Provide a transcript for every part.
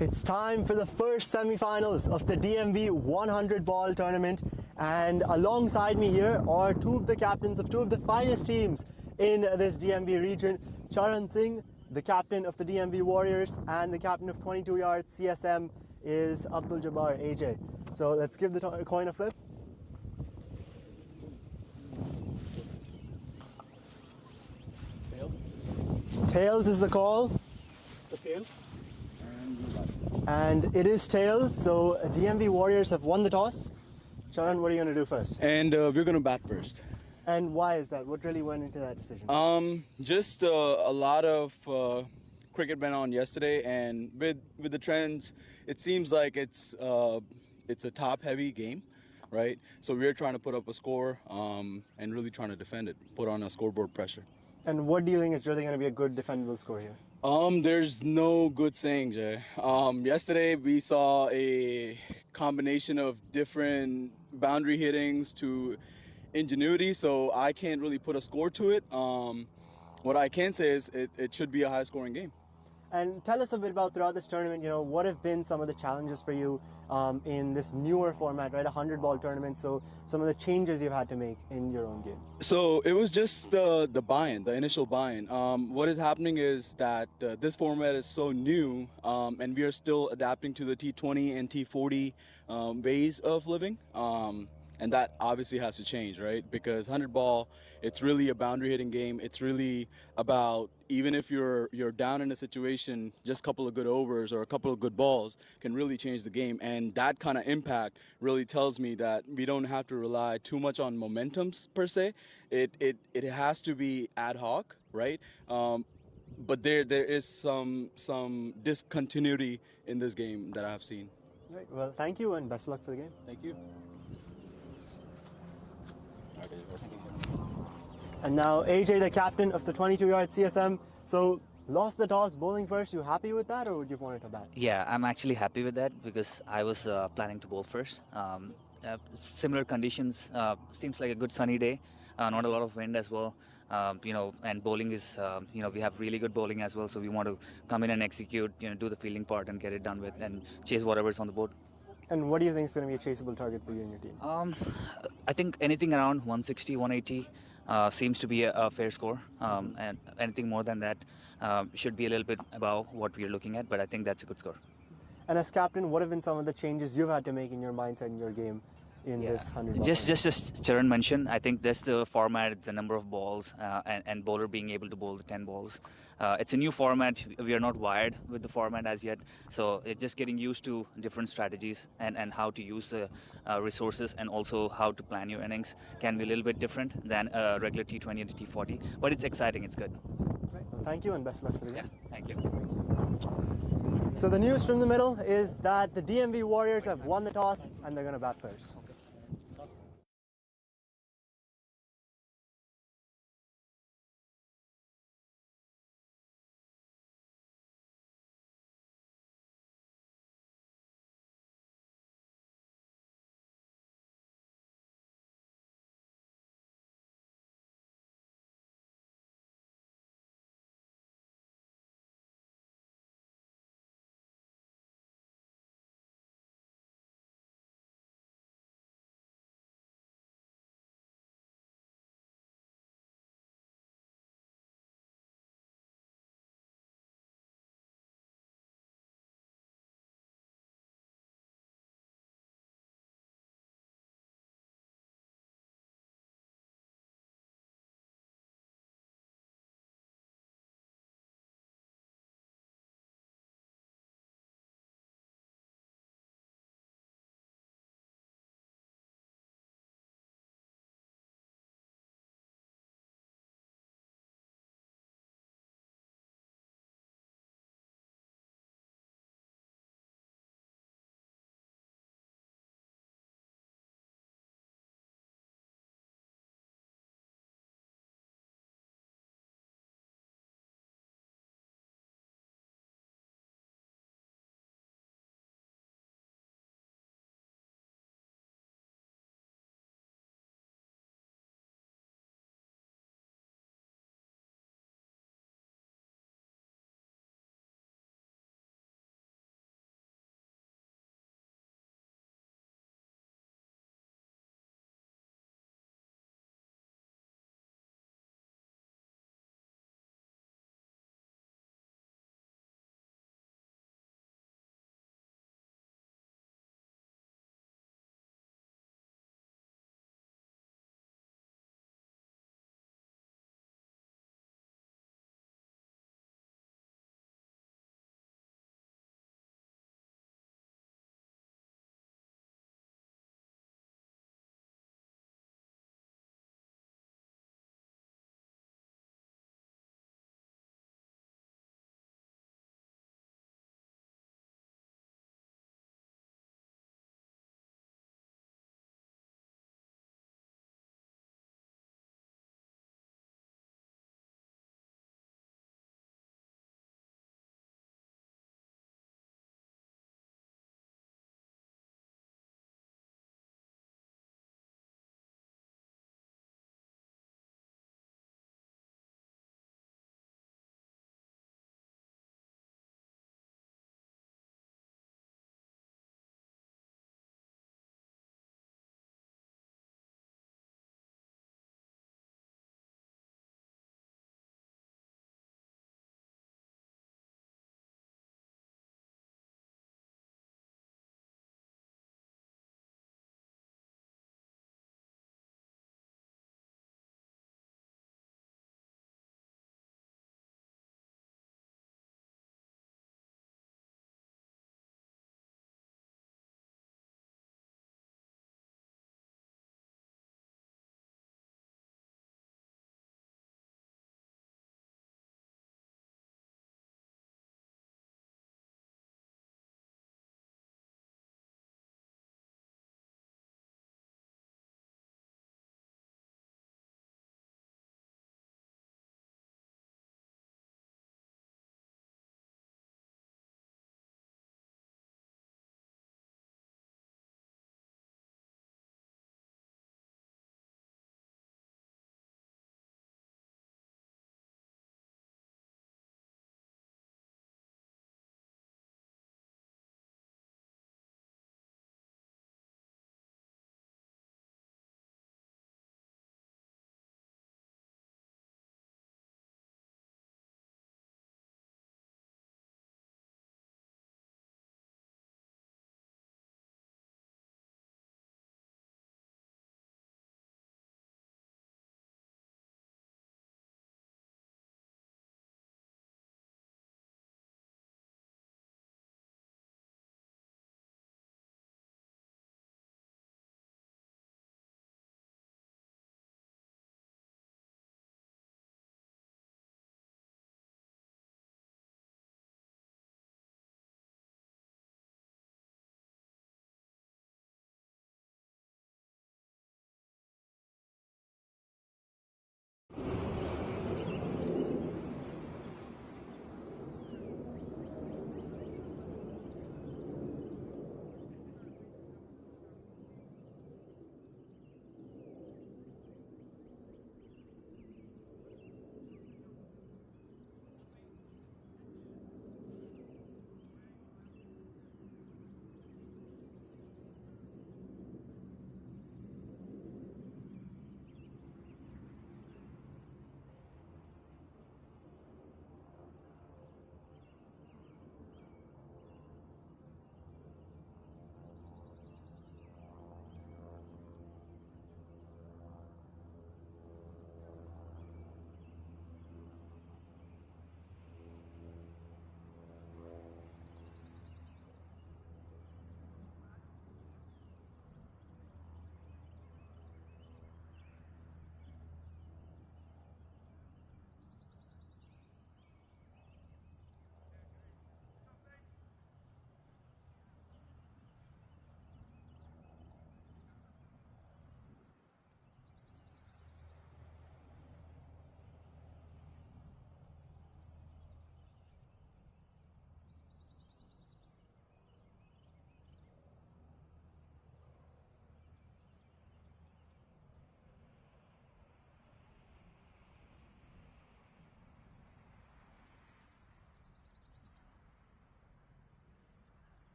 It's time for the first semi-finals of the DMV 100 ball tournament, and alongside me here are two of the captains of two of the finest teams in this DMV region. Charan Singh, the captain of the DMV Warriors, and the captain of 22 Yard CSM is Abdul Jabbar, AJ. So let's give the coin a flip. Tails is the call. The tail. And it is tails, so DMV Warriors have won the toss. Charan, what are you going to do first? And we're going to bat first. And why is that? What really went into that decision? Just a lot of cricket went on yesterday, and with the trends, it seems like it's a top-heavy game, right? So we're trying to put up a score and really trying to defend it, put on a scoreboard pressure. And what do you think is really going to be a good defendable score here? There's no good saying, Jay. Yesterday we saw a combination of different boundary hittings to ingenuity, so I can't really put a score to it. What I can say is it should be a high-scoring game. And tell us a bit about throughout this tournament, what have been some of the challenges for you in this newer format, right? 100 ball tournament. So some of the changes you've had to make in your own game. So it was just the buy-in, the initial buy-in. What is happening is that this format is so new, and we are still adapting to the T20 and T40 ways of living. And that obviously has to change, right? Because 100 ball, it's really a boundary hitting game. It's really about, even if you're down in a situation, just a couple of good overs or a couple of good balls can really change the game. And that kind of impact really tells me that we don't have to rely too much on momentums per se. It has to be ad hoc, right? But there is some discontinuity in this game that I've seen. Right. Well, thank you and best of luck for the game. Thank you. And now AJ, the captain of the 22 Yard CSM. So lost the toss, bowling first. You happy with that, or would you want it to bat? Yeah, I'm actually happy with that because I was planning to bowl first. Similar conditions, seems like a good sunny day, not a lot of wind as well. And bowling is, we have really good bowling as well. So we want to come in and execute, do the fielding part and get it done with and chase whatever's on the board. And what do you think is going to be a chaseable target for you and your team? I think anything around 160, 180 seems to be a fair score. And anything more than that should be a little bit above what we're looking at, but I think that's a good score. And as captain, what have been some of the changes you've had to make in your mindset and your game in this 100 ball? Just as Charan mentioned, I think that's the format, the number of balls, and bowler being able to bowl the 10 balls. It's a new format. We are not wired with the format as yet, so it's just getting used to different strategies and how to use the resources, and also how to plan your innings can be a little bit different than a regular T20 and T40. But it's exciting. It's good. Right. Well, thank you and best of luck for the game. Yeah, thank you. So the news from the middle is that the DMV Warriors have won the toss and they're going to bat first.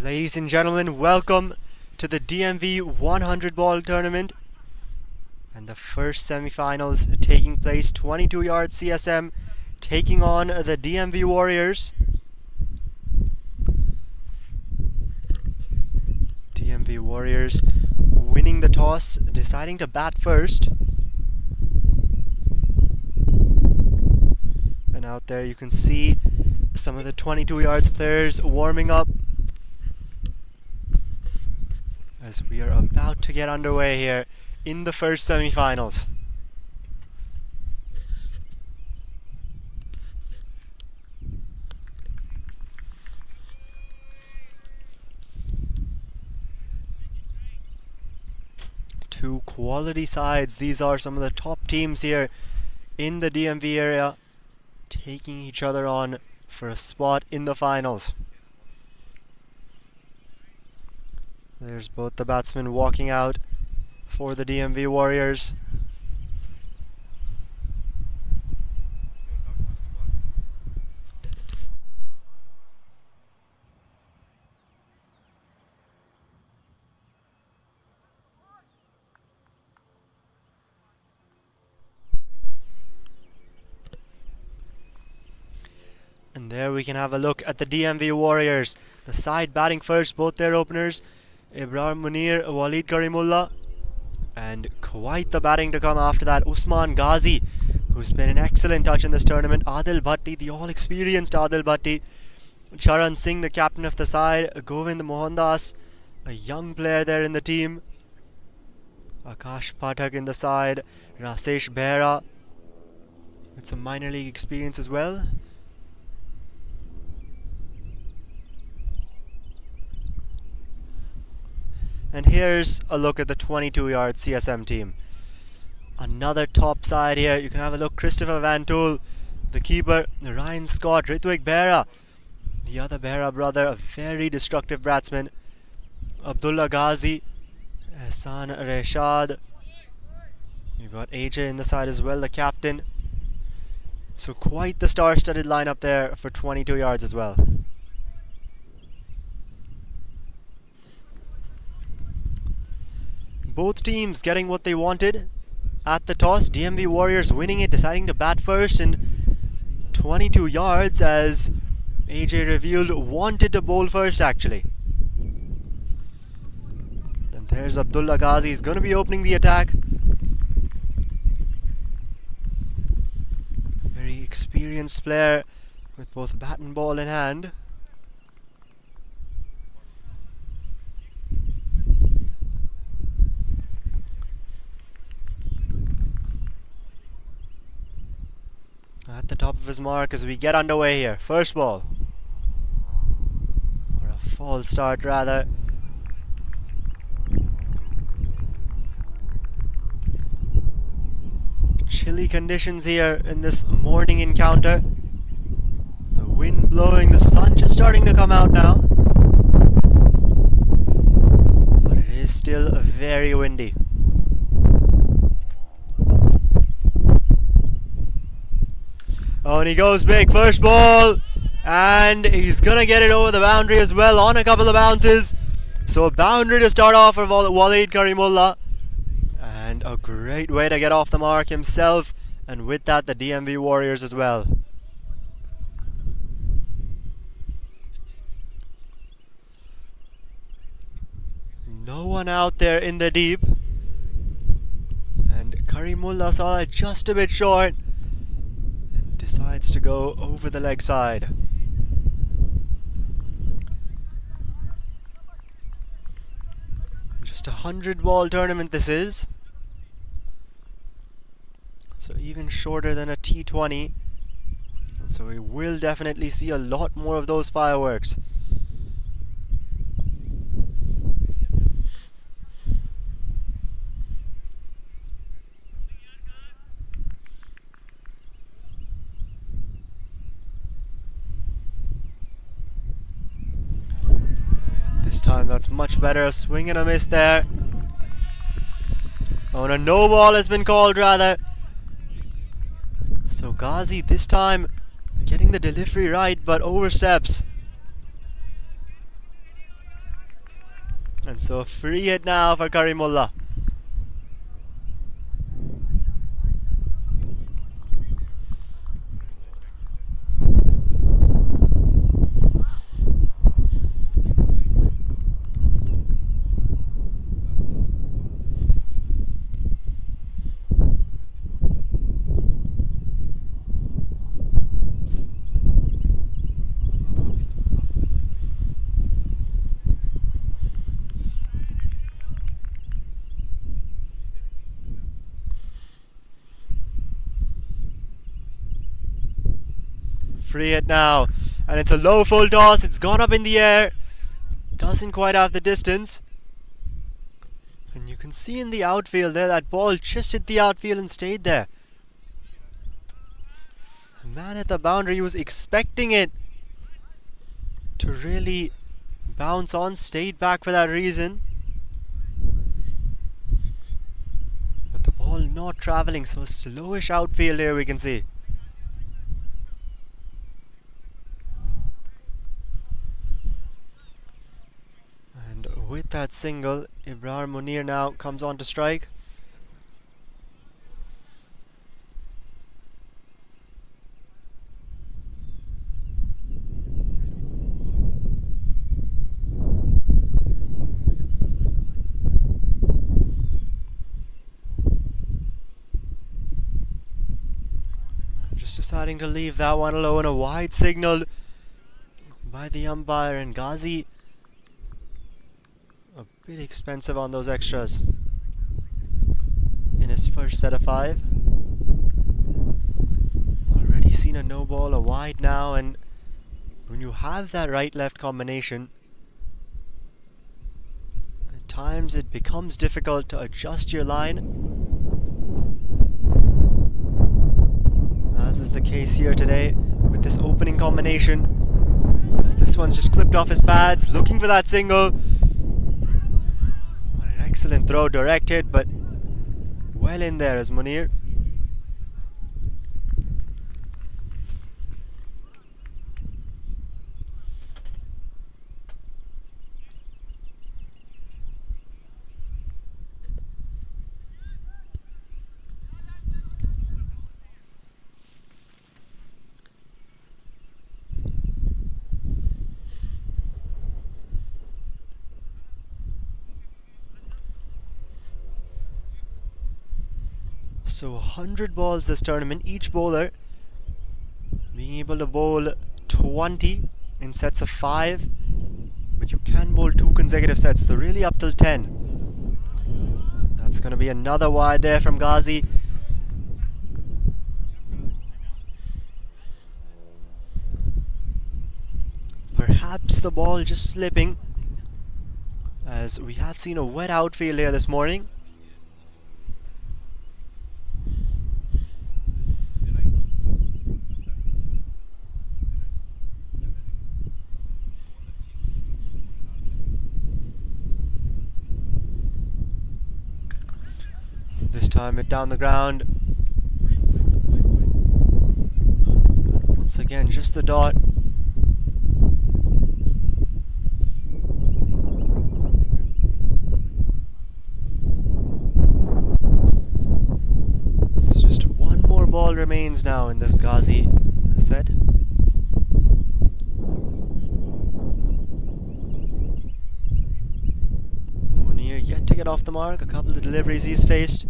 Ladies and gentlemen, welcome to the DMV 100 ball tournament and the first semi-finals taking place. 22 Yard CSM taking on the DMV Warriors. DMV Warriors winning the toss, deciding to bat first. And out there you can see some of the 22 Yards players warming up as we are about to get underway here in the first semi-finals. Two quality sides. These are some of the top teams here in the DMV area, taking each other on for a spot in the finals. There's both the batsmen walking out for the DMV Warriors. And there we can have a look at the DMV Warriors. The side batting first, both their openers, Ibrahim Munir, Walid Karimullah, and quite the batting to come after that. Usman Ghazi, who's been an excellent touch in this tournament. Adil Bhatti, the all-experienced Adil Bhatti. Charan Singh, the captain of the side. Govind Mohandas, a young player there in the team. Akash Pathak in the side. Rasesh Behra, with some minor league experience as well. And here's a look at the 22 Yard CSM team. Another top side here. You can have a look. Christopher Van Tool, the keeper. Ryan Scott, Ritwik Behra, the other Behra brother, a very destructive batsman. Abdullah Ghazi, Ehsan Reshad. You've got AJ in the side as well, the captain. So quite the star-studded lineup there for 22 Yards as well. Both teams getting what they wanted at the toss. DMV Warriors winning it, deciding to bat first, and 22 Yards, as AJ revealed, wanted to bowl first actually. And there's Abdullah Ghazi. He's going to be opening the attack. Very experienced player with both bat and ball in hand. At the top of his mark as we get underway here. First ball. Or a false start rather. Chilly conditions here in this morning encounter. The wind blowing, the sun just starting to come out now. But it is still very windy. Oh, and he goes big. First ball, and he's gonna get it over the boundary as well on a couple of bounces. So a boundary to start off for Walid Karimullah, and a great way to get off the mark himself, and with that the DMV Warriors as well. No one out there in the deep, and Karimullah saw it just a bit short. Decides to go over the leg side. Just a 100 ball tournament this is. So even shorter than a T20. And so we will definitely see a lot more of those fireworks. This time that's much better. A swing and a miss there. Oh, and a no ball has been called rather. So Ghazi this time getting the delivery right, but oversteps. And so free hit now for Karimullah. Free hit now, and it's a low full toss. It's gone up in the air, doesn't quite have the distance, and you can see in the outfield there that ball just hit the outfield and stayed there. The man at the boundary was expecting it to really bounce on, stayed back for that reason, but the ball not traveling, so a slowish outfield here we can see. With that single, Ibrahim Munir now comes on to strike. Just deciding to leave that one alone. A wide signal by the umpire, and Ghazi a bit expensive on those extras in his first set of 5. Already seen a no ball, a wide now, and when you have that right-left combination, at times it becomes difficult to adjust your line, as is the case here today with this opening combination, as this one's just clipped off his pads, looking for that single. Excellent throw, direct hit, but well in there as Munir. So 100 balls this tournament, each bowler being able to bowl 20 in sets of 5, but you can bowl 2 consecutive sets, so really up till 10. That's going to be another wide there from Ghazi. Perhaps the ball just slipping, as we have seen a wet outfield here this morning. This time it down the ground. Once again, just the dot. So just one more ball remains now in this Ghazi set. Munir yet to get off the mark. A couple of deliveries he's faced.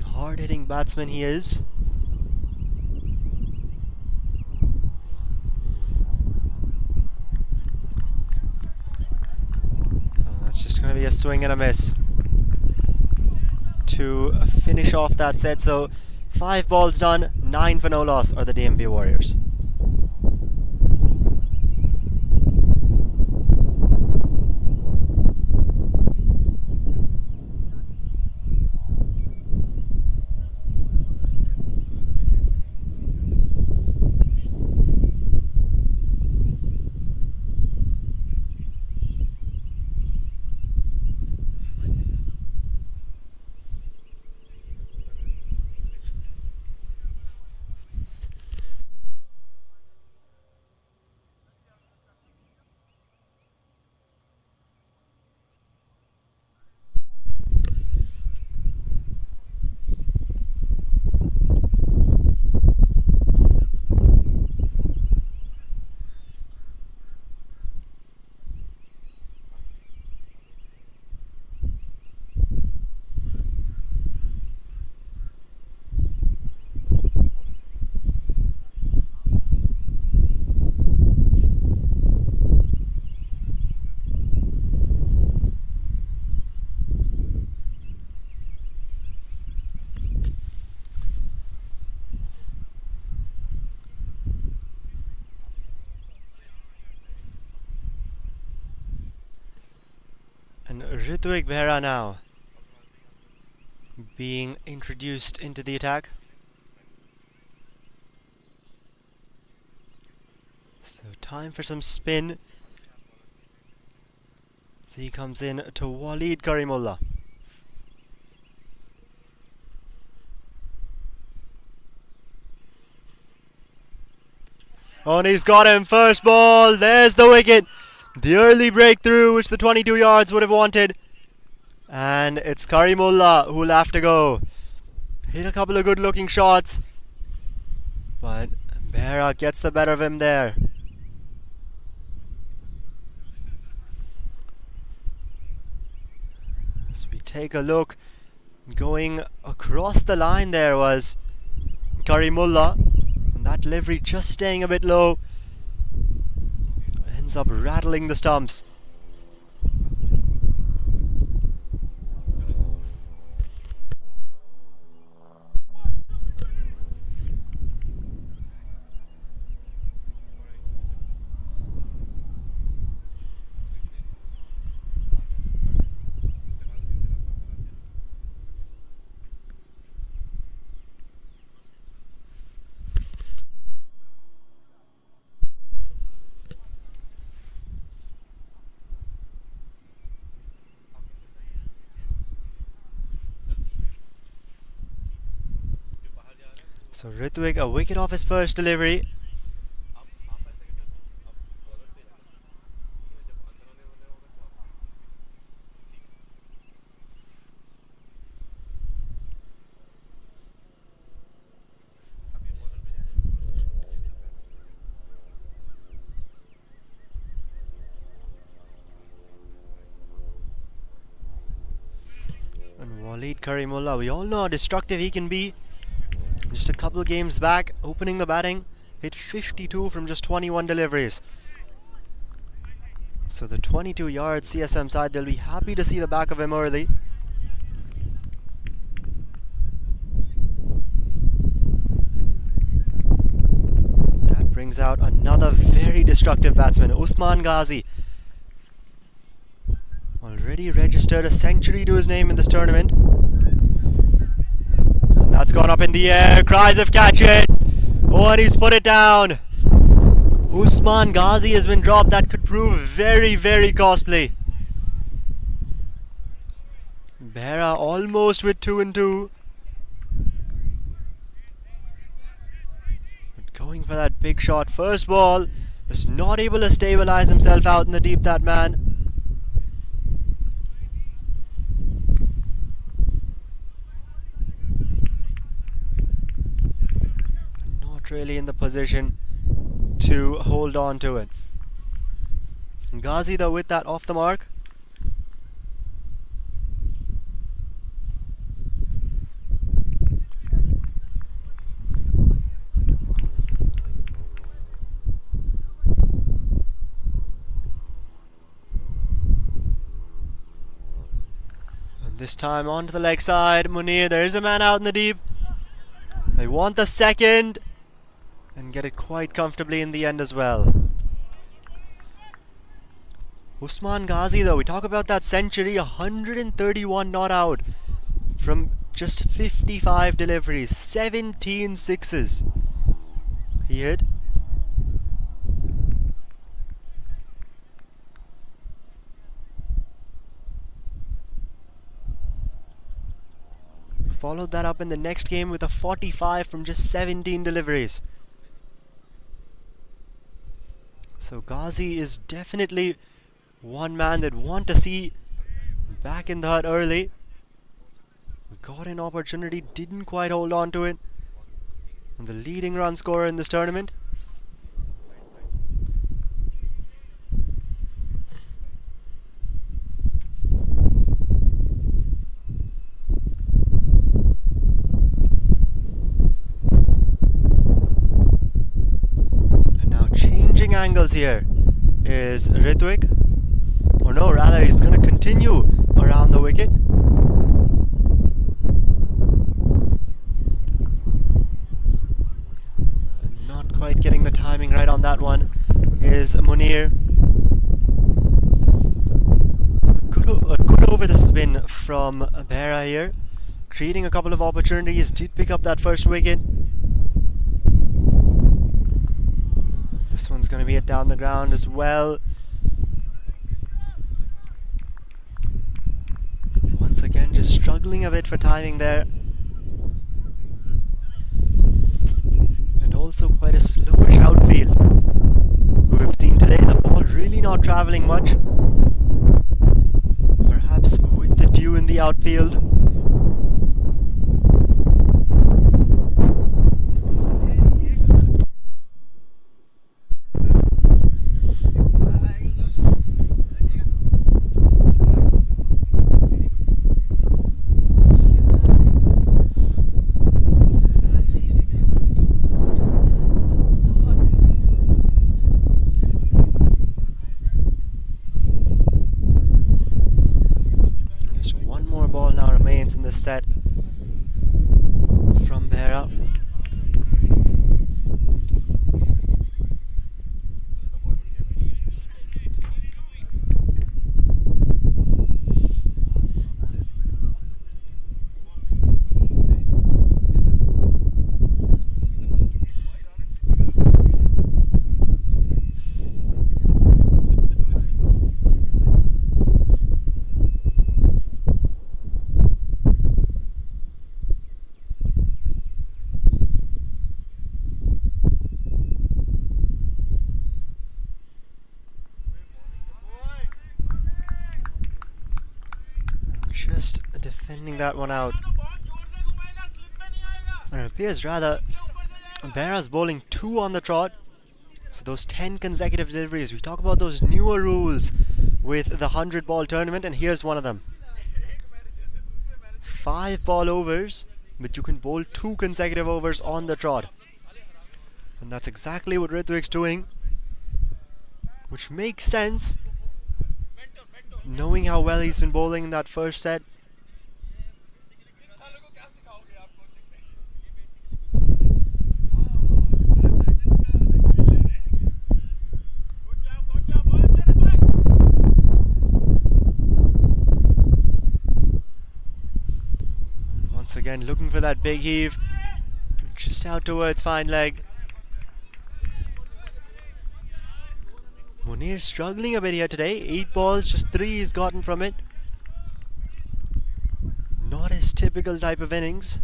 Hard-hitting batsman he is. So that's just going to be a swing and a miss to finish off that set. So 5 balls done, 9 for no loss are the DMV Warriors. And Ritvik Behra now being introduced into the attack. So time for some spin. So he comes in to Waleed Karimullah. Oh, and he's got him. First ball. There's the wicket. The early breakthrough, which the 22 yards would have wanted. And it's Karimullah who'll have to go. Hit a couple of good looking shots, but Behra gets the better of him there. As we take a look, going across the line there was Karimullah, and that delivery just staying a bit low ends up rattling the stumps. So Ritvik, a wicket off his first delivery. And Waleed Karimullah, we all know how destructive he can be. Just a couple of games back, opening the batting, hit 52 from just 21 deliveries. So the 22 Yard CSM side, they'll be happy to see the back of him early. That brings out another very destructive batsman, Usman Ghazi. Already registered a century to his name in this tournament. That's gone up in the air. Cries of catch it. Oh, and he's put it down. Usman Ghazi has been dropped. That could prove very, very costly. Behra almost with 2 and 2. But going for that big shot. First ball. Just not able to stabilize himself out in the deep, that man. Really in the position to hold on to it. Ghazi though with that off the mark. And this time onto the leg side. Munir, there is a man out in the deep. They want the second. And get it quite comfortably in the end as well. Usman Ghazi though, we talk about that century, 131 not out from just 55 deliveries, 17 sixes he hit. Followed that up in the next game with a 45 from just 17 deliveries. So Ghazi is definitely one man that want to see back in the hut early. Got an opportunity, didn't quite hold on to it. And the leading run scorer in this tournament. Angles here is Ritvik, or no, rather he's going to continue around the wicket. Not quite getting the timing right on that one is Munir. A good been from Behra here, creating a couple of opportunities, did pick up that first wicket. This one's going to be it down the ground as well. Once again, just struggling a bit for timing there. And also quite a slowish outfield. We've seen today the ball really not travelling much. Perhaps with the dew in the outfield. In this set from Behra. Just defending that one out. And it appears rather Behra's bowling 2 on the trot. So those 10 consecutive deliveries. We talk about those newer rules with the 100 ball tournament, and here's one of them. 5 ball overs, but you can bowl 2 consecutive overs on the trot. And that's exactly what Ritwik's doing, which makes sense knowing how well he's been bowling in that first set. Once again looking for that big heave, just out towards fine leg. Munir struggling a bit here today. 8 balls, just 3 he's gotten from it. Not his typical type of innings.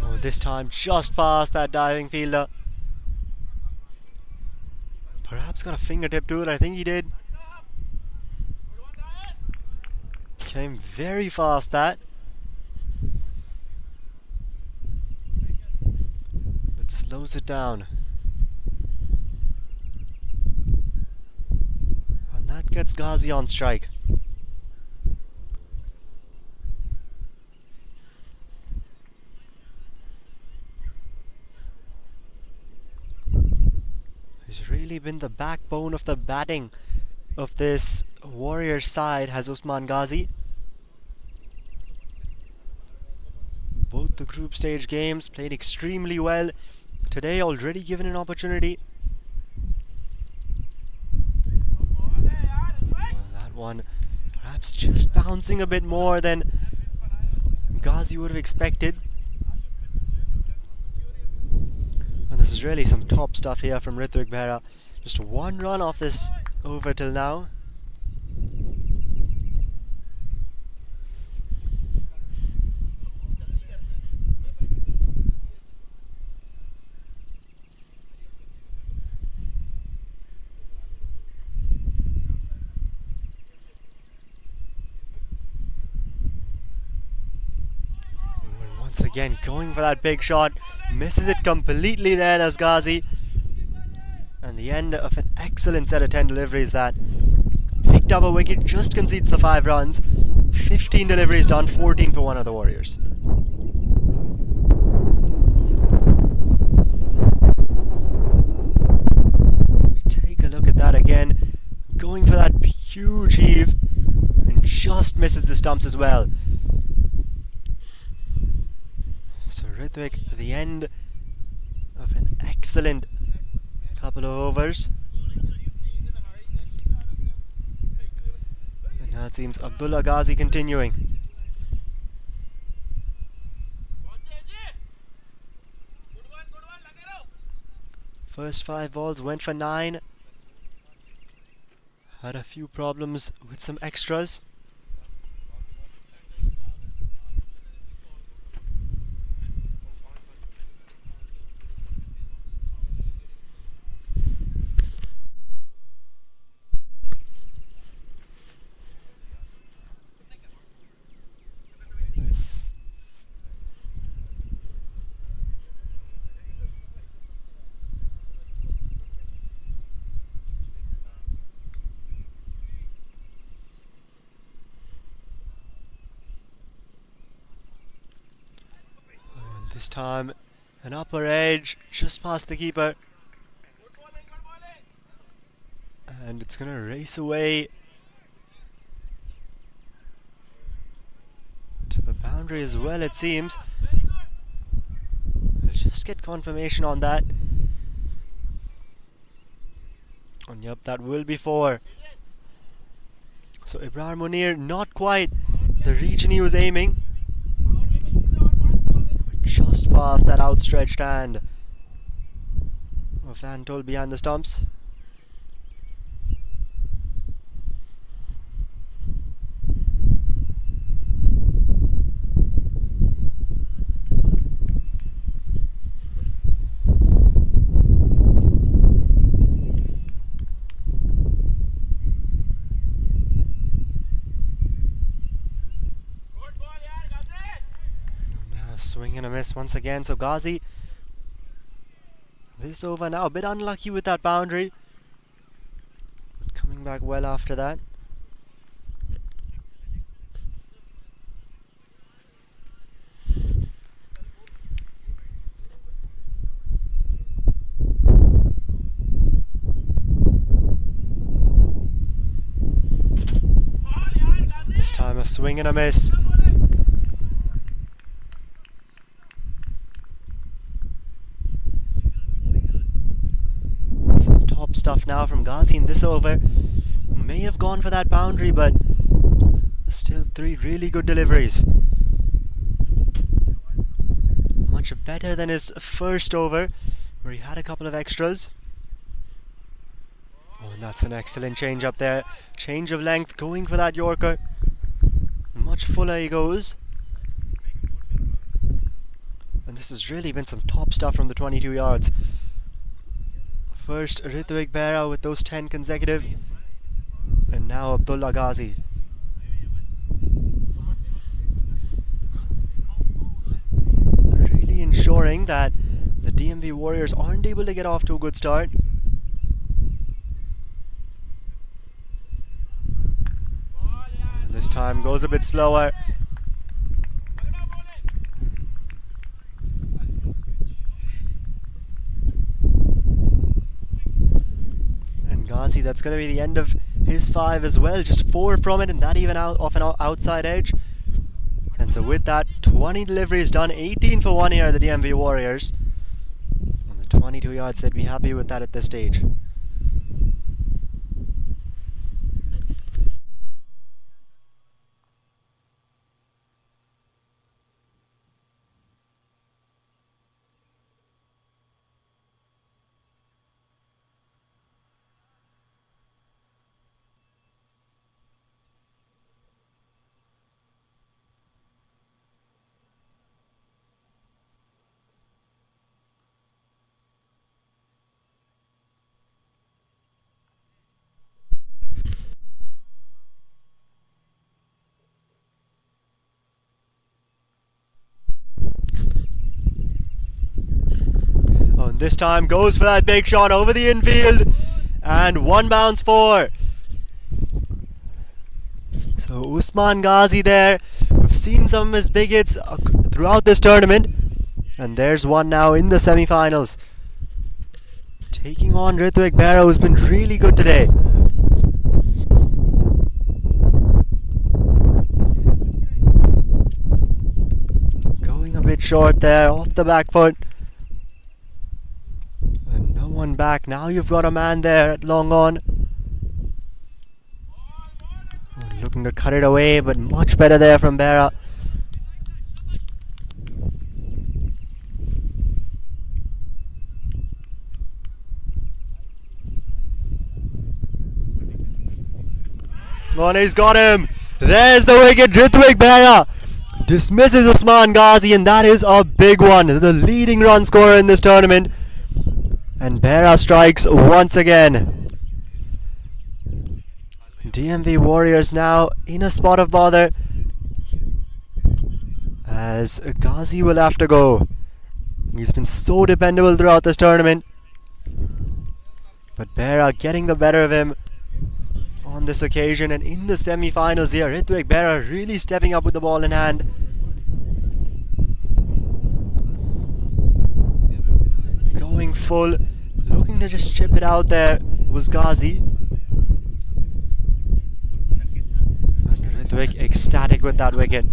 Oh, this time just past that diving fielder. Perhaps got a fingertip to it, I think he did. Came very fast, that. But slows it down. And that gets Ghazi on strike. He's really been the backbone of the batting of this Warriors side, has Usman Ghazi. Both the group stage games played extremely well. Today already given an opportunity. Well, that one perhaps just bouncing a bit more than Ghazi would have expected. And this is really some top stuff here from Ritwik Behra. Just 1 run off this over till now. Once again going for that big shot, misses it completely there as Ghazi. And the end of an excellent set of 10 deliveries that picked up a wicket, just concedes the 5 runs. 15 deliveries done, 14 for one of the Warriors. We take a look at that again, going for that huge heave and just misses the stumps as well. So Ritwik, the end of an excellent couple of overs. And now it seems Abdullah Ghazi continuing. First 5 balls went for 9. Had a few problems with some extras. This time, an upper edge just past the keeper. And it's going to race away to the boundary as well, it seems. We'll just get confirmation on that. And yep, that will be 4. So Ibrahim Munir, not quite the region he was aiming. Just past that outstretched hand of Van Tol behind the stumps. Swing and a miss once again. So Ghazi, this over now, a bit unlucky with that boundary. But coming back well after that. This time a swing and a miss. Stuff now from Ghazi in this over. May have gone for that boundary, but still 3 really good deliveries. Much better than his first over, where he had a couple of extras. Oh, and that's an excellent change up there. Change of length, going for that Yorker. Much fuller he goes. And this has really been some top stuff from the 22 yards. First Ritwik Behra with those 10 consecutive, and now Abdullah Ghazi. Really ensuring that the DMV Warriors aren't able to get off to a good start. And this time goes a bit slower. Ghazi, that's going to be the end of his 5 as well. Just 4 from it, and that even out off an outside edge. And so with that, 20 deliveries done, 18 for 1 here at the DMV Warriors. On the 22 yards, they'd be happy with that at this stage. This time goes for that big shot over the infield, and 1 bounce 4. So Usman Ghazi there. We've seen some of his big hits throughout this tournament, and there's one now in the semi-finals. Taking on Ritwik Behra, who's been really good today. short there, off the back foot. And no one back. Now you've got a man there at long on. Looking to cut it away, but much better there from Bera. Oh, and he's got him. There's the wicket. Ritvik Bera dismisses Usman Ghazi, and that is a big one. The leading run scorer in this tournament. And Bera strikes once again. DMV Warriors now in a spot of bother, as Ghazi will have to go. He's been so dependable throughout this tournament, but Bera getting the better of him on this occasion. And in the semi-finals here, Ritvik Bera really stepping up with the ball in hand. Going full, looking to just chip it out there was Ghazi. And Ritvik ecstatic with that wicket.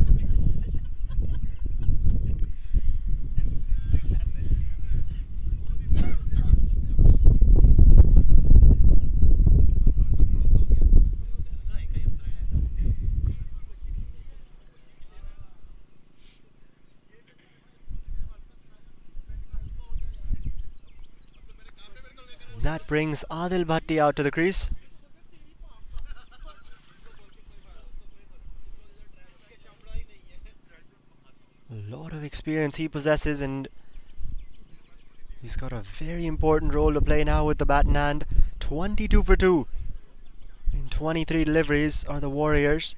That brings Adil Bhatti out to the crease. A lot of experience he possesses, and he's got a very important role to play now with the bat in hand. 22 for 2 in 23 deliveries are the Warriors.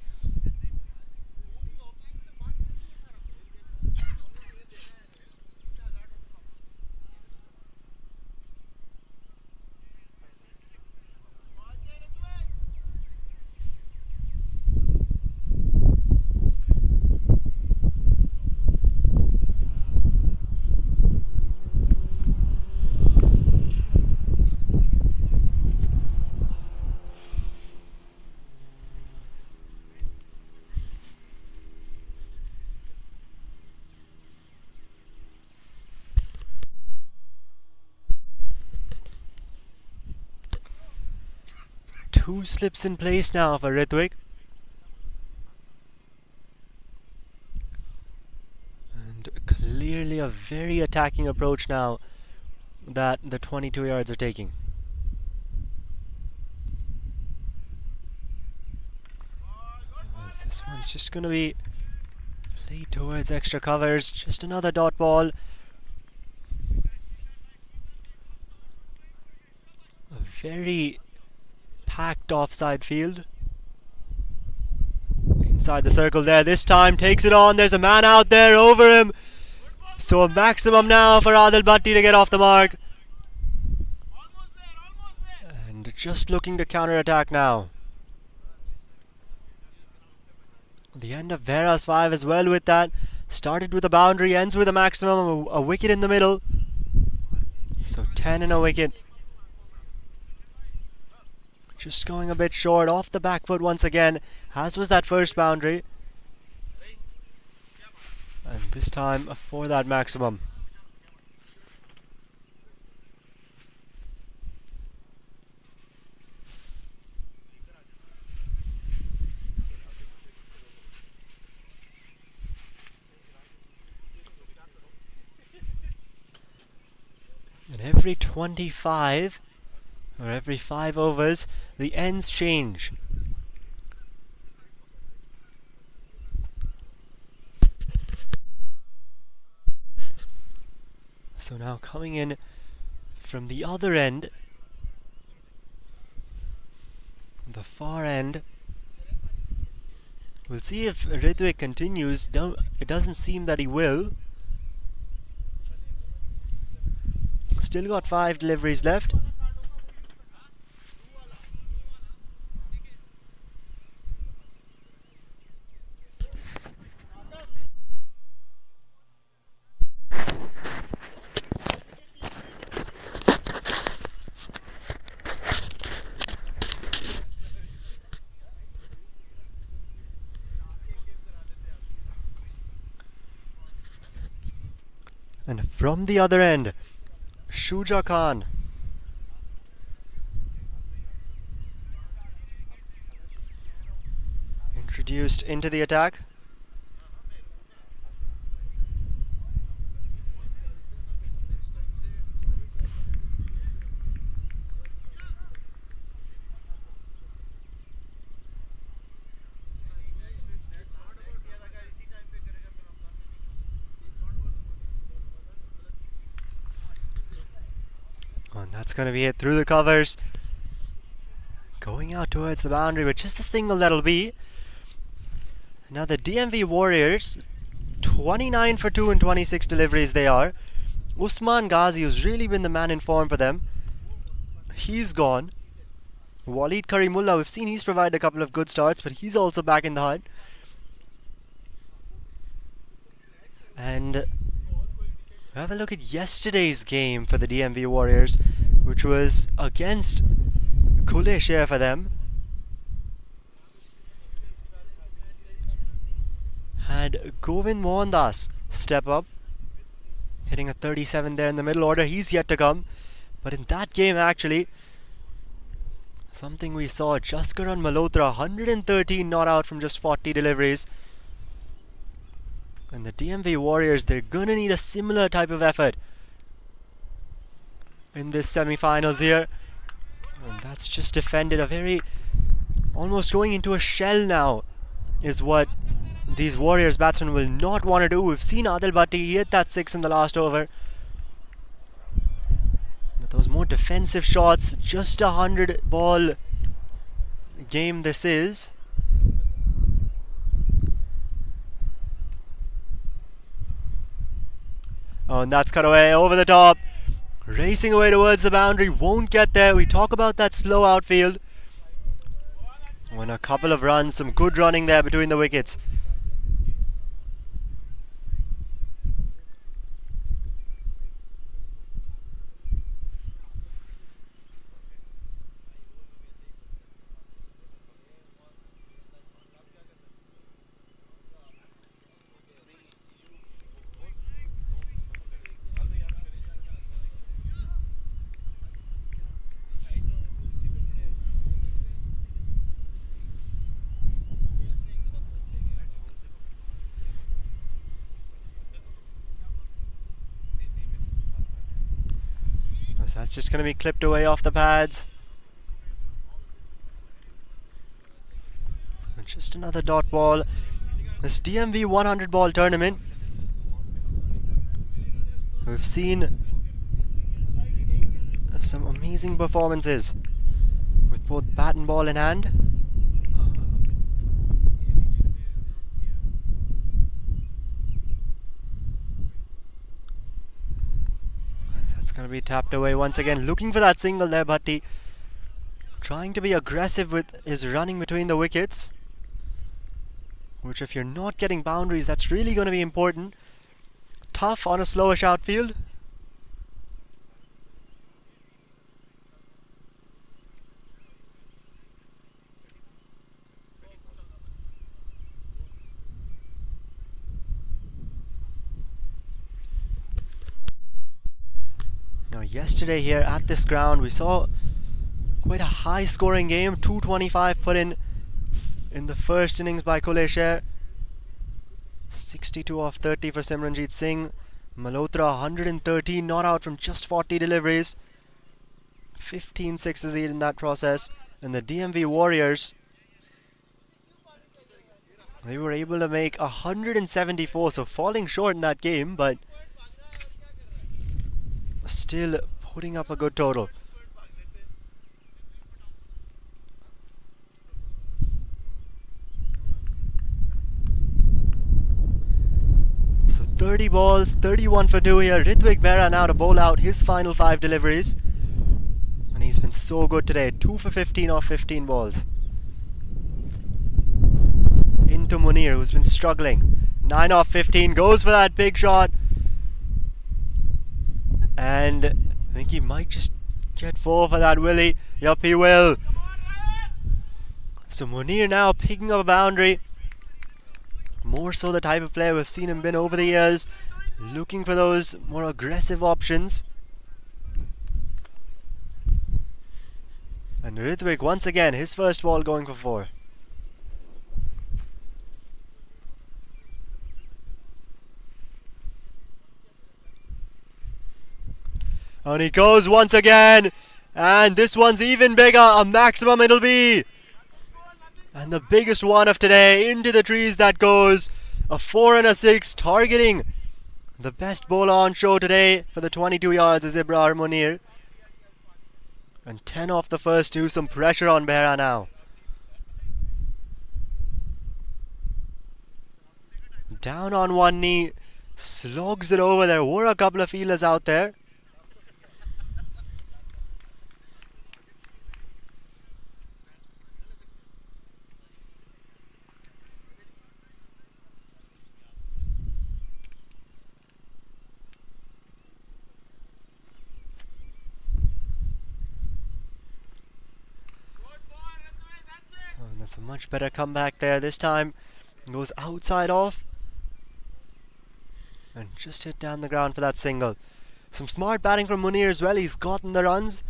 Two slips in place now for Ritvik. And clearly a very attacking approach now that the 22 yards are taking. As this one's just going to be played towards extra covers. Just another dot ball. A very packed offside field. Inside the circle there, this time takes it on. There's a man out there over him. So a maximum now for Adil Bhatti to get off the mark. And just looking to counter-attack now. The end of Bera's 5 as well with that. Started with a boundary, ends with a maximum, a wicket in the middle. So 10 and a wicket. Just going a bit short, off the back foot once again, as was that first boundary. And this time for that maximum. And every 25 or every 5 overs, the ends change. So now coming in from the other end, the far end. We'll see if Ritvik continues. It doesn't seem that he will. Still got 5 deliveries left. And from the other end, Shuja Khan. Introduced into the attack. And that's going to be hit through the covers. Going out towards the boundary, but just a single that'll be. Now the DMV Warriors, 29 for 2 and 26 deliveries they are. Usman Ghazi, who's really been the man in form for them, he's gone. Waleed Karimullah, we've seen he's provided a couple of good starts, but he's also back in the hunt. And have a look at yesterday's game for the DMV Warriors, which was against Kulesher for them. Had Govind Mohandas step up, hitting a 37 there in the middle order. He's yet to come. But in that game, actually, something we saw, Jaskaran Malhotra, 113 not out from just 40 deliveries. And the DMV Warriors, they're gonna need a similar type of effort in this semi-finals here. And that's just defended a very, almost going into a shell now, is what these Warriors batsmen will not want to do. We've seen Adil Bhatti, he hit that 6 in the last over. But those more defensive shots, just a 100 ball game this is. Oh, and that's cut away over the top. Racing away towards the boundary, won't get there. We talk about that slow outfield. Won a couple of runs, some good running there between the wickets. That's just going to be clipped away off the pads. And just another dot ball. This DMV 100 ball tournament, we've seen some amazing performances with both bat and ball in hand. Going to be tapped away once again, looking for that single there. Bhatti trying to be aggressive with his running between the wickets, which if you're not getting boundaries, that's really going to be important. Tough on a slowish outfield. Now yesterday here at this ground we saw quite a high scoring game. 225 put in the first innings by Kulesher. 62 off 30 for Simranjeet Singh. Malhotra 113 not out from just 40 deliveries. 15 sixes in that process. And the DMV Warriors, they were able to make 174, so falling short in that game, but still putting up a good total. So 30 balls, 31 for 2 here. Ritvik Behra now to bowl out his final 5 deliveries. And he's been so good today. 2 for 15 off 15 balls. Into Munir, who's been struggling. 9 off 15, goes for that big shot. And I think he might just get 4 for that, will he? Yup, he will. So Munir now picking up a boundary. More so the type of player we've seen him been over the years. looking for those more aggressive options. And Ritwik once again, his first ball going for 4. And he goes once again. And this one's even bigger. A maximum it'll be. And the biggest one of today, into the trees that goes. A 4 and a 6, targeting the best bowler on show today for the 22 yards is Ibrahim Munir. And 10 off the first 2, some pressure on Behra now. Down on one knee, slogs it over. There were a couple of fielders out there. That's a much better comeback there. This time goes outside off and just hit down the ground for that single. Some smart batting from Munir as well. He's gotten the runs.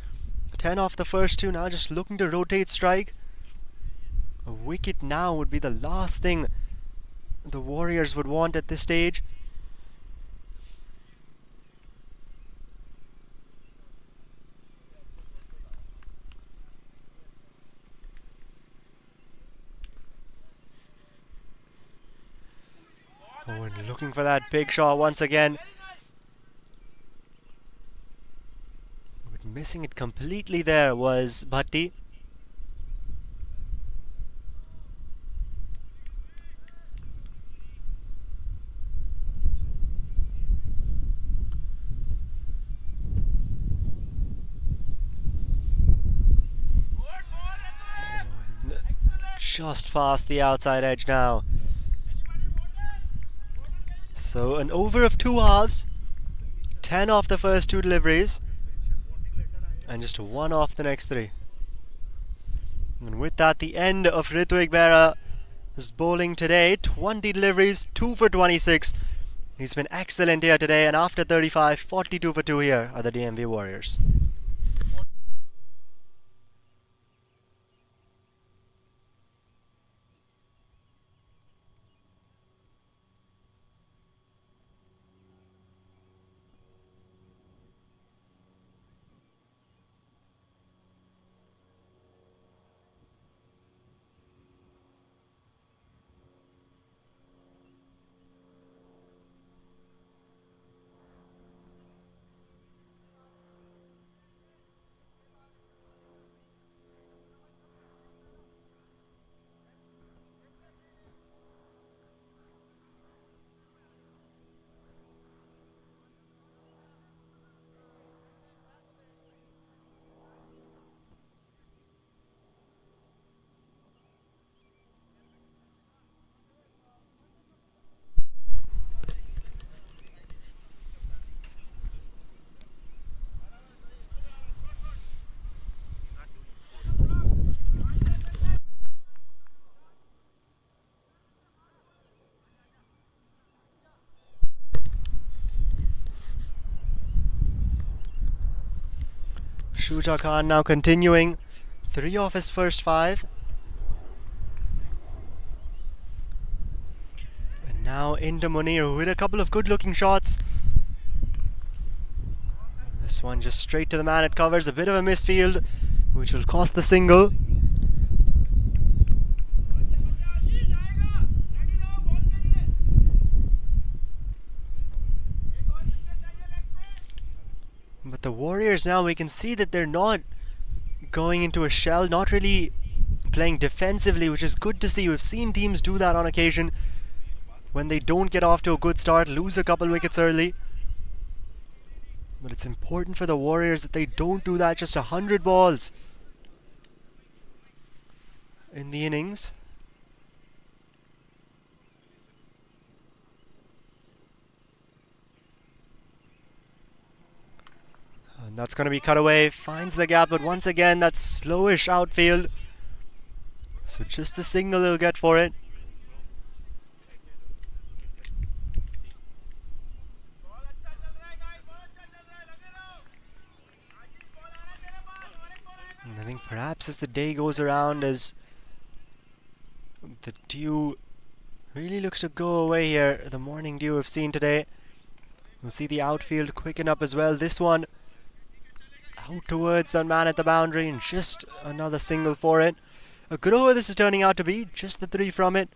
10 off the first 2. Now just looking to rotate strike. A wicket now would be the last thing the Warriors would want at this stage. Oh, and looking for that big shot once again. But missing it completely there was Bhatti. Just past the outside edge now. So an over of 2 halves, 10 off the first 2 deliveries, and just 1 off the next 3. And with that, the end of Ritwik Behra's bowling today. 20 deliveries, 2 for 26. He's been excellent here today, and after 35, 42 for 2 here are the DMV Warriors. Shuja Khan now continuing 3 off his first 5. And now into Munir, who hit a couple of good looking shots. This one just straight to the man. It covers a bit of a misfield, which will cost the single. But the Warriors now, we can see that they're not going into a shell, not really playing defensively, which is good to see. We've seen teams do that on occasion when they don't get off to a good start, lose a couple wickets early. But it's important for the Warriors that they don't do that. Just 100 balls in the innings. And that's going to be cut away. Finds the gap, but once again, that's slowish outfield. So just the signal they'll get for it. think perhaps as the day goes around, as the dew really looks to go away here, the morning dew we've seen today, we'll see the outfield quicken up as well. This one out towards that man at the boundary, and just another single for it. A good over this is turning out to be, just the 3 from it.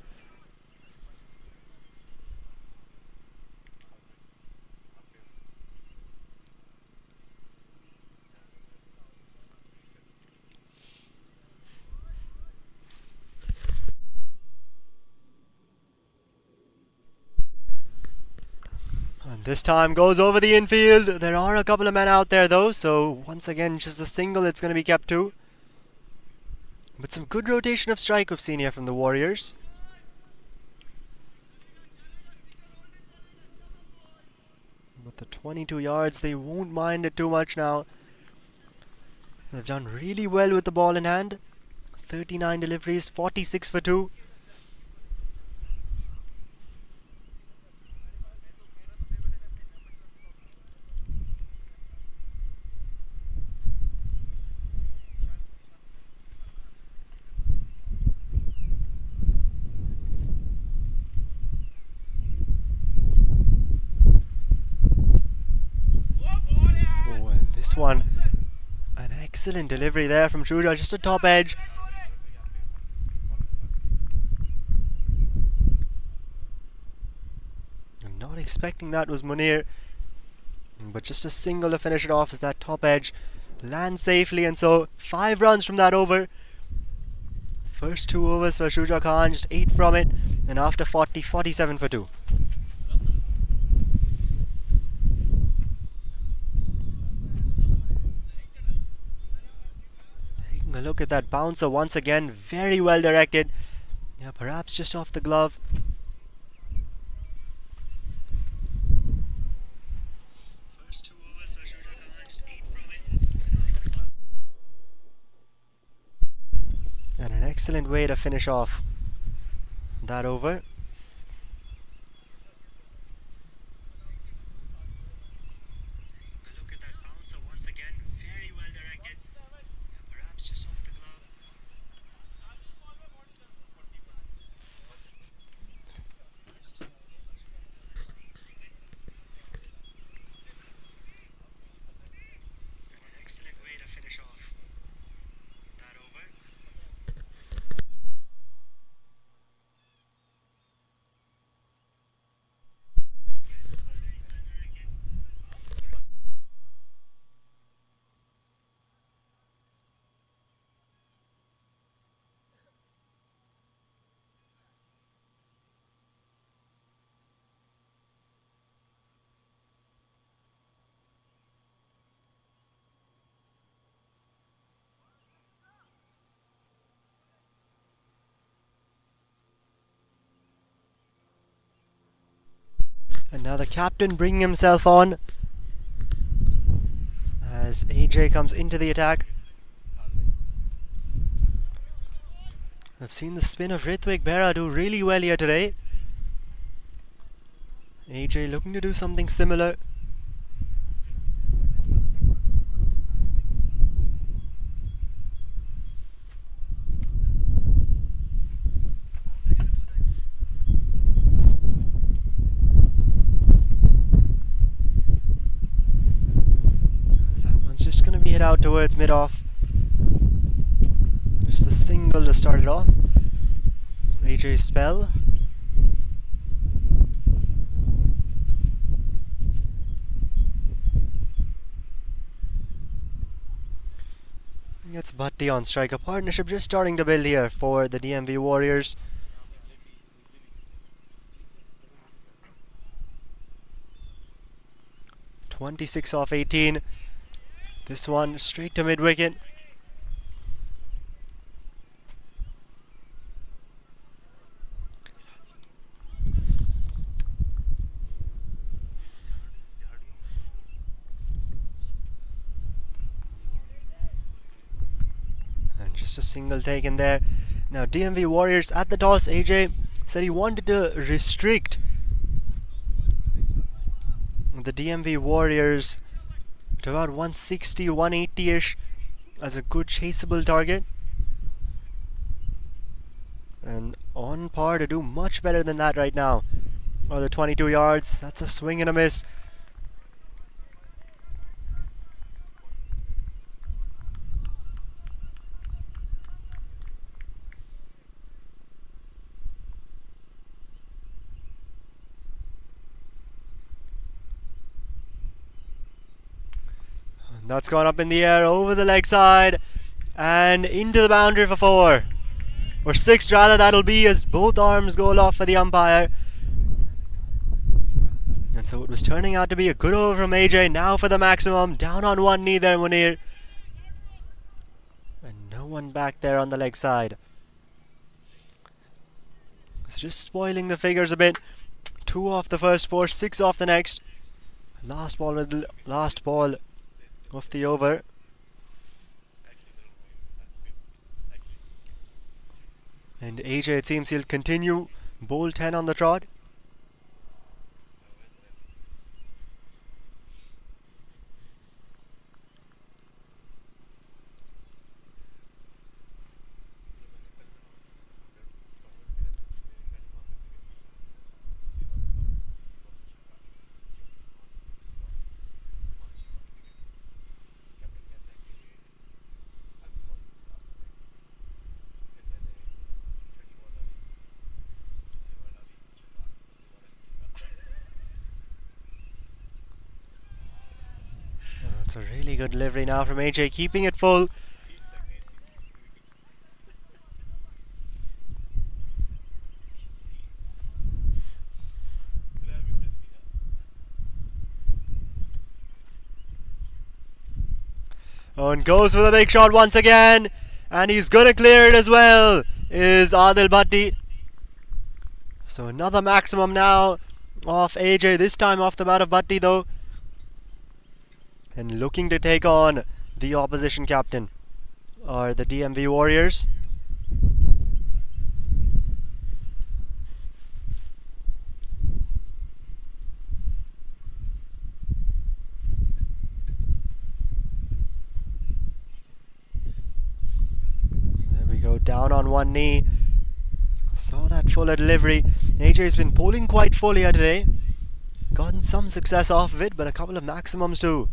And this time goes over the infield. There are a couple of men out there though, so once again just a single it's going to be kept to. But some good rotation of strike we've seen here from the Warriors. But the 22 yards, they won't mind it too much now. They've done really well with the ball in hand. 39 deliveries, 46 for 2. This one, an excellent delivery there from Shuja, just a top edge. I'm not expecting that was Munir, but just a single to finish it off as that top edge lands safely, and so 5 runs from that over. First 2 overs for Shuja Khan, just 8 from it, and after 40, 47 for 2. A look at that bouncer once again, very well directed. Yeah, perhaps just off the glove. First 2 overs for Shuja Khan, just 8 from it. And an excellent way to finish off that over. And now the captain bringing himself on as AJ comes into the attack. I've seen the spin of Ritwik Berra do really well here today. AJ looking to do something similar. Just going to be hit out towards mid-off. Just a single to start it off. AJ spell. Gets Bhatti on strike. A partnership just starting to build here for the DMV Warriors. (26 off 18). This one straight to mid-wicket. And just a single taken there. Now DMV Warriors at the toss. AJ said he wanted to restrict the DMV Warriors to about 160, 180-ish. as a good chaseable target. And on par to do much better than that right now. Oh, the 22 yards. That's a swing and a miss. That's gone up in the air over the leg side and into the boundary for 4. Or 6 rather, that'll be, as both arms go aloft for the umpire. And so it was turning out to be a good over from AJ. Now for the maximum. Down on one knee there, Munir. And no one back there on the leg side. It's just spoiling the figures a bit. 2 off the first 4, 6 off the next. Last ball of the over. And AJ, it seems he'll continue. Bowl 10 on the trot. That's a really good delivery now from AJ, keeping it full. Oh, and goes for the big shot once again. And he's going to clear it as well, is Adil Bhatti. So another maximum now off AJ, this time off the bat of Bhatti though. And looking to take on the opposition captain, or the DMV Warriors. There we go, down on one knee. Saw that fuller delivery. AJ's been bowling quite full here today. Gotten some success off of it, but a couple of maximums too.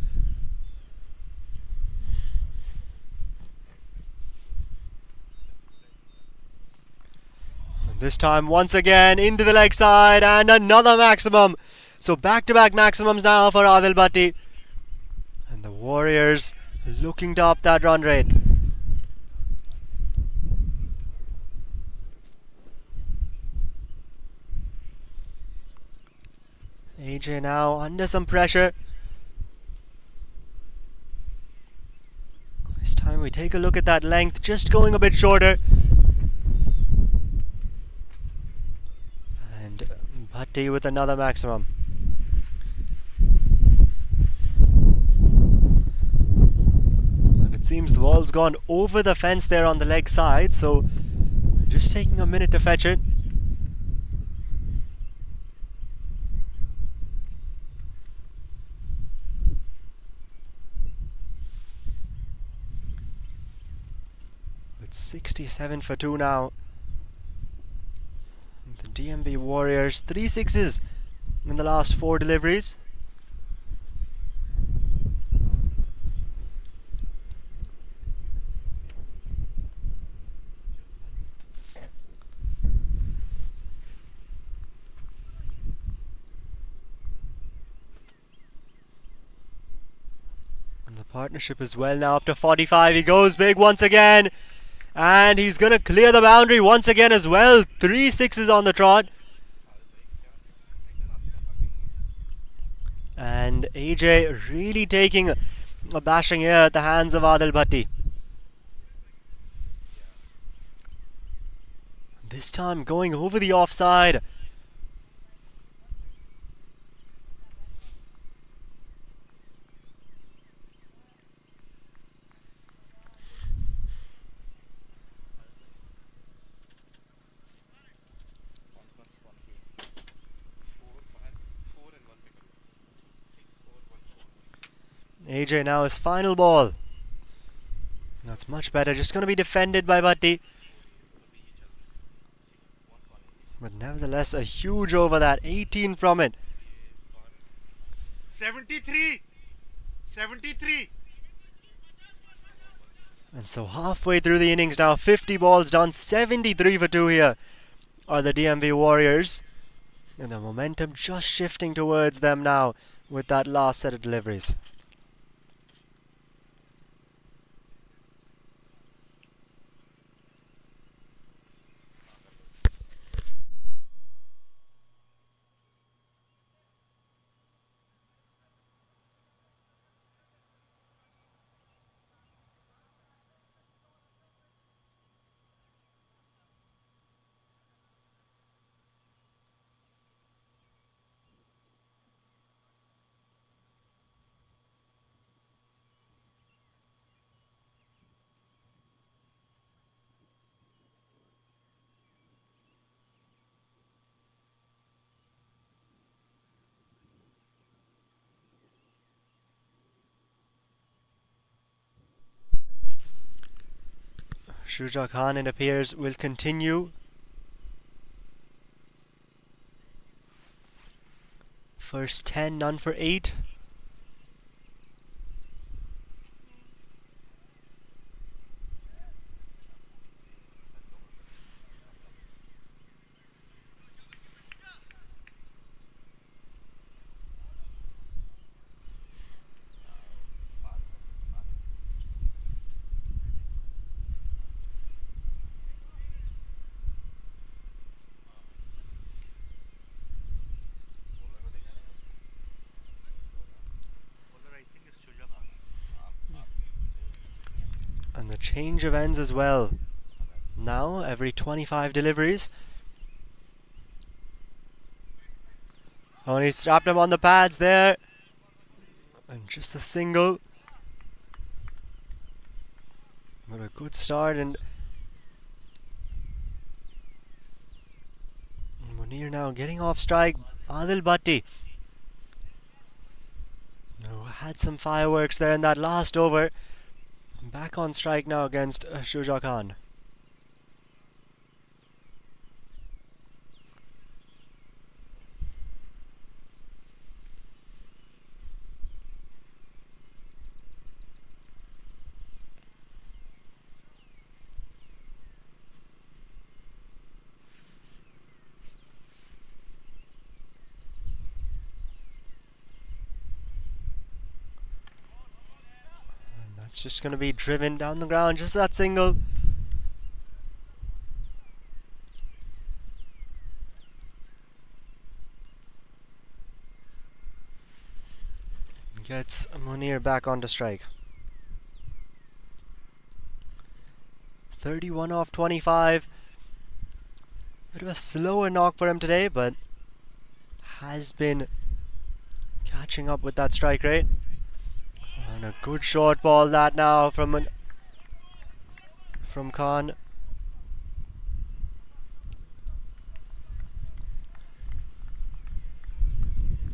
This time once again into the leg side and another maximum. So back-to-back maximums now for Adil Bhatti. And the Warriors looking to up that run rate. AJ now under some pressure. This time we take a look at that length, just going a bit shorter. Bhatti with another maximum. And it seems the ball's gone over the fence there on the leg side, so just taking a minute to fetch it. It's 67 for 2 now. DMV Warriors, 3 sixes in the last 4 deliveries. And the partnership is well now up to 45. He goes big once again. And he's going to clear the boundary once again as well. 3 sixes on the trot. And AJ really taking a bashing here at the hands of Adil Bhatti. This time going over the offside. AJ now his final ball. much better. Just going to be defended by Bhatti. But nevertheless, a huge over that. 18 from it. 73. 73. And so halfway through the innings now, 50 balls done, 73 for 2 here are the DMV Warriors. And the momentum just shifting towards them now with that last set of deliveries. Shuja Khan, it appears, will continue. First 10, none for 8. And the change of ends as well. Now, every 25 deliveries. Oh, and he strapped him on the pads there. And just a single. But a good start, and Munir now getting off strike. Adil Bhatti, who had some fireworks there in that last over. Back on strike now against Shuja Khan. It's just going to be driven down the ground, just that single. Gets Munir back onto strike. 31 off 25. Bit of a slower knock for him today, but has been catching up with that strike rate. And a good short ball that now from Khan.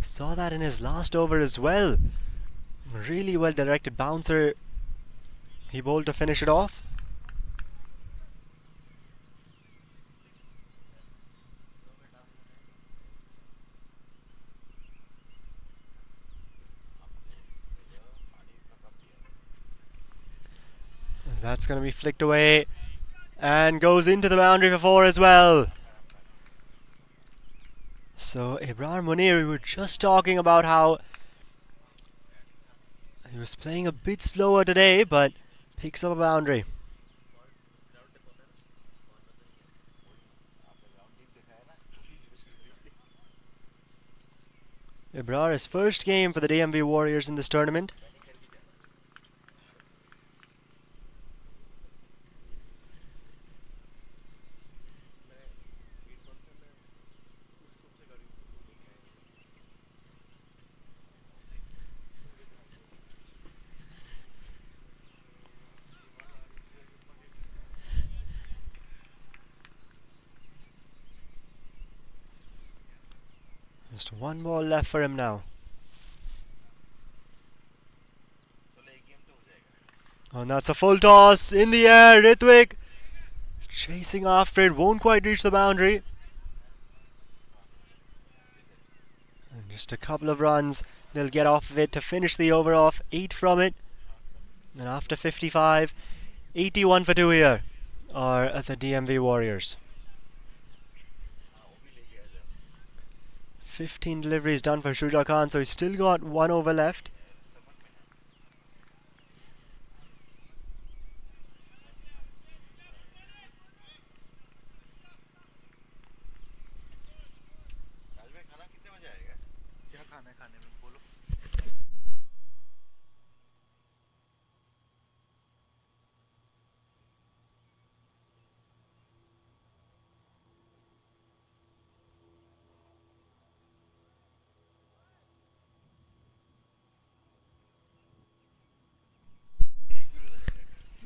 Saw that in his last over as well. Really well directed bouncer. He bowled to finish it off. That's going to be flicked away and goes into the boundary for 4 as well. So Ibrar Munir, we were just talking about how he was playing a bit slower today, but picks up a boundary. Ibrar, his first game for the DMV Warriors in this tournament. Just one ball left for him now. And that's a full toss in the air. Ritwik chasing after it, won't quite reach the boundary. And just a couple of runs, they'll get off of it to finish the over off. 8 from it. And after 55, 81 for 2 here are the DMV Warriors. 15 deliveries done for Shuja Khan, so he's still got 1 over left.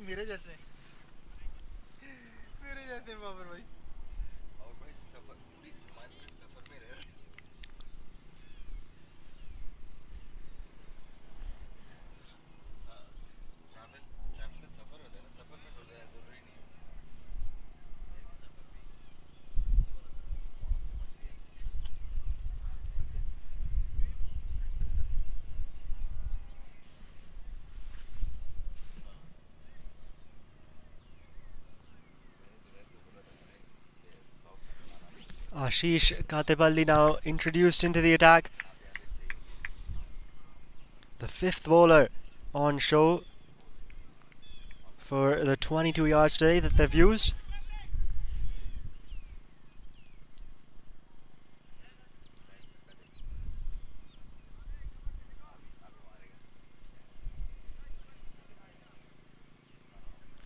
मेरे जैसे बाबर भाई और भाई सफर पूरी समाज में सफर में रह ट्रैवल का सफर होता है ना सफर में होता है जरूरी नहीं Ashish Katepalli now introduced into the attack. The 5th bowler on show for the 22 yards today that they've used.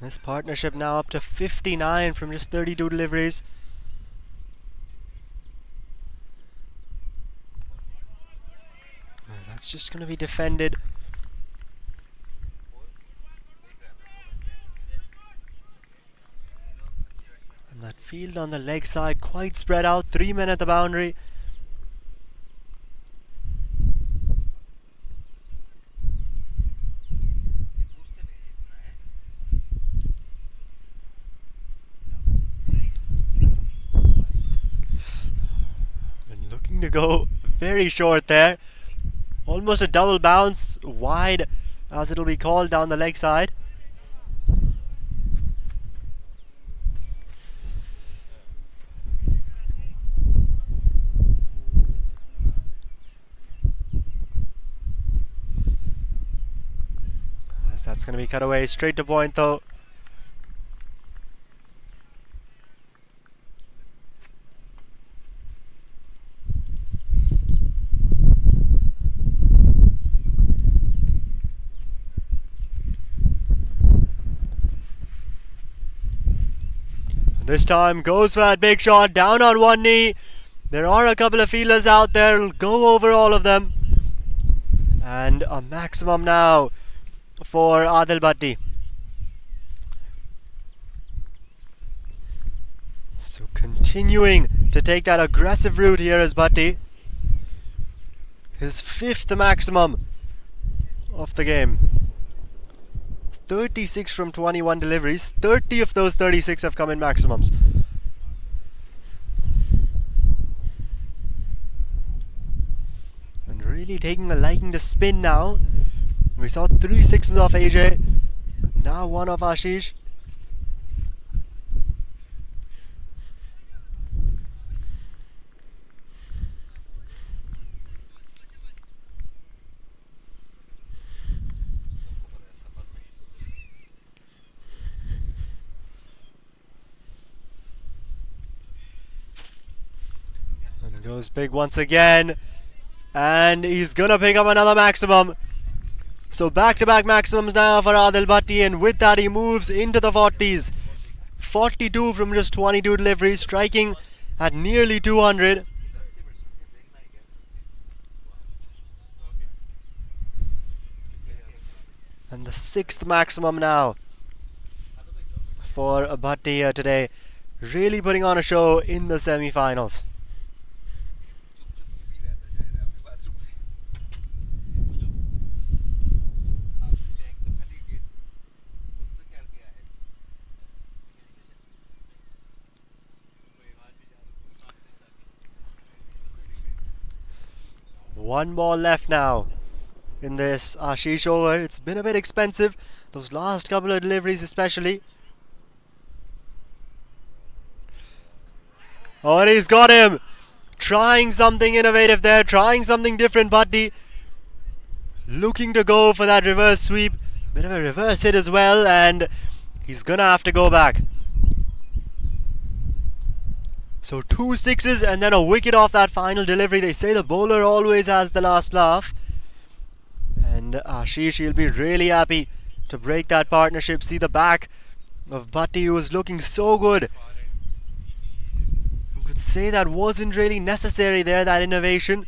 This partnership now up to 59 from just 32 deliveries. That's just going to be defended. And that field on the leg side quite spread out. 3 men at the boundary. And looking to go very short there. Almost a double bounce, wide as it'll be called down the leg side. As that's going to be cut away straight to point though. This time goes for that big shot, down on one knee. There are a couple of fielders out there, will go over all of them. And a maximum now for Adil Bhatti. So continuing to take that aggressive route here is Bhatti. His 5th maximum of the game. 36 from 21 deliveries. 30 of those 36 have come in maximums. And really taking a liking to spin now. We saw 3 sixes off AJ. Now 1 off Ashish. Goes big once again, and he's gonna pick up another maximum. So back-to-back maximums now for Adil Bhatti, and with that he moves into the 40s. 42 from just 22 deliveries, striking at nearly 200. And the 6th maximum now for Bhatti today, really putting on a show in the semi-finals. One ball left now in this Ashish over. It's been a bit expensive, those last couple of deliveries especially. Oh, and he's got him! Trying something innovative there, trying something different, Bhatti. Looking to go for that reverse sweep. Bit of a reverse hit as well, and he's gonna have to go back. So 2 sixes and then a wicket off that final delivery. They say the bowler always has the last laugh. And Ashish, he'll be really happy to break that partnership. See the back of Bhatti, who was looking so good. You could say that wasn't really necessary there, that innovation.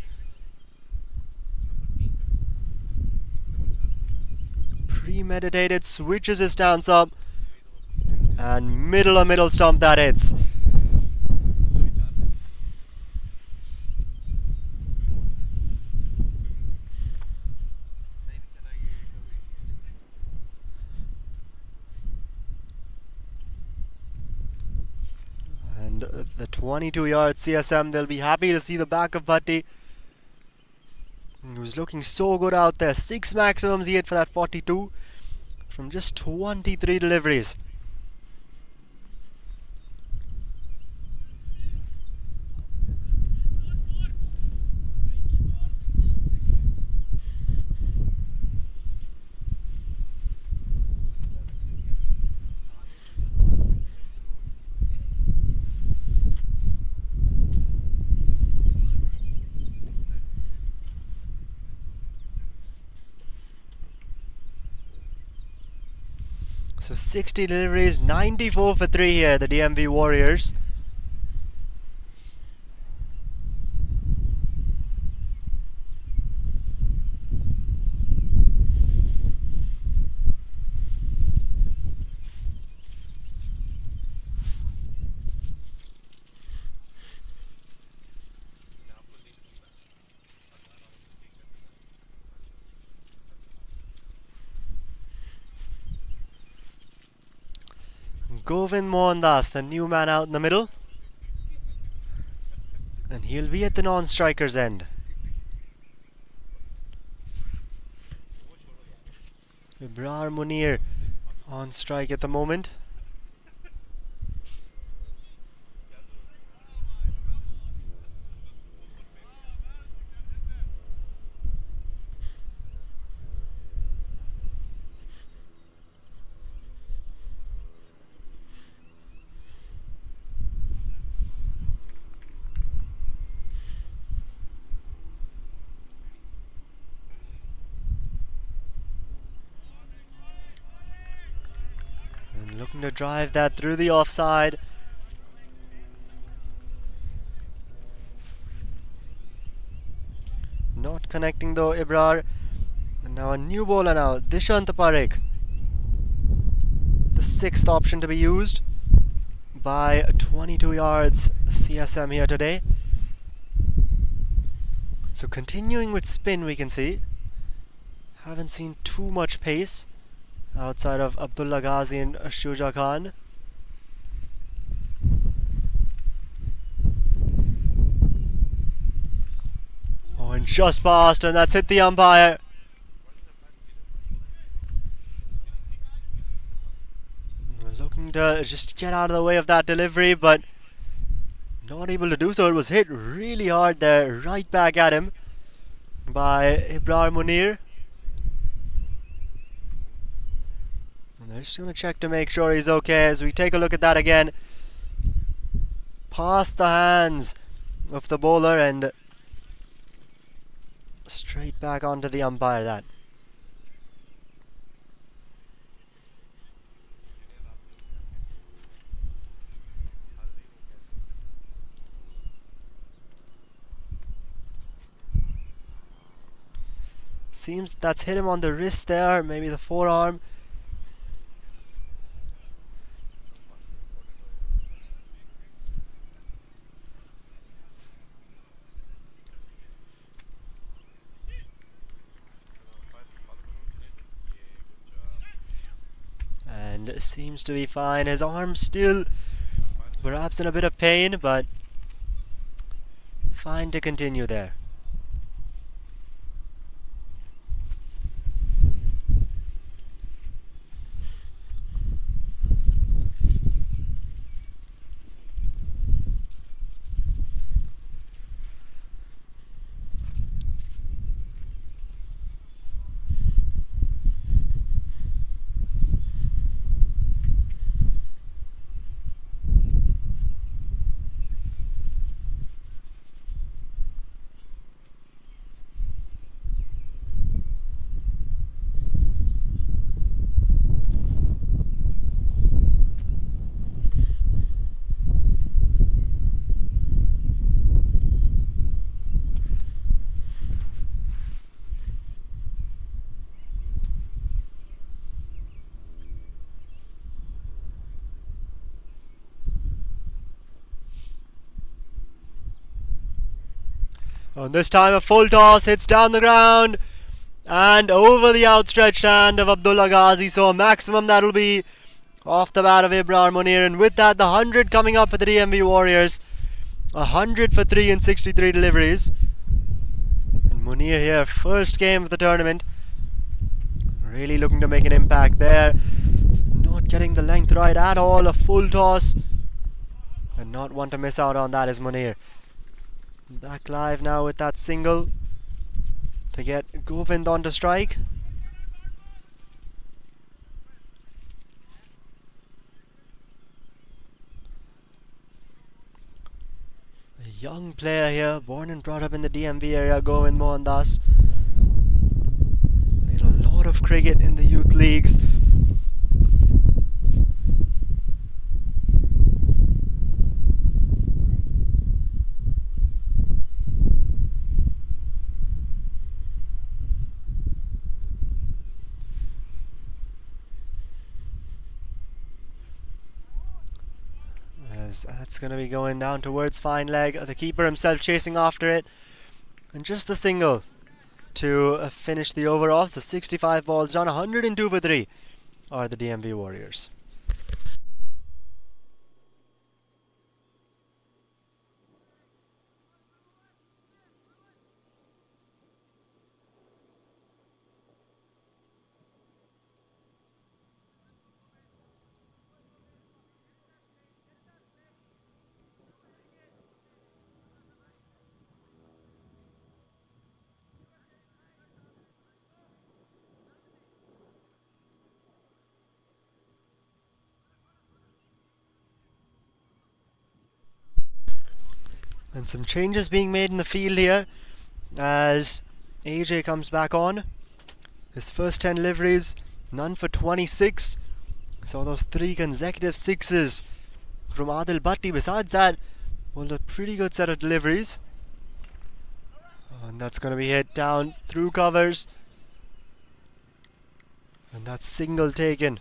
Premeditated, switches his stance up. And middle stump that hits. And the 22 yard CSM, they'll be happy to see the back of Bhatti. He was looking so good out there. 6 maximums he hit for that 42 from just 23 deliveries. So 60 deliveries, 94 for 3 here, the DMV Warriors. Govind Mohandas, the new man out in the middle. And he'll be at the non-striker's end. Ibrar Munir on strike at the moment. Looking to drive that through the offside. Not connecting though, Ibrar. And now a new bowler now, Dishant Parekh. The 6th option to be used by 22 yards CSM here today. So continuing with spin, we can see. Haven't seen too much pace outside of Abdullah Ghazi and Shuja Khan. Oh, and just past, and that's hit the umpire. Looking to just get out of the way of that delivery, but not able to do so. It was hit really hard there, right back at him by Ibrar Munir. They're just going to check to make sure he's okay as we take a look at that again. Past the hands of the bowler and straight back onto the umpire that. Seems that's hit him on the wrist there, maybe the forearm. And seems to be fine. His arm still perhaps in a bit of pain, but fine to continue there. And this time a full toss hits down the ground and over the outstretched hand of Abdullah Ghazi. So a maximum that'll be off the bat of Ibrar Munir. And with that, the 100 coming up for the DMV Warriors. 100 for 3 in 63 deliveries. And Munir here, first game of the tournament. Really looking to make an impact there. Not getting the length right at all. A full toss. And not one to miss out on that is Munir. Back live now with that single to get Govind on to strike. A young player here, born and brought up in the DMV area, Govind Mohandas. Played a lot of cricket in the youth leagues. That's going to be going down towards fine leg. The keeper himself chasing after it. And just the single to finish the over off. So 65 balls down, 102 for 3 are the DMV Warriors. And some changes being made in the field here as AJ comes back on. His first 10 deliveries, none for 26. Saw those 3 consecutive sixes from Adil Bhatti. Besides that, well, a pretty good set of deliveries. And that's going to be hit down through covers. And that's single taken.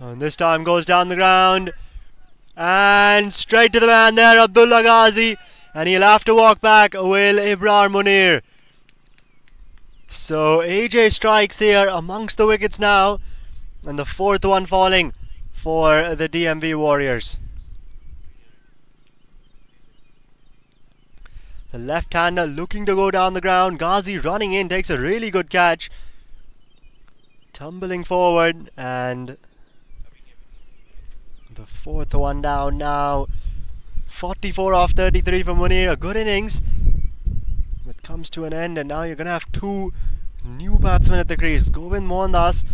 And this time goes down the ground and straight to the man there, Abdullah Ghazi, and he'll have to walk back, will Ibrar Munir. So AJ strikes here amongst the wickets now, and the 4th one falling for the DMV Warriors. The left-hander looking to go down the ground. Ghazi running in, takes a really good catch, tumbling forward, and the 4th one down now. 44 off 33 for Munir. A good innings. It comes to an end, and now you're going to have 2 new batsmen at the crease. Govind Mohandas.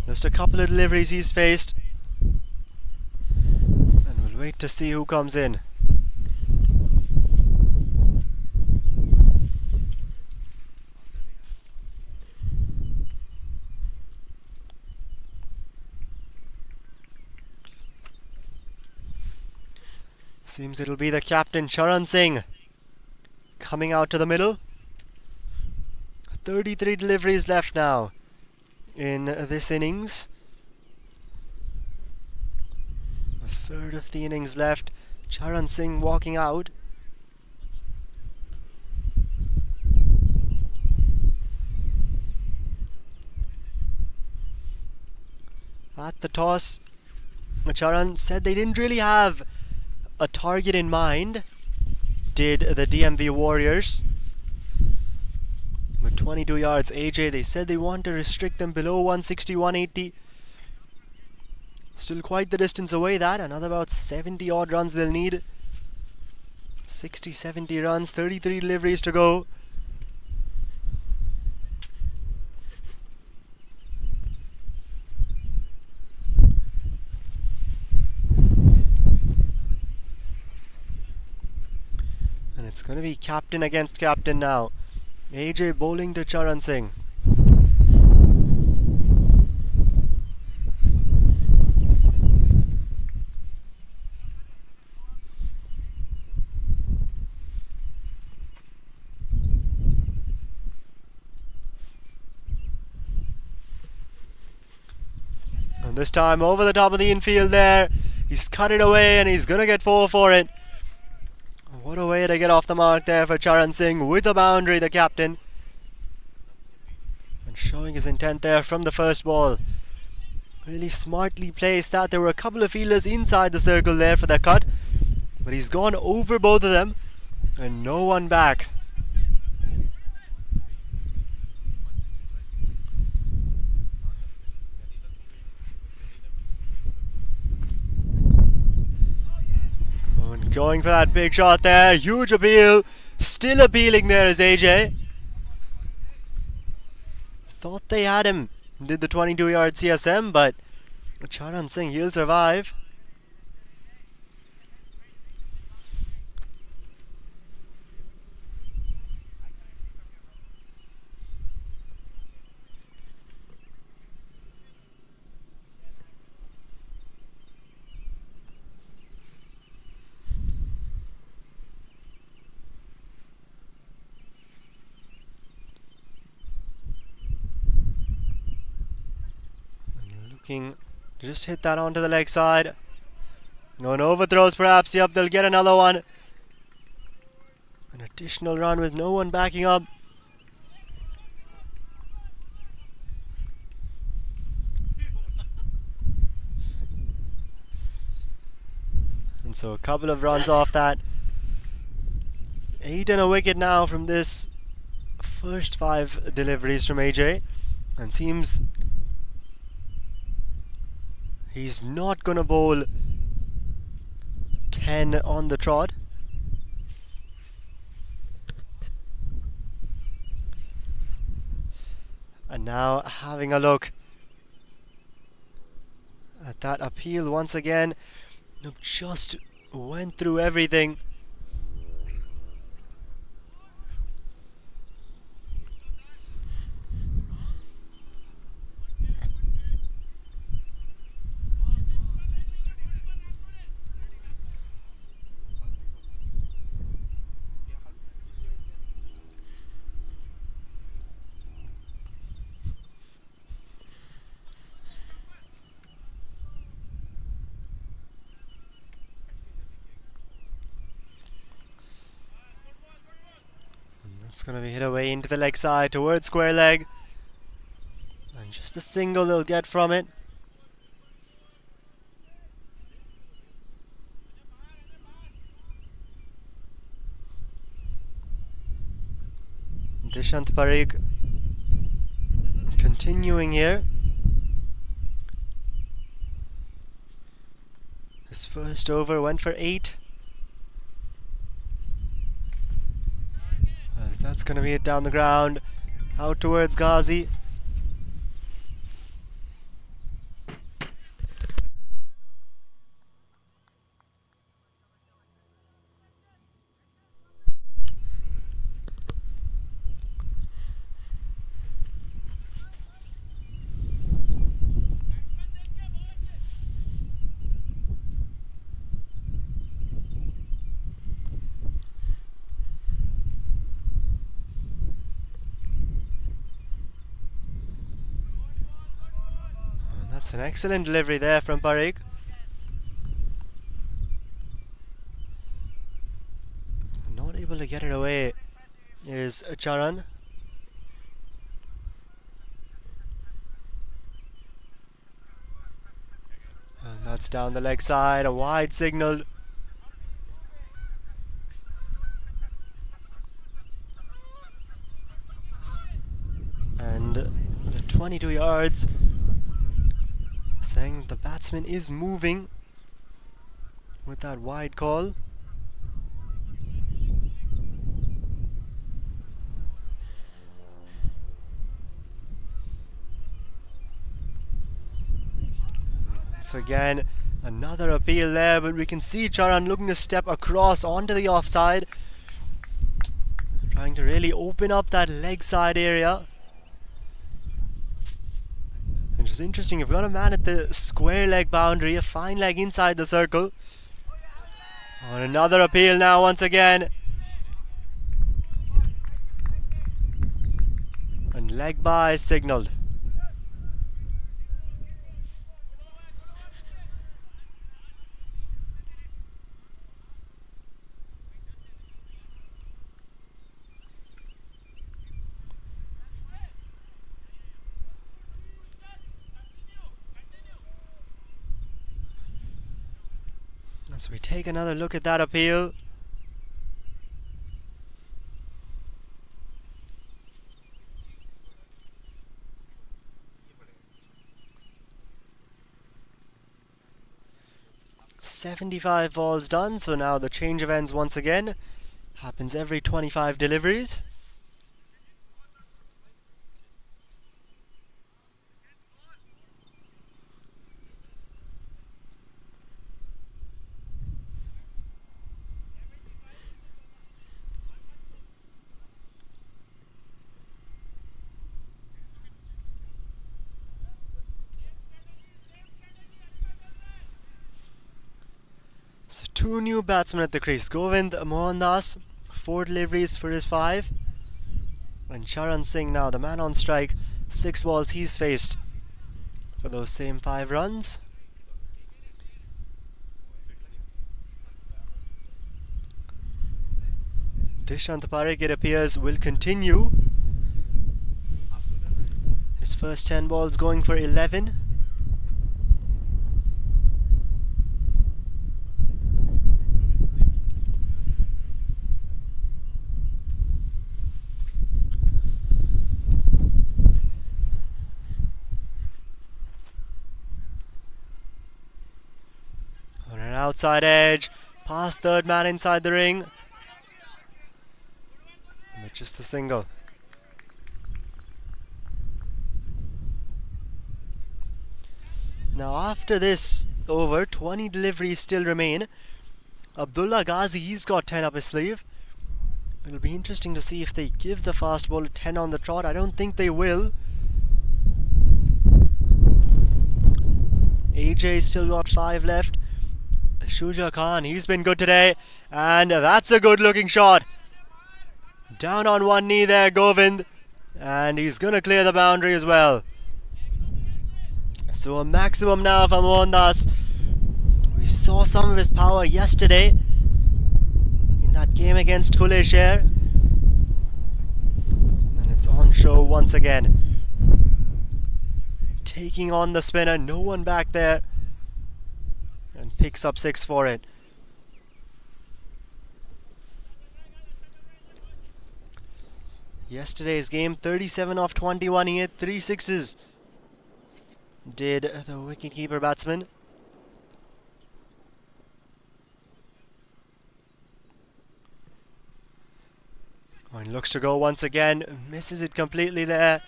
Just a couple of deliveries he's faced. And we'll wait to see who comes in. Seems it'll be the captain, Charan Singh, coming out to the middle. 33 deliveries left now in this innings. A third of the innings left. Charan Singh walking out. At the toss, Charan said they didn't really have a target in mind, did the DMV Warriors. With 22 yards, AJ, they said they want to restrict them below 160, 180. Still quite the distance away that. Another about 70 odd runs they'll need. 60, 70 runs, 33 deliveries to go. It's going to be captain against captain now. AJ bowling to Charan Singh. And this time over the top of the infield there. He's cut it away and he's going to get 4 for it. What a way to get off the mark there for Charan Singh with a boundary, the captain. And showing his intent there from the first ball. Really smartly placed that. There were a couple of fielders inside the circle there for that cut. But he's gone over both of them and no one back. Going for that big shot there, huge appeal, still appealing there is AJ. Thought they had him, did the 22-yard CSM, but Charan Singh, he'll survive. To just hit that onto the leg side. Going overthrows perhaps. Yep, they'll get another one. An additional run with no one backing up. And so a couple of runs off that. 8 and a wicket now from this first 5 deliveries from AJ. And seems he's not going to bowl 10 on the trot. And now having a look at that appeal once again. Just went through everything. It's going to be hit away into the leg side towards square leg. And just a single they'll get from it. Dishant Parikh continuing here. His first over went for 8. That's going to be it down the ground, out towards Ghazi. That's an excellent delivery there from Parikh. Not able to get it away is Charan. And that's down the leg side, a wide signal. And the 22 yards. Saying the batsman is moving with that wide call. So again, another appeal there, but we can see Charan looking to step across onto the offside. Trying to really open up that leg side area. And it's interesting, you've got a man at the square leg boundary, a fine leg inside the circle. On another appeal now once again. And leg by is signalled. As we take another look at that appeal. "75 balls done, so now the change of ends once again. Happens every 25 deliveries. So 2 new batsmen at the crease. Govind Mohandas, 4 deliveries for his 5. And Charan Singh now, the man on strike. 6 balls he's faced for those same 5 runs. Dishant Parekh, it appears, will continue. His first 10 balls going for 11. On an outside edge, past third man inside the ring. But just the single. Now after this over, 20 deliveries still remain. Abdullah Ghazi, he's got 10 up his sleeve. It'll be interesting to see if they give the fast bowler 10 on the trot. I don't think they will. AJ's still got 5 left. Shuja Khan, he's been good today. And that's a good looking shot. Down on one knee there, Govind. And he's going to clear the boundary as well. So a maximum now for Mohandas. We saw some of his power yesterday in that game against Kulesher. And it's on show once again. Taking on the spinner, no one back there. And picks up 6 for it. Yesterday's game, 37 off 21, he hit 3 sixes. Did the wicketkeeper batsman. Oh, he looks to go once again, misses it completely there.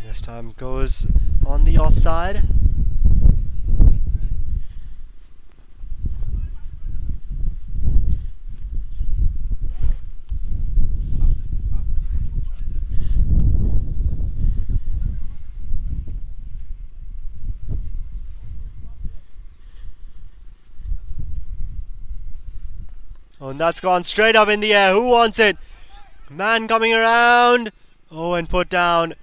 This time goes on the offside. Oh, and that's gone straight up in the air. Who wants it? Man coming around. Oh, and put down.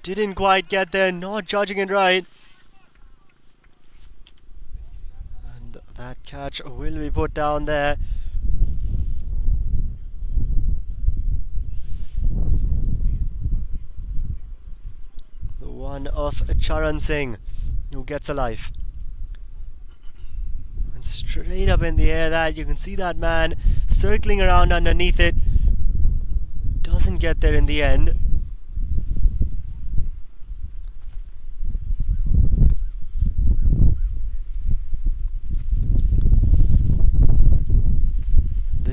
Didn't quite get there, not judging it right. And that catch will be put down there. The one of Charan Singh, who gets a life. And straight up in the air, that you can see that man circling around underneath it. Doesn't get there in the end.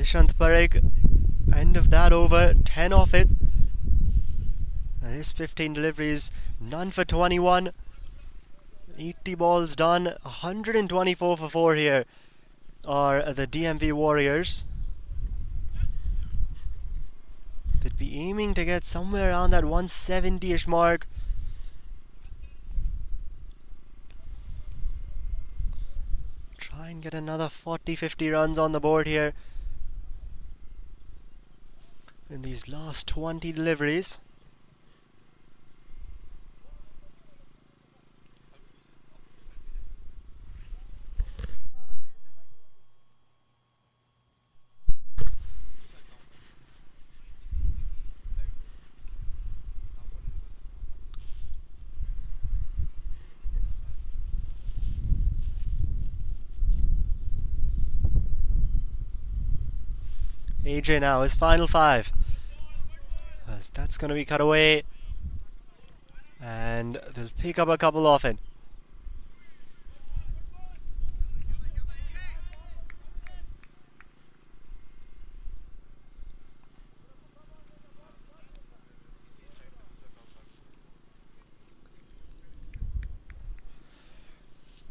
Nishant Parekh, end of that over, 10 off it. And his 15 deliveries, none for 21. 80 balls done, 124 for 4 here are the DMV Warriors. They'd be aiming to get somewhere around that 170-ish mark. Try and get another 40-50 runs on the board here in these last 20 deliveries. AJ now, his final 5. As that's going to be cut away. And they'll pick up a couple off it.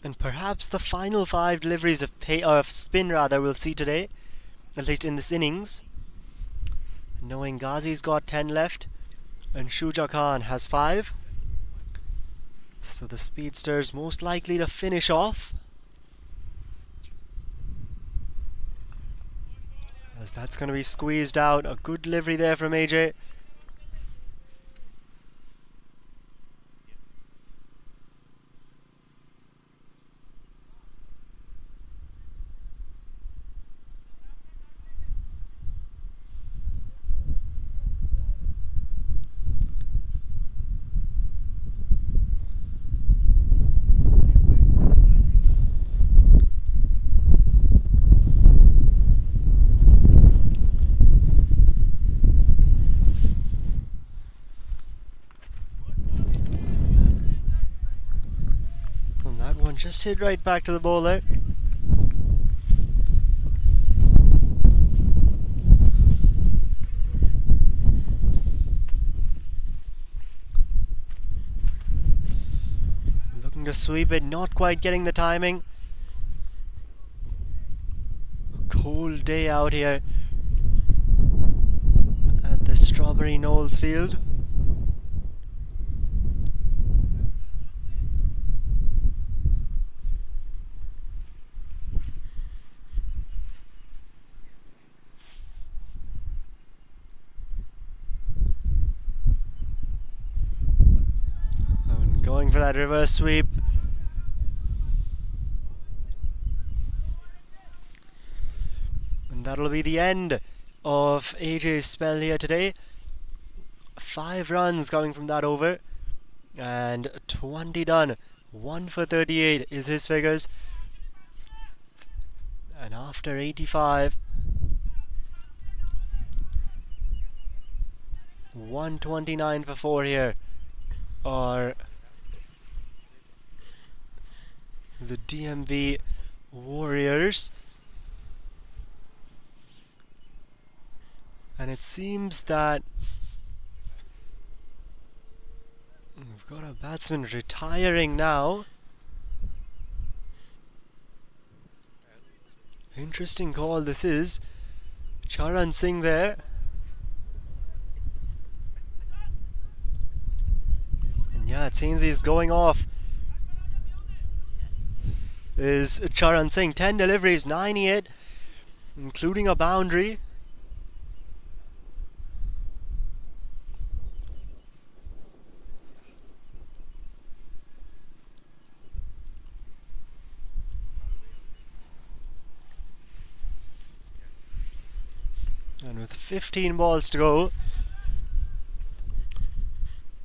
And perhaps the final 5 deliveries of spin we'll see today, at least in this innings. Knowing Ghazi's got 10 left and Shuja Khan has 5. So the speedster's most likely to finish off. As that's going to be squeezed out. A good delivery there from AJ. Just hit right back to the bowler. Looking to sweep it, not quite getting the timing. A cold day out here at the Strawberry Knolls field. Going for that reverse sweep. And that'll be the end of AJ's spell here today. 5 runs coming from that over. And 20 done. 1 for 38 is his figures. And after 85, 129 for 4 here are the DMV Warriors. And it seems that we've got a batsman retiring now. Interesting call this is. Charan Singh there. And yeah, it seems he's going off. Is Charan Singh. 10 deliveries, 98, including a boundary. And with 15 balls to go,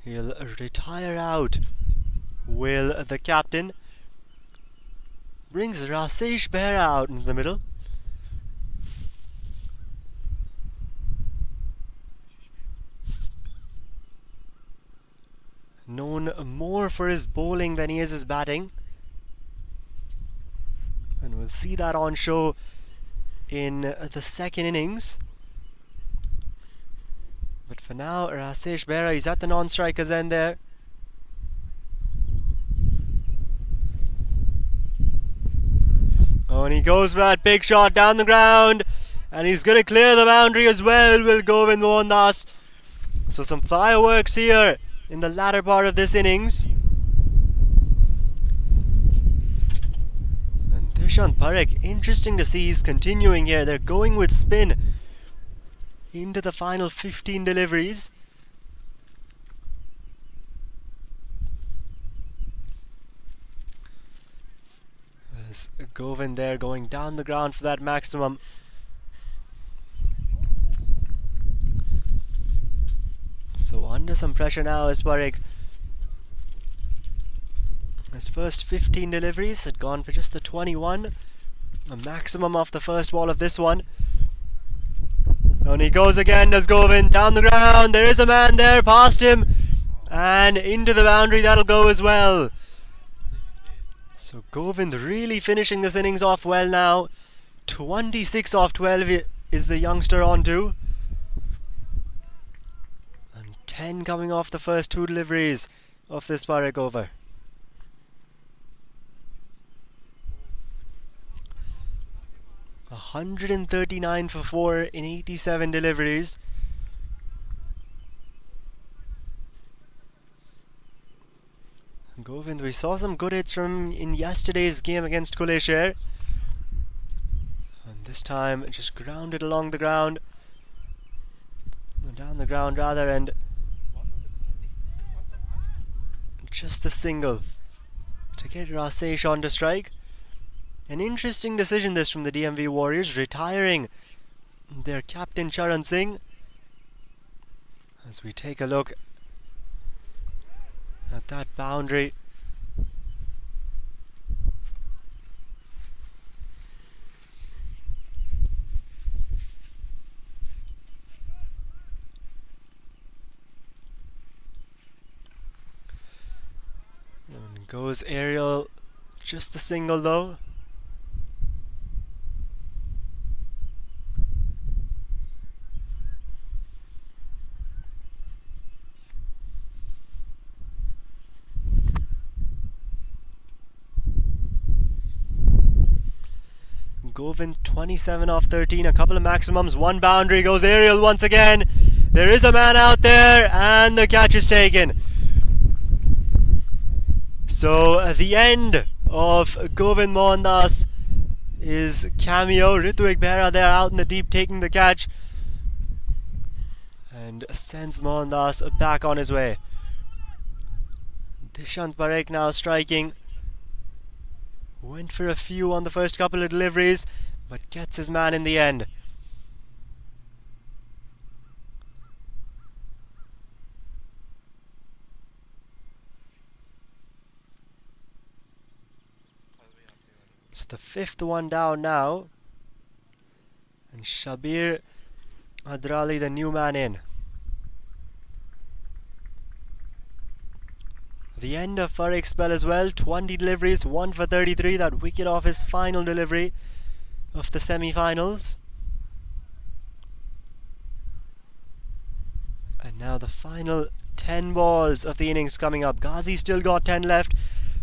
he'll retire out. Will the captain. Brings Rasesh Behra out into the middle. Known more for his bowling than he is his batting. And we'll see that on show in the second innings. But for now, Rasesh Behra, he's at the non-striker's end there. Oh, and he goes for that big shot down the ground. And he's going to clear the boundary as well, will Govind Mohandas. So some fireworks here in the latter part of this innings. And Dishant Parekh, interesting to see he's continuing here. They're going with spin into the final 15 deliveries. There's Govind there going down the ground for that maximum. So under some pressure now is Parekh. His first 15 deliveries had gone for just the 21. A maximum off the first ball of this one. And he goes again, does Govind, down the ground. There is a man there, past him. And into the boundary, that'll go as well. So Govind really finishing this innings off well now. 26 off 12 is the youngster on to. 10 coming off the first two deliveries of this Parekh over. A 139 for 4 in 87 deliveries. Govind, we saw some good hits from in yesterday's game against Kuleshare. And this time just grounded along the ground. Down the ground rather, and just the single to get Rasesh on to strike. An interesting decision this from the DMV Warriors, retiring their captain Charan Singh. As we take a look at that boundary. And goes aerial, just a single though. Govind 27 off 13, a couple of maximums, one boundary, goes aerial once again. There is a man out there and the catch is taken. So at the end of Govind Mohandas is cameo. Ritwik Behra there out in the deep taking the catch and sends Mohandas back on his way. Dishant Parekh now striking. Went for a few on the first couple of deliveries, but gets his man in the end. It's the fifth one down now. And Shabir Adrali, the new man in. The end of Parekh's spell as well, 20 deliveries, 1 for 33, that wicket off his final delivery of the semi-finals. And now the final 10 balls of the innings coming up. Ghazi still got 10 left,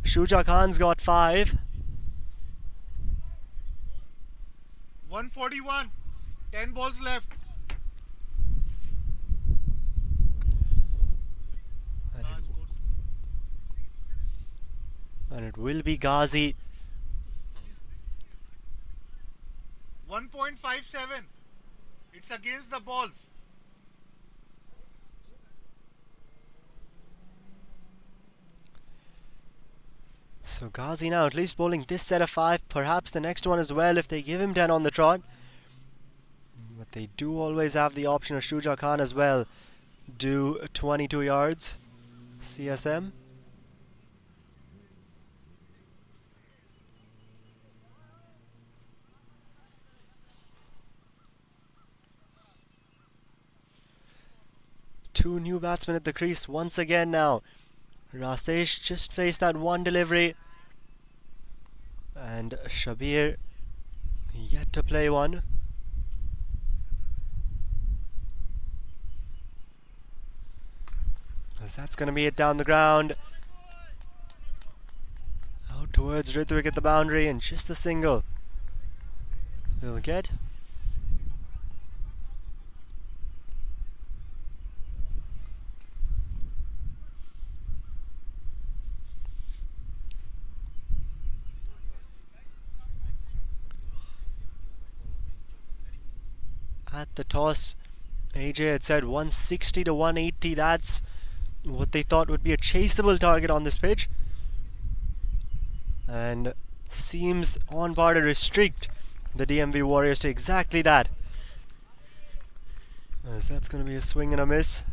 Shuja Khan's got 5. 141, 10 balls left. And it will be Ghazi. 1.57. It's against the balls. So Ghazi now at least bowling this set of 5, perhaps the next one as well if they give him 10 on the trot. But they do always have the option of Shuja Khan as well. Do 22 yards CSM. Two new batsmen at the crease once again now. Rasesh just faced that one delivery. And Shabir yet to play one. As that's going to be it down the ground. Out towards Ritwik at the boundary, and just the single they'll get. At the toss, AJ had said 160 to 180. That's what they thought would be a chaseable target on this pitch. And seems on par to restrict the DMV Warriors to exactly that. As that's going to be a swing and a miss.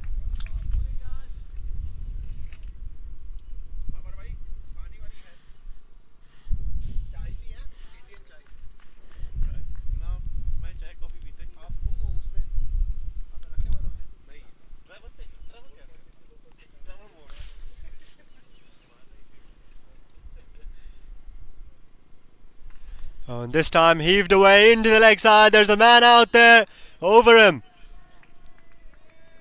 Oh, and this time heaved away into the leg side. There's a man out there over him.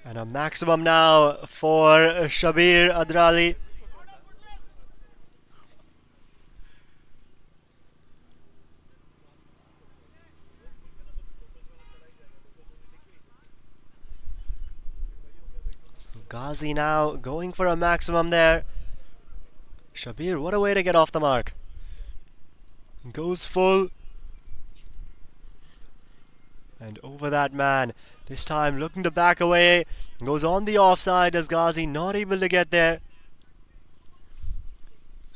And a maximum now for Shabir Adrali. So Ghazi now going for a maximum there. Shabir, what a way to get off the mark. Goes full. And over that man. This time looking to back away. Goes on the offside as Ghazi not able to get there.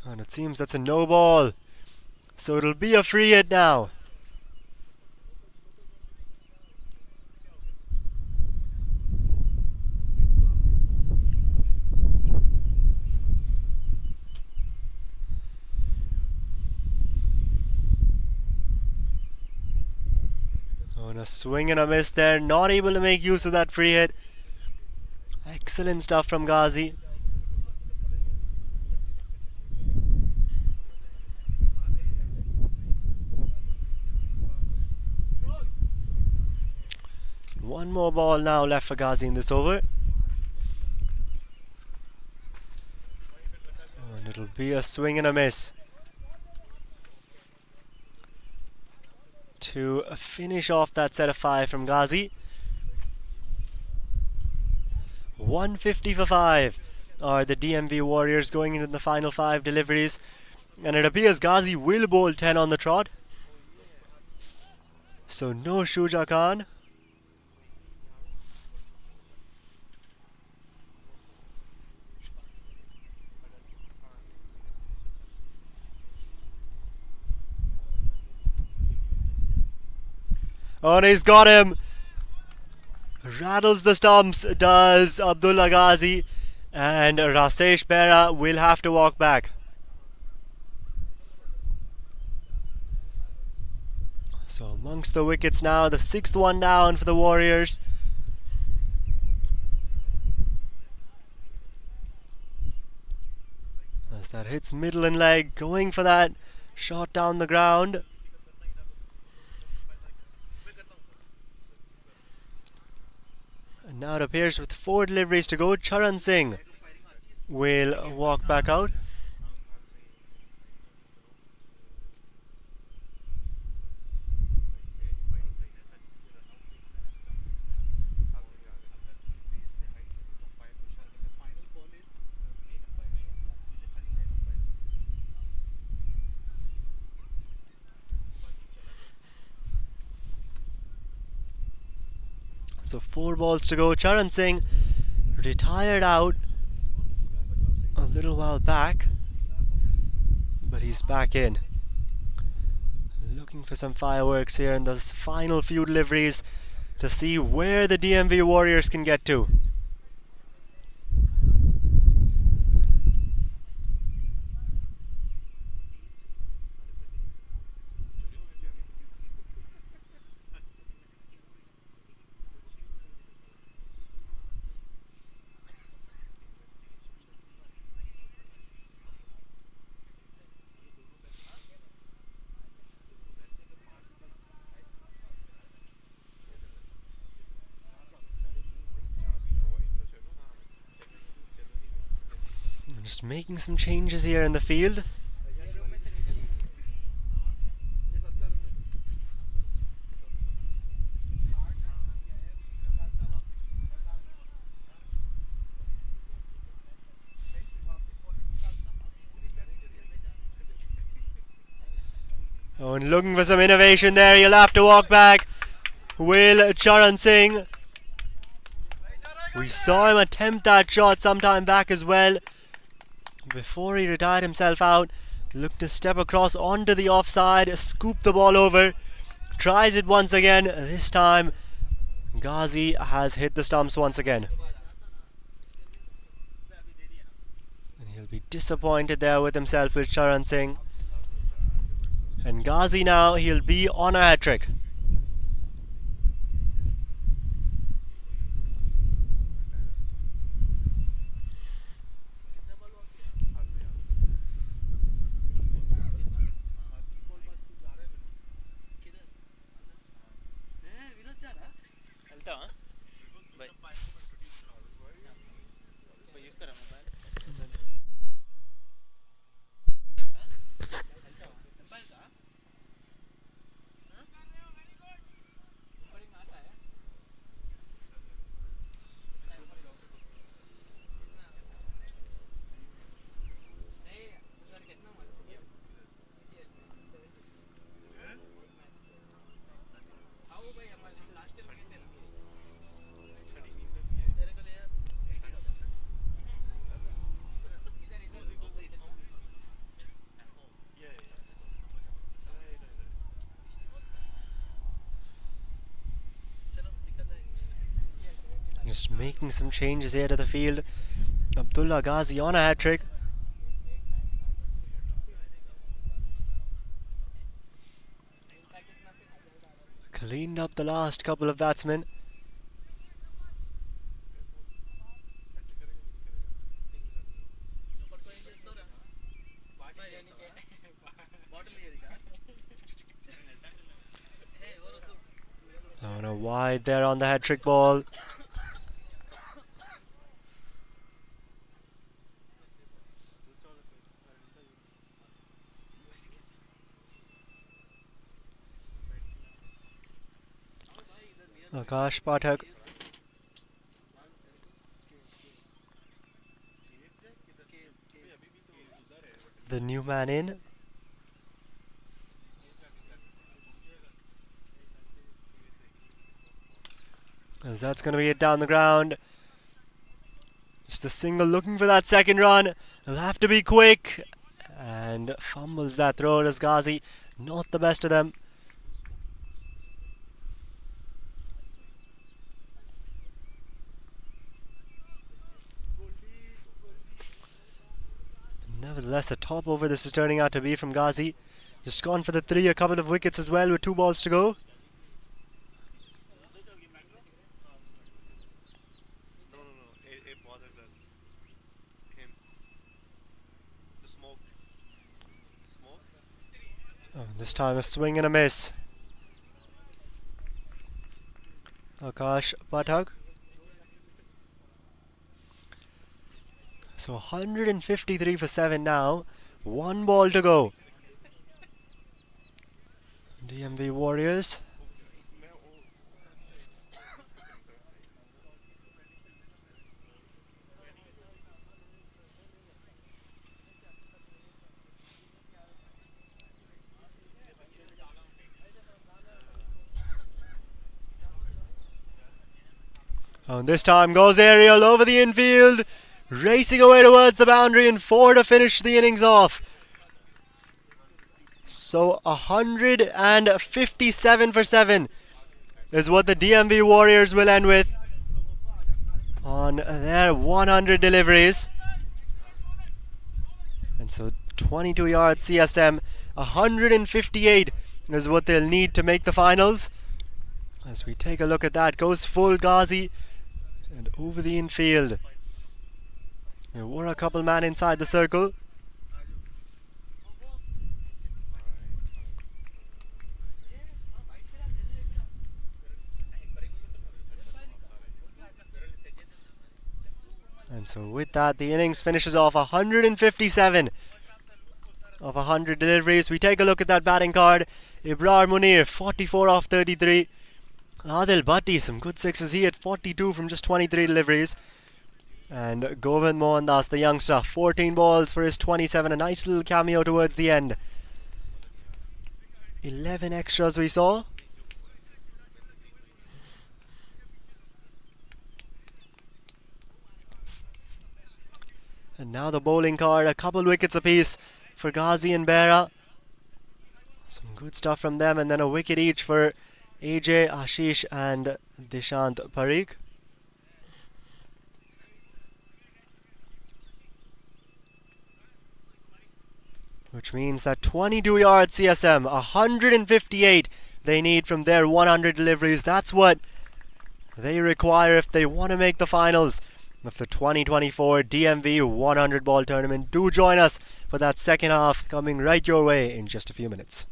And it seems that's a no ball. So it'll be a free hit now. And a swing and a miss there, not able to make use of that free hit. Excellent stuff from Ghazi. One more ball now left for Ghazi in this over. And it'll be a swing and a miss to finish off that set of 5 from Ghazi. 150 for 5 are the DMV Warriors going into the final 5 deliveries, and it appears Ghazi will bowl 10 on the trot. So no Shuja Khan. Oh, and he's got him. Rattles the stumps, does Abdullah Ghazi. And Rasesh Bera will have to walk back. So amongst the wickets now, the 6th one down for the Warriors. As that hits middle and leg, going for that shot down the ground. And now it appears with 4 deliveries to go, Charan Singh will walk back out. So 4 balls to go. Charan Singh retired out a little while back, but he's back in. Looking for some fireworks here in those final few deliveries to see where the DMV Warriors can get to. Just making some changes here in the field. Oh, and looking for some innovation there. He'll have to walk back. Will Charan Singh. We saw him attempt that shot sometime back as well. Before he retired himself out. Looked to step across onto the offside. Scoop the ball over. Tries it once again. This time Ghazi has hit the stumps once again. And he'll be disappointed there with himself with Charan Singh. And Ghazi now, he'll be on a hat-trick. Just making some changes here to the field. Abdullah Ghazi on a hat-trick. Cleaned up the last couple of batsmen. Oh no, wide there on the hat-trick ball. Akash Pathak. The new man in. As that's going to be it down the ground. Just a single looking for that second run. He'll have to be quick. And fumbles that throw as Ghazi. Not the best of them. Nevertheless, a top over this is turning out to be from Ghazi. Just gone for the 3, a couple of wickets as well with 2 balls to go. It bothers us. Him. The smoke. The smoke. Oh, this time a swing and a miss. Akash Pathak. So 153 for 7 now. 1 ball to go. DMV Warriors. And this time goes aerial over the infield. Racing away towards the boundary and 4 to finish the innings off. So 157 for 7 is what the DMV Warriors will end with on their 100 deliveries. And so 22 yards CSM, 158 is what they'll need to make the finals. As we take a look at that, goes full Ghazi and over the infield. There were a couple man inside the circle. And So with that, the innings finishes off 157 of 100 deliveries. We take a look at that batting card. Ibrar Munir, 44 off 33. Adil Bhatti, some good sixes. He had 42 from just 23 deliveries. And Govind Mohandas, the youngster, 14 balls for his 27. A nice little cameo towards the end. 11 extras we saw. And now the bowling card, a couple wickets apiece for Ghazi and Bera. Some good stuff from them, and then a wicket each for AJ, Ashish and Dishant Parikh. Which means that 22 Yard CSM, 158 they need from their 100 deliveries. That's what they require if they want to make the finals of the 2024 DMV 100 ball tournament. Do join us for that second half coming right your way in just a few minutes.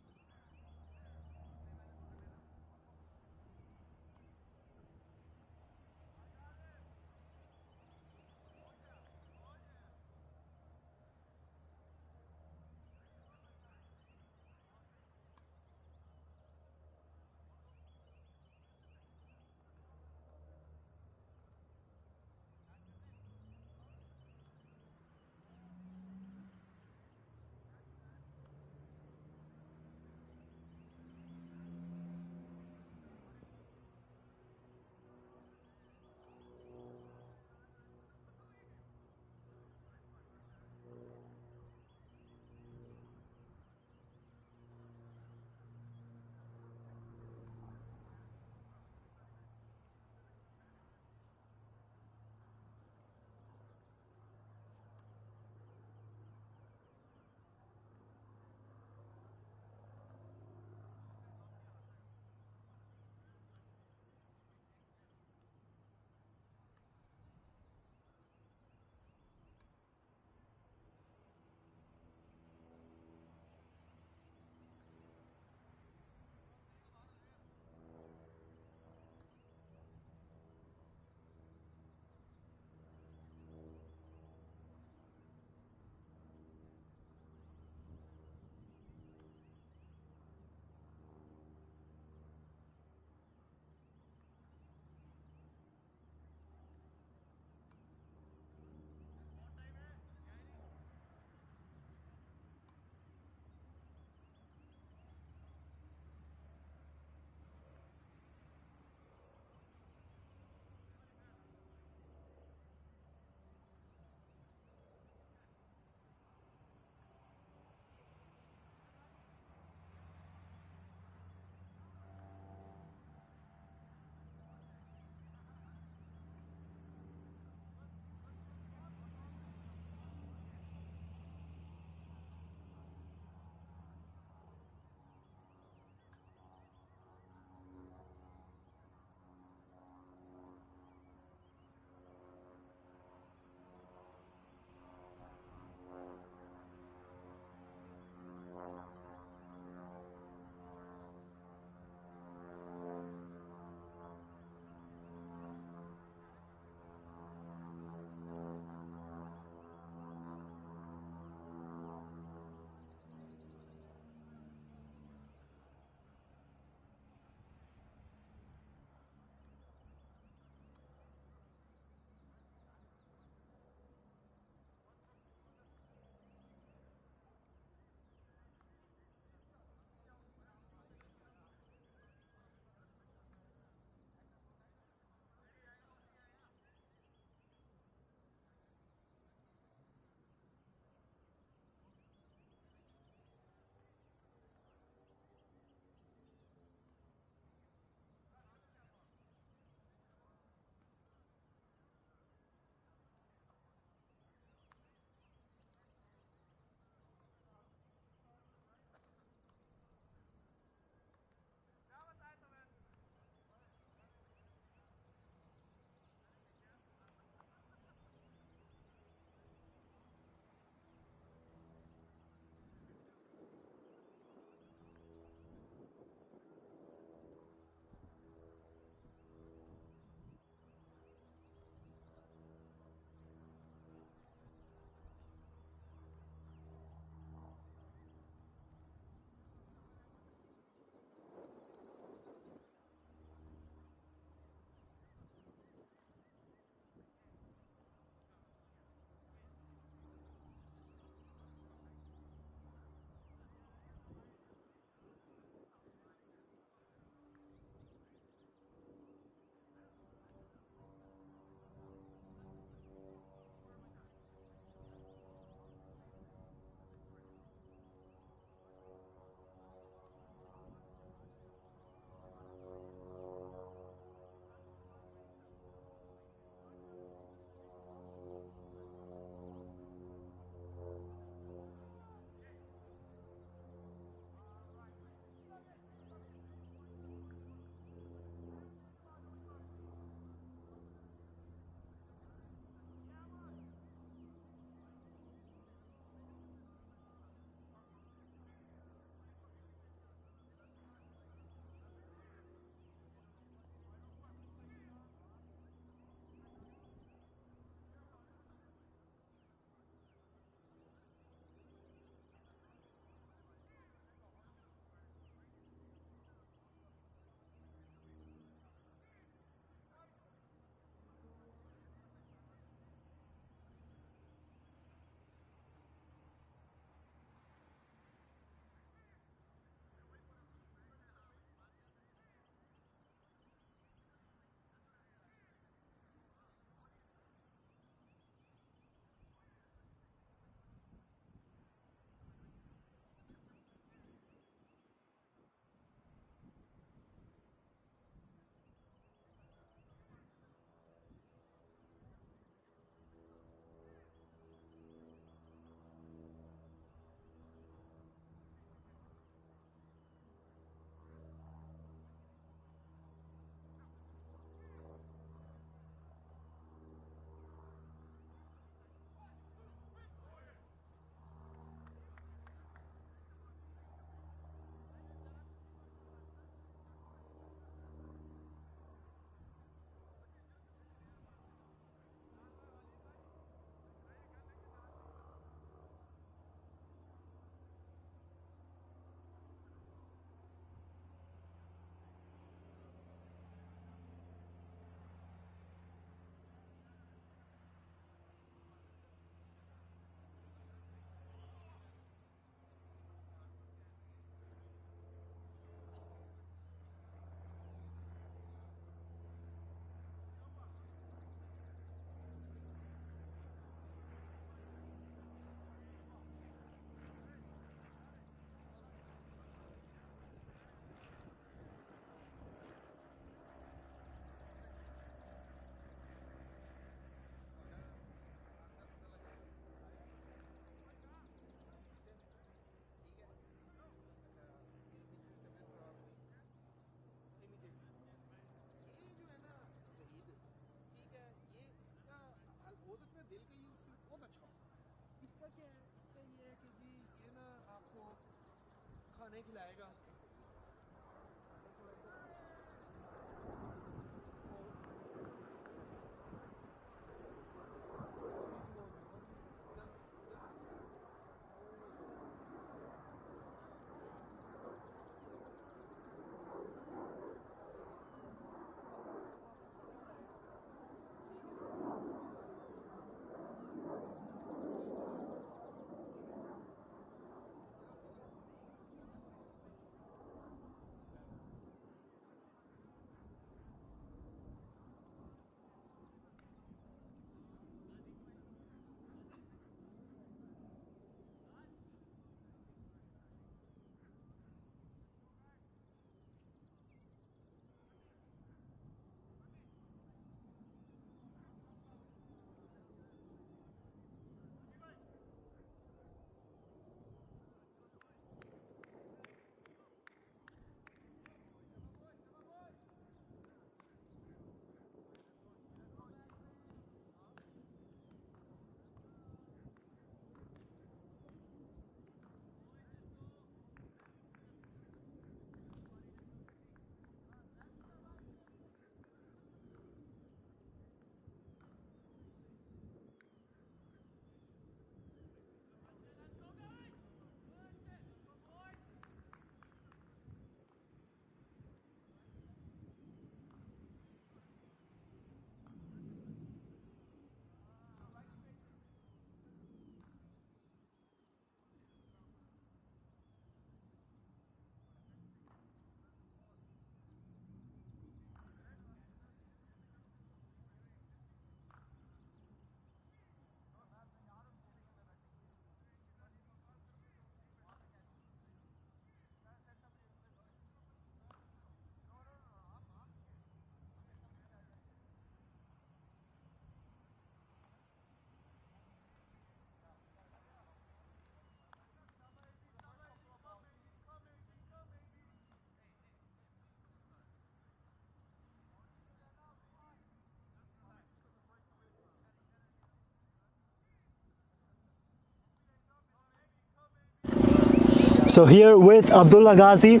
So here with Abdullah Ghazi,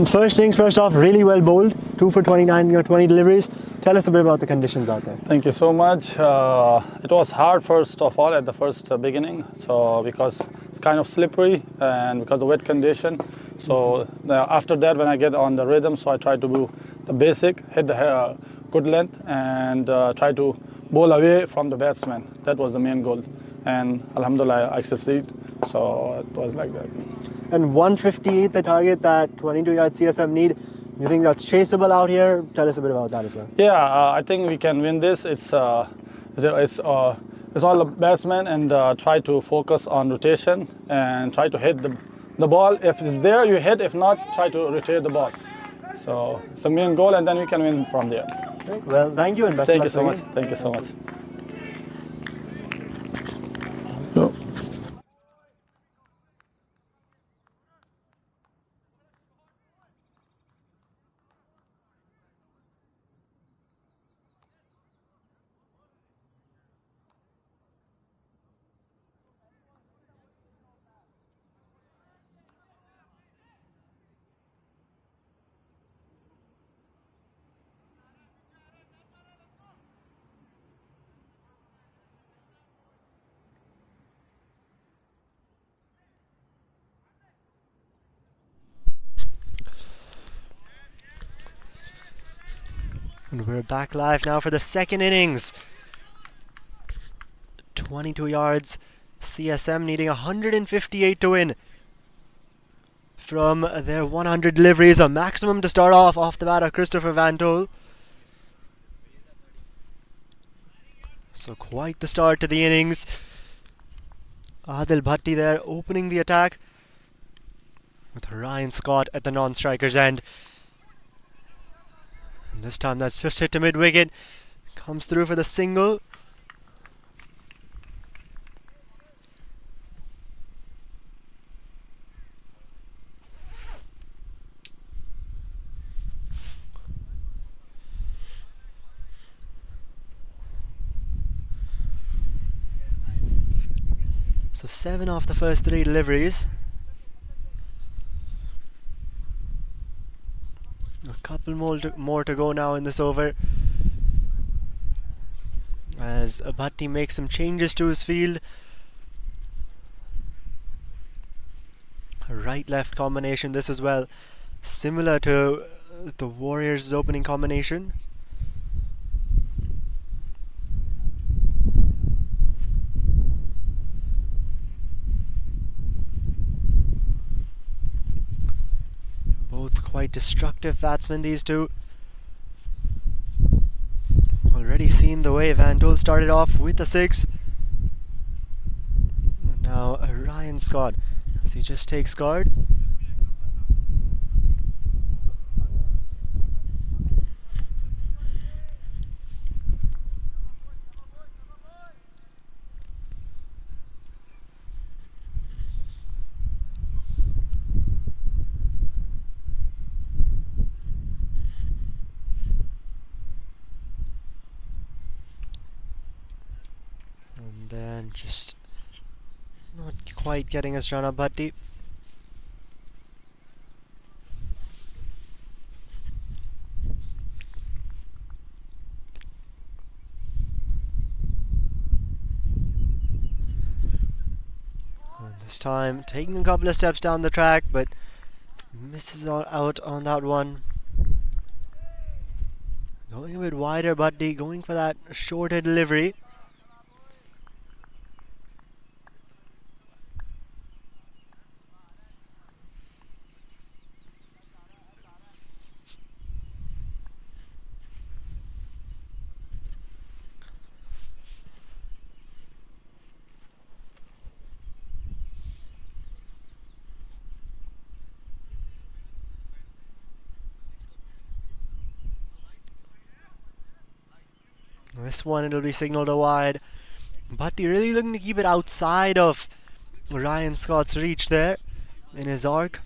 first things first off, really well bowled, 2 for 29 in your 20 deliveries. Tell us a bit about the conditions out there. Thank you so much. It was hard first of all at the first beginning, so because it's kind of slippery and because of wet condition. So after that, when I get on the rhythm, so I try to do the basic, hit the good length, and try to bowl away from the batsman. That was the main goal, and alhamdulillah I succeed. So it was like that. And 158, the target that 22 yard CSM need. You think that's chaseable out here? Tell us a bit about that as well. Yeah, I think we can win this. It's all the batsmen, and try to focus on rotation and try to hit the ball. If it's there, you hit. If not, try to retrieve the ball. So it's the main goal, and then we can win from there. Okay. Well, thank you and best Thank of you luck. so much. Thank you so much. And we're back live now for the second innings. 22 yards. CSM needing 158 to win from their 100 deliveries. A maximum to start off the bat of Christopher Van Tol. So quite the start to the innings. Adil Bhatti there opening the attack with Ryan Scott at the non-striker's end. And this time that's just hit to mid-wicket. Comes through for the single. So 7 off the first 3 deliveries. couple more to go now in this over, as Bhatti makes some changes to his field. A right-left combination this as well, similar to the Warriors' opening combination. Both quite destructive batsmen, these two. Already seen the way Van Tol started off with a 6. And now Ryan Scott, as he just takes guard. And then just not quite getting his run up, Bhatti. And this time taking a couple of steps down the track, but misses out on that one. Going a bit wider, Bhatti, going for that shorter delivery. This one, it'll be signalled a wide. Bhatti really looking to keep it outside of Ryan Scott's reach there in his arc.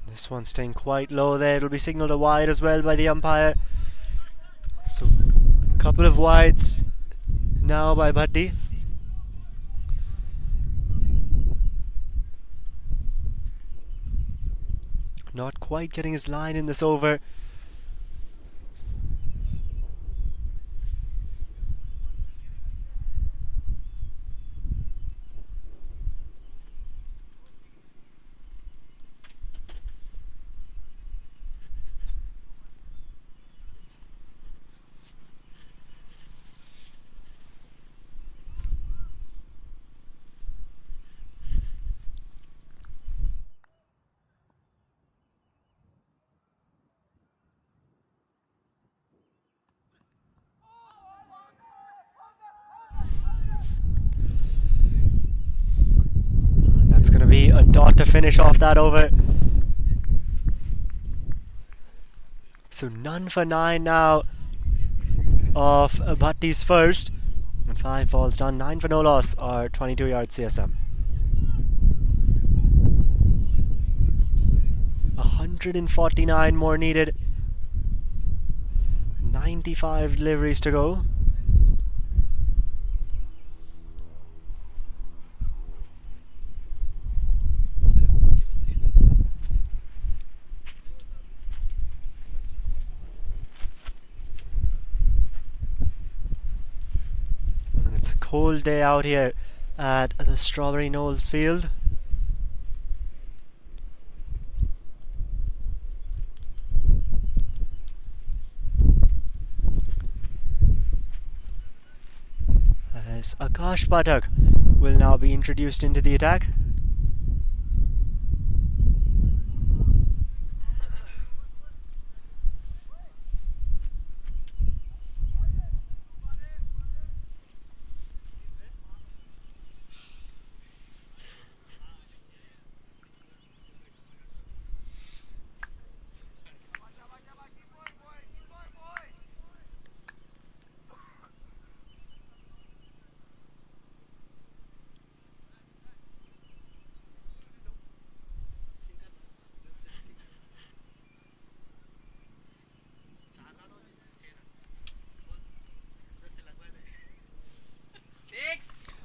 This one staying quite low there. It'll be signalled a wide as well by the umpire. So, a couple of wides now by Bhatti. Not quite getting his line in this over. That's going to be a dot to finish off that over. So none for 9 now of Bhatti's first. And 5 balls done, 9 for no loss, or 22 Yard CSM. 149 more needed. 95 deliveries to go. It's a cold day out here at the Strawberry Knolls field. As Akash Pathak will now be introduced into the attack.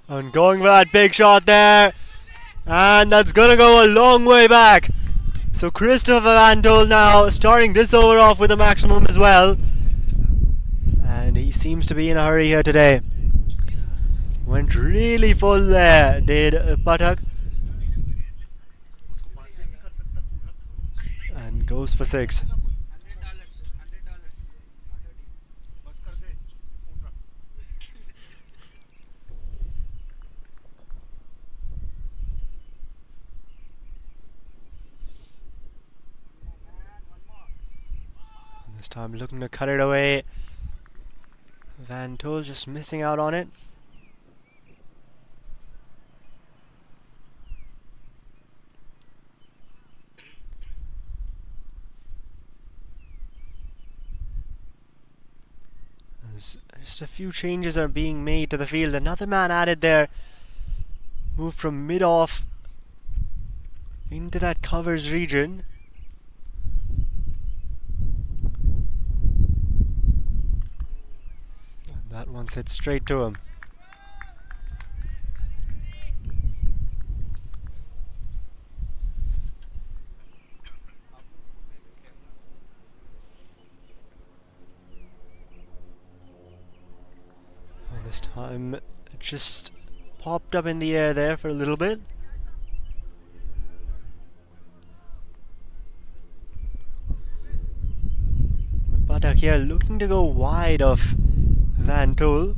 And going for that big shot there. And that's going to go a long way back. So Christopher Van Tol now starting this over off with a maximum as well. And he seems to be in a hurry here today. Went really full there, did Pathak. And goes for 6. This time looking to cut it away. Van Tol just missing out on it. Just a few changes are being made to the field. Another man added there. Moved from mid-off into that covers region. And that one's hit straight to him. And this time it just popped up in the air there for a little bit. But Pathak here looking to go wide of Van Tol.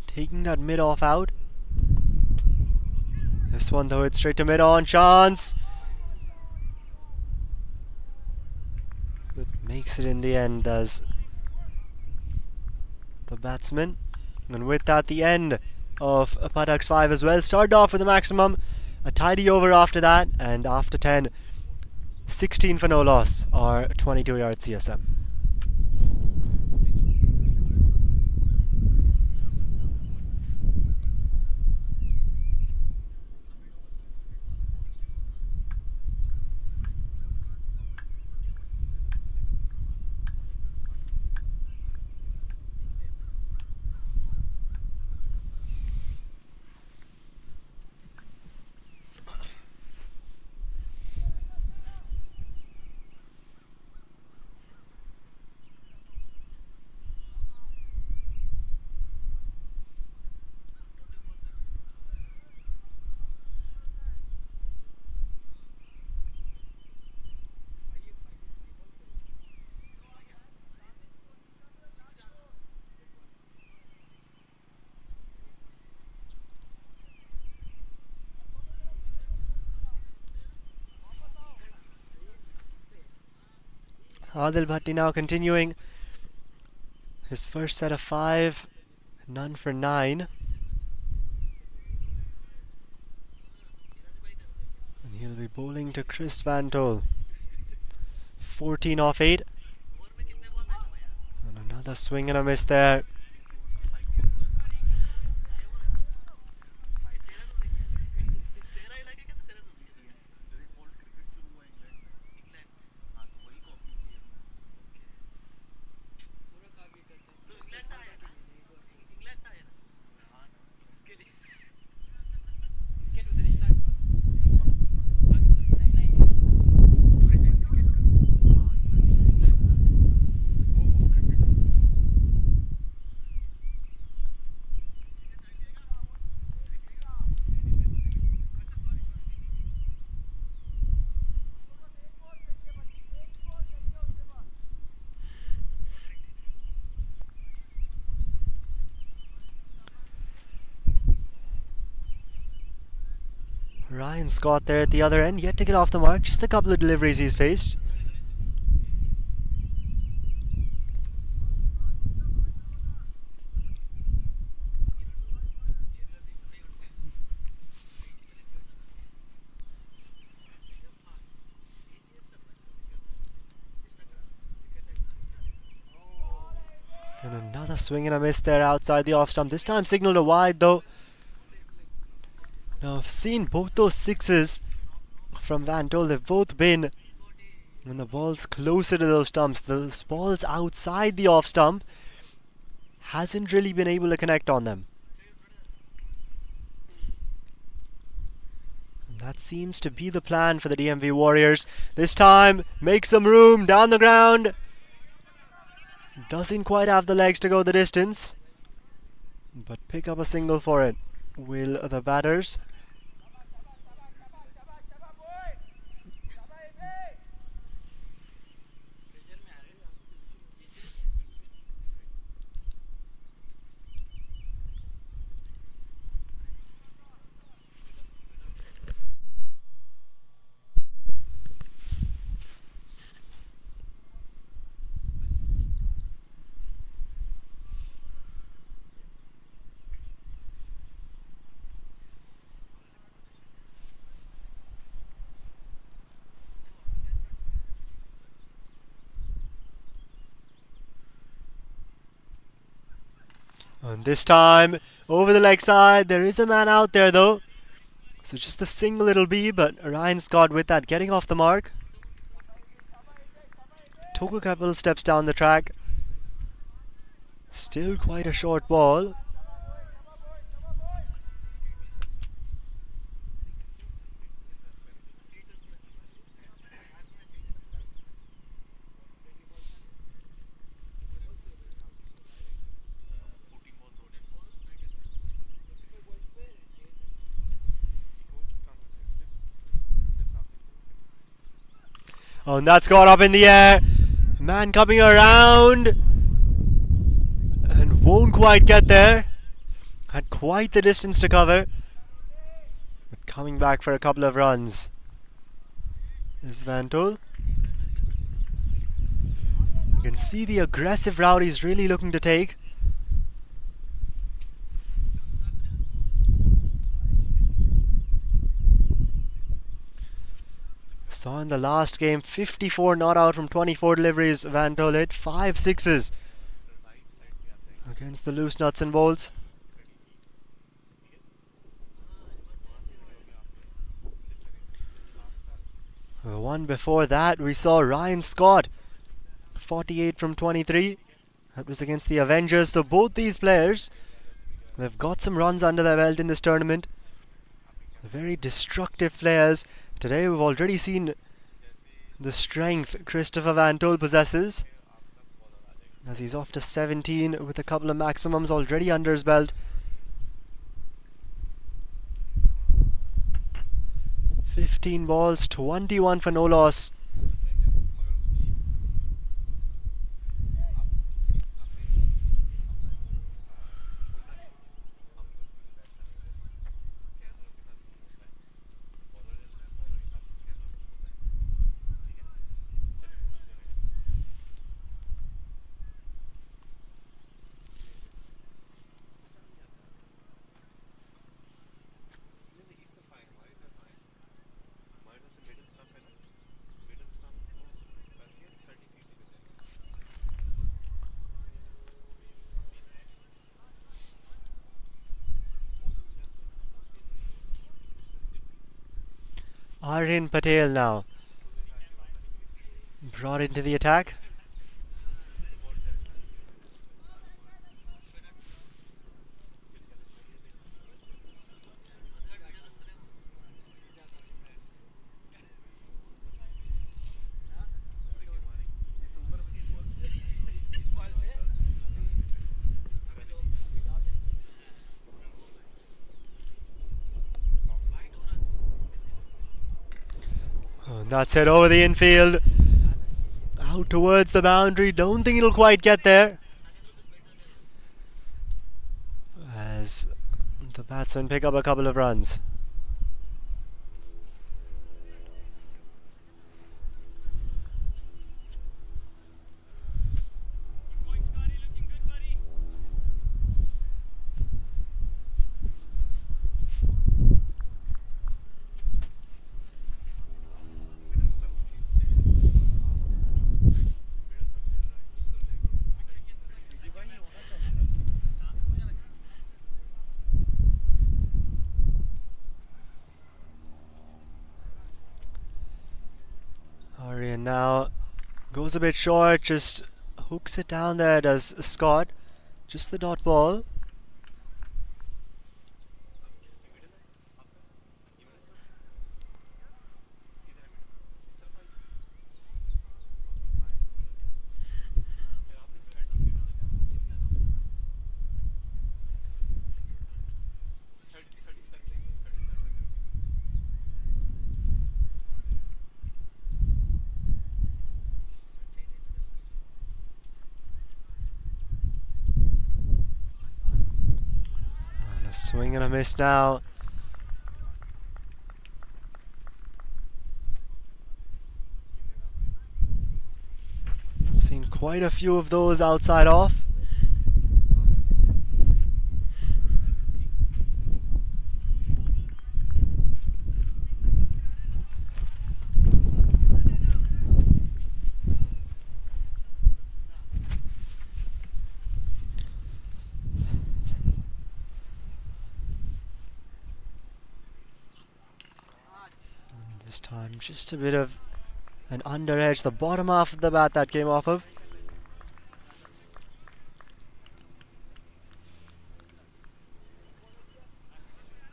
Taking that mid-off out. This one though, it's straight to mid-on, chance. But makes it in the end, does the batsman. And with that, the end of Pathak's 5 as well. Started off with a maximum, a tidy over after that, and after 10, 16 for no loss, or 22 Yard CSM. Adil Bhatti now continuing his first set of 5, none for 9. And he'll be bowling to Chris Van Tol. 14 off 8. And another swing and a miss there. Ryan Scott there at the other end, yet to get off the mark. Just a couple of deliveries he's faced. And another swing and a miss there outside the off stump. This time signalled a wide though. Now I've seen both those 6s from Van Tol. They've both been when the ball's closer to those stumps. Those balls outside the off stump hasn't really been able to connect on them. That seems to be the plan for the DMV Warriors. This time, make some room down the ground. Doesn't quite have the legs to go the distance, but pick up a single for it. Will the batters? And this time, over the leg side, there is a man out there though. So just a single it'll be, but Ryan Scott with that getting off the mark. Took a couple steps down the track. Still quite a short ball. Oh, and that's got up in the air. Man coming around and won't quite get there. Had quite the distance to cover, but coming back for a couple of runs is Van Tol. You can see the aggressive route he's really looking to take. Saw in the last game 54 not out from 24 deliveries. Van Tol hit 5 sixes against the loose nuts and bolts. The one before that we saw Ryan Scott 48 from 23. That was against the Avengers. So both these players, they've got some runs under their belt in this tournament. They're very destructive players. Today we've already seen the strength Christopher Van Tol possesses, as he's off to 17 with a couple of maximums already under his belt. 15 balls, 21 for no loss. Aryan Patel now brought into the attack. And that's it over the infield. Out towards the boundary. Don't think it'll quite get there, as the batsmen pick up a couple of runs. Aryan now goes a bit short, just hooks it down there, does Scott. Just the dot ball. Swing and a miss now. I've seen quite a few of those outside off. This time just a bit of an under edge, the bottom half of the bat that came off of.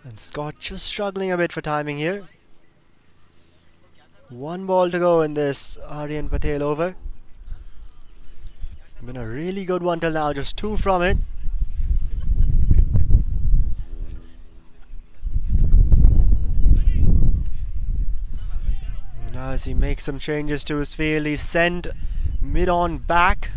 And Scott just struggling a bit for timing here. 1 ball to go in this Aryan Patel over. Been a really good one till now, just 2 from it. Now as he makes some changes to his field, he's sent mid-on back.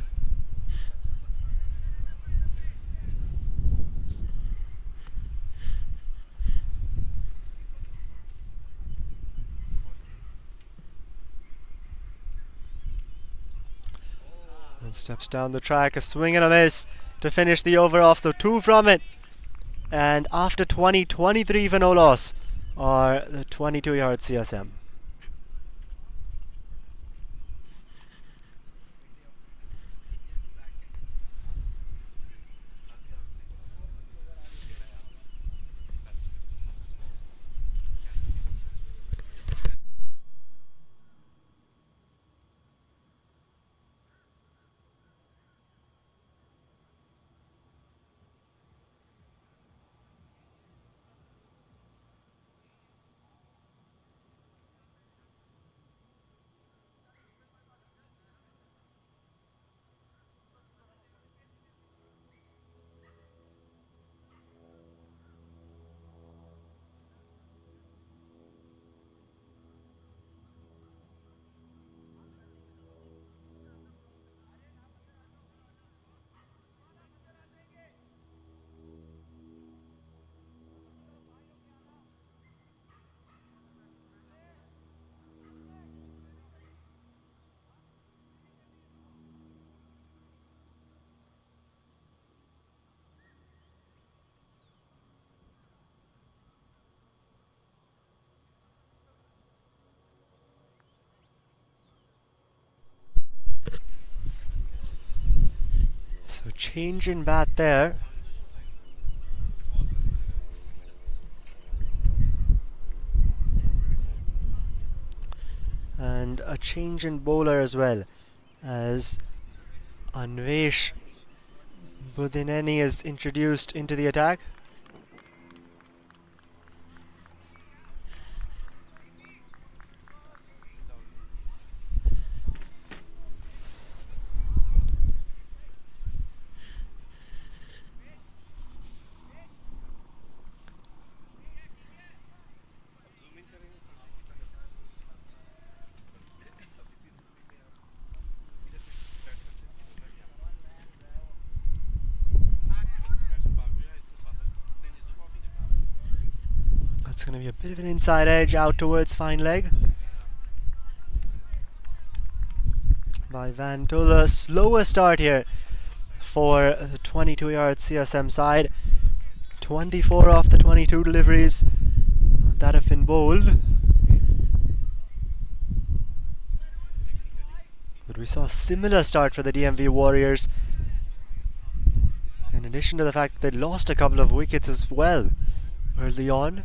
And steps down the track, a swing and a miss to finish the over off, so 2 from it. And after 20, 23 for no loss, or the 22 Yard CSM. So change in bat there. And a change in bowler as well, as Anvesh Budineni is introduced into the attack. That's going to be a bit of an inside edge out towards fine leg by Van Tulla. Slower start here for the 22 Yard CSM side. 24 off the 22 deliveries that have been bowled. But we saw a similar start for the DMV Warriors, in addition to the fact that they lost a couple of wickets as well early on.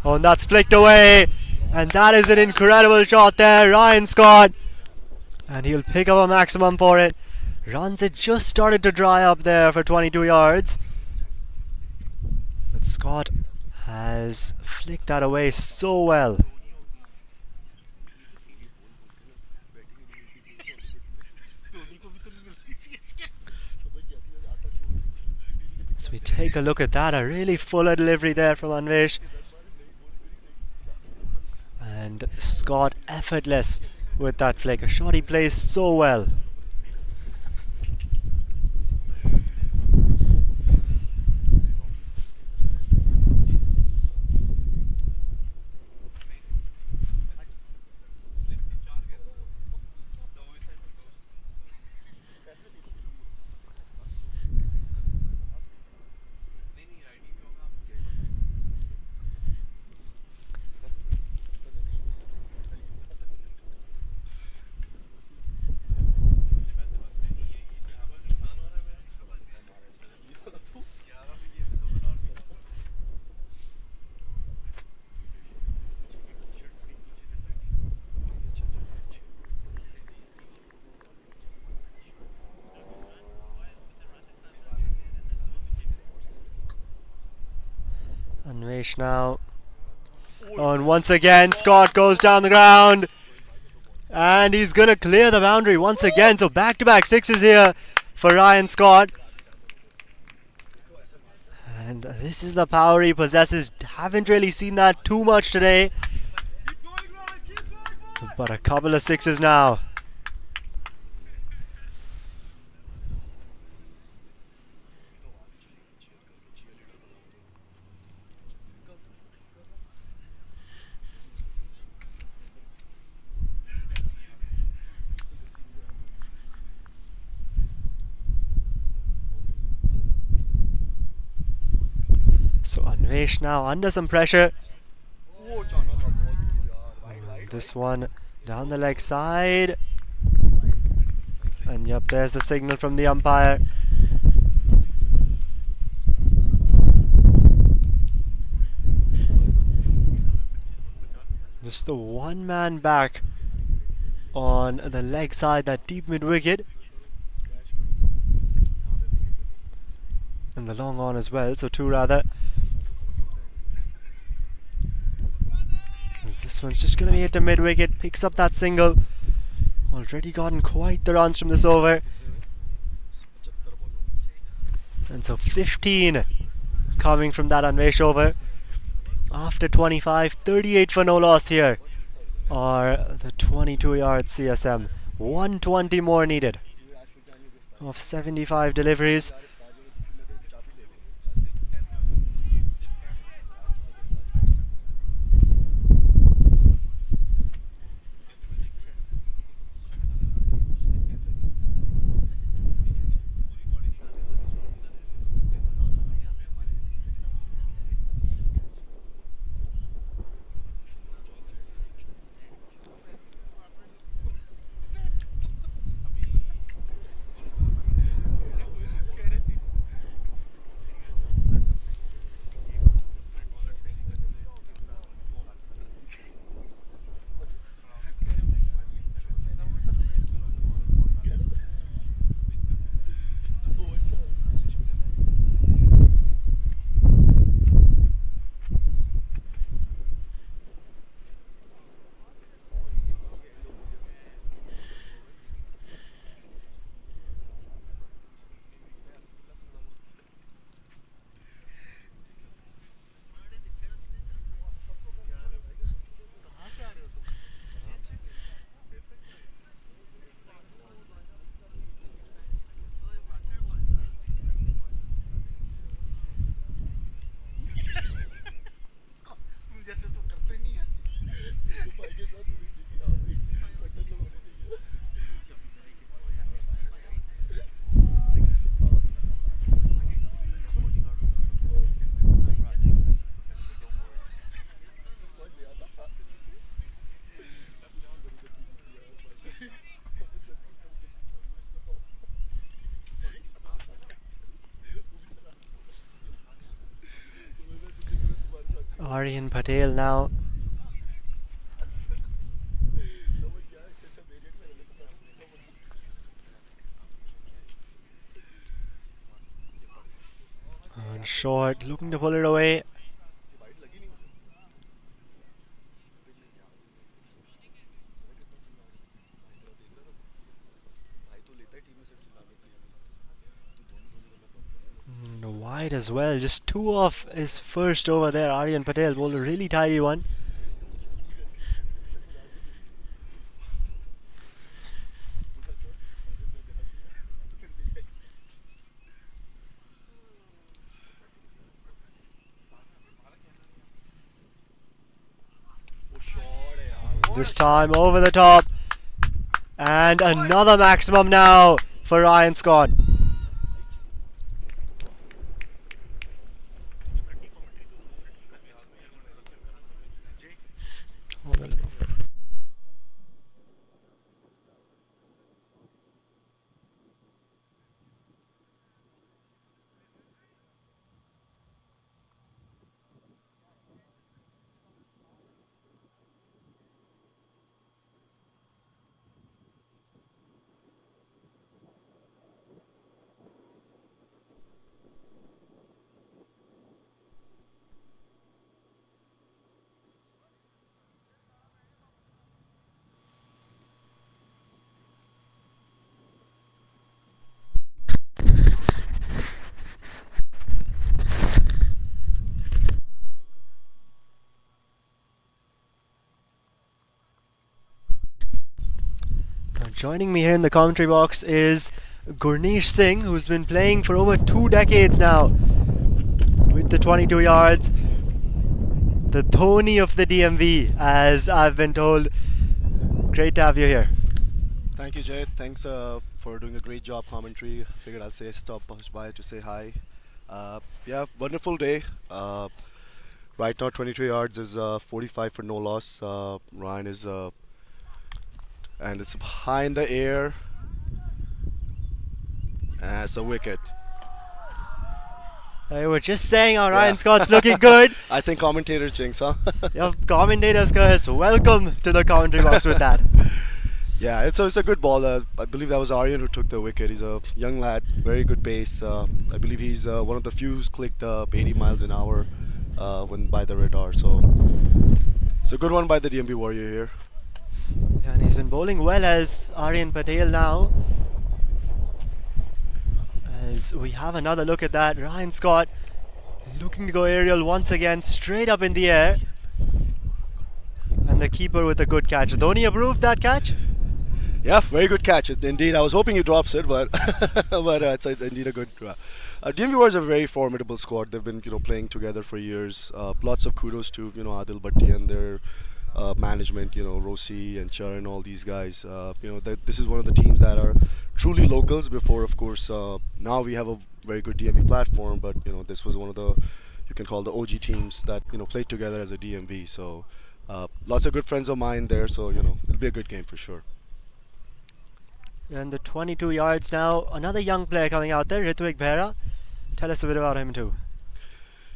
Oh, and that's flicked away, and that is an incredible shot there, Ryan Scott, and he'll pick up a maximum for it. Runs had just started to dry up there for 22 yards, but Scott has flicked that away so well. So we take a look at that, a really fuller delivery there from Anvesh. And Scott effortless with that flick, a shot he plays so well. Anvesh now. Oh, and once again, Scott goes down the ground. And he's going to clear the boundary once again. So back-to-back sixes here for Ryan Scott. And this is the power he possesses. Haven't really seen that too much today. But a couple of sixes now. So Anvesh now under some pressure. And this one down the leg side. And yep, there's the signal from the umpire. Just the one man back on the leg side, that deep mid wicket. And the long on as well, so two rather. As this one's just going to be hit to mid wicket, picks up that single. Already gotten quite the runs from this over. And so 15 coming from that Anvesh over. After 25, 38 for no loss here. Or the 22 yard CSM. 120 more needed of 75 deliveries. Aryan Patel now. On short, looking to pull it away. Might as well. Just 2 off his first over there. Aryan Patel bowled a really tidy one. This time over the top. And another maximum now for Ryan Scott. Joining me here in the commentary box is Gurneesh Singh, who's been playing for over 2 decades now with the 22 yards. The Dhoni of the DMV, as I've been told. Great to have you here. Thank you, Jay. Thanks for doing a great job commentary. Figured I'll stop by to say hi. Yeah, wonderful day. Right now, 22 yards is 45 for no loss. Ryan is, and it's high in the air. And it's a wicket. I was just saying how Ryan Scott's looking good. I think commentators jinx, huh? Yep, commentators curse. Welcome to the commentary box with that. Yeah, it's a good ball. I believe that was Aryan who took the wicket. He's a young lad, very good pace. I believe he's one of the few who's clicked 80 miles an hour when by the radar. So it's a good one by the DMV Warrior here. Yeah, and he's been bowling well as Aryan Patel now. As we have another look at that, Ryan Scott looking to go aerial once again, straight up in the air. And the keeper with a good catch. Dhoni approved that catch? Yeah, very good catch. Indeed, I was hoping he drops it, but it's indeed a good. DMV Warriors are a very formidable squad. They've been playing together for years. Lots of kudos to Adil Bhatti and their management. Rossi and Charan, all these guys. This is one of the teams that are truly locals. Before, of course, now we have a very good DMV platform, but this was one of the you can call the OG teams that played together as a DMV. So lots of good friends of mine there. So it'll be a good game for sure. And the 22 yards now, another young player coming out there, Ritwik Behra. Tell us a bit about him too.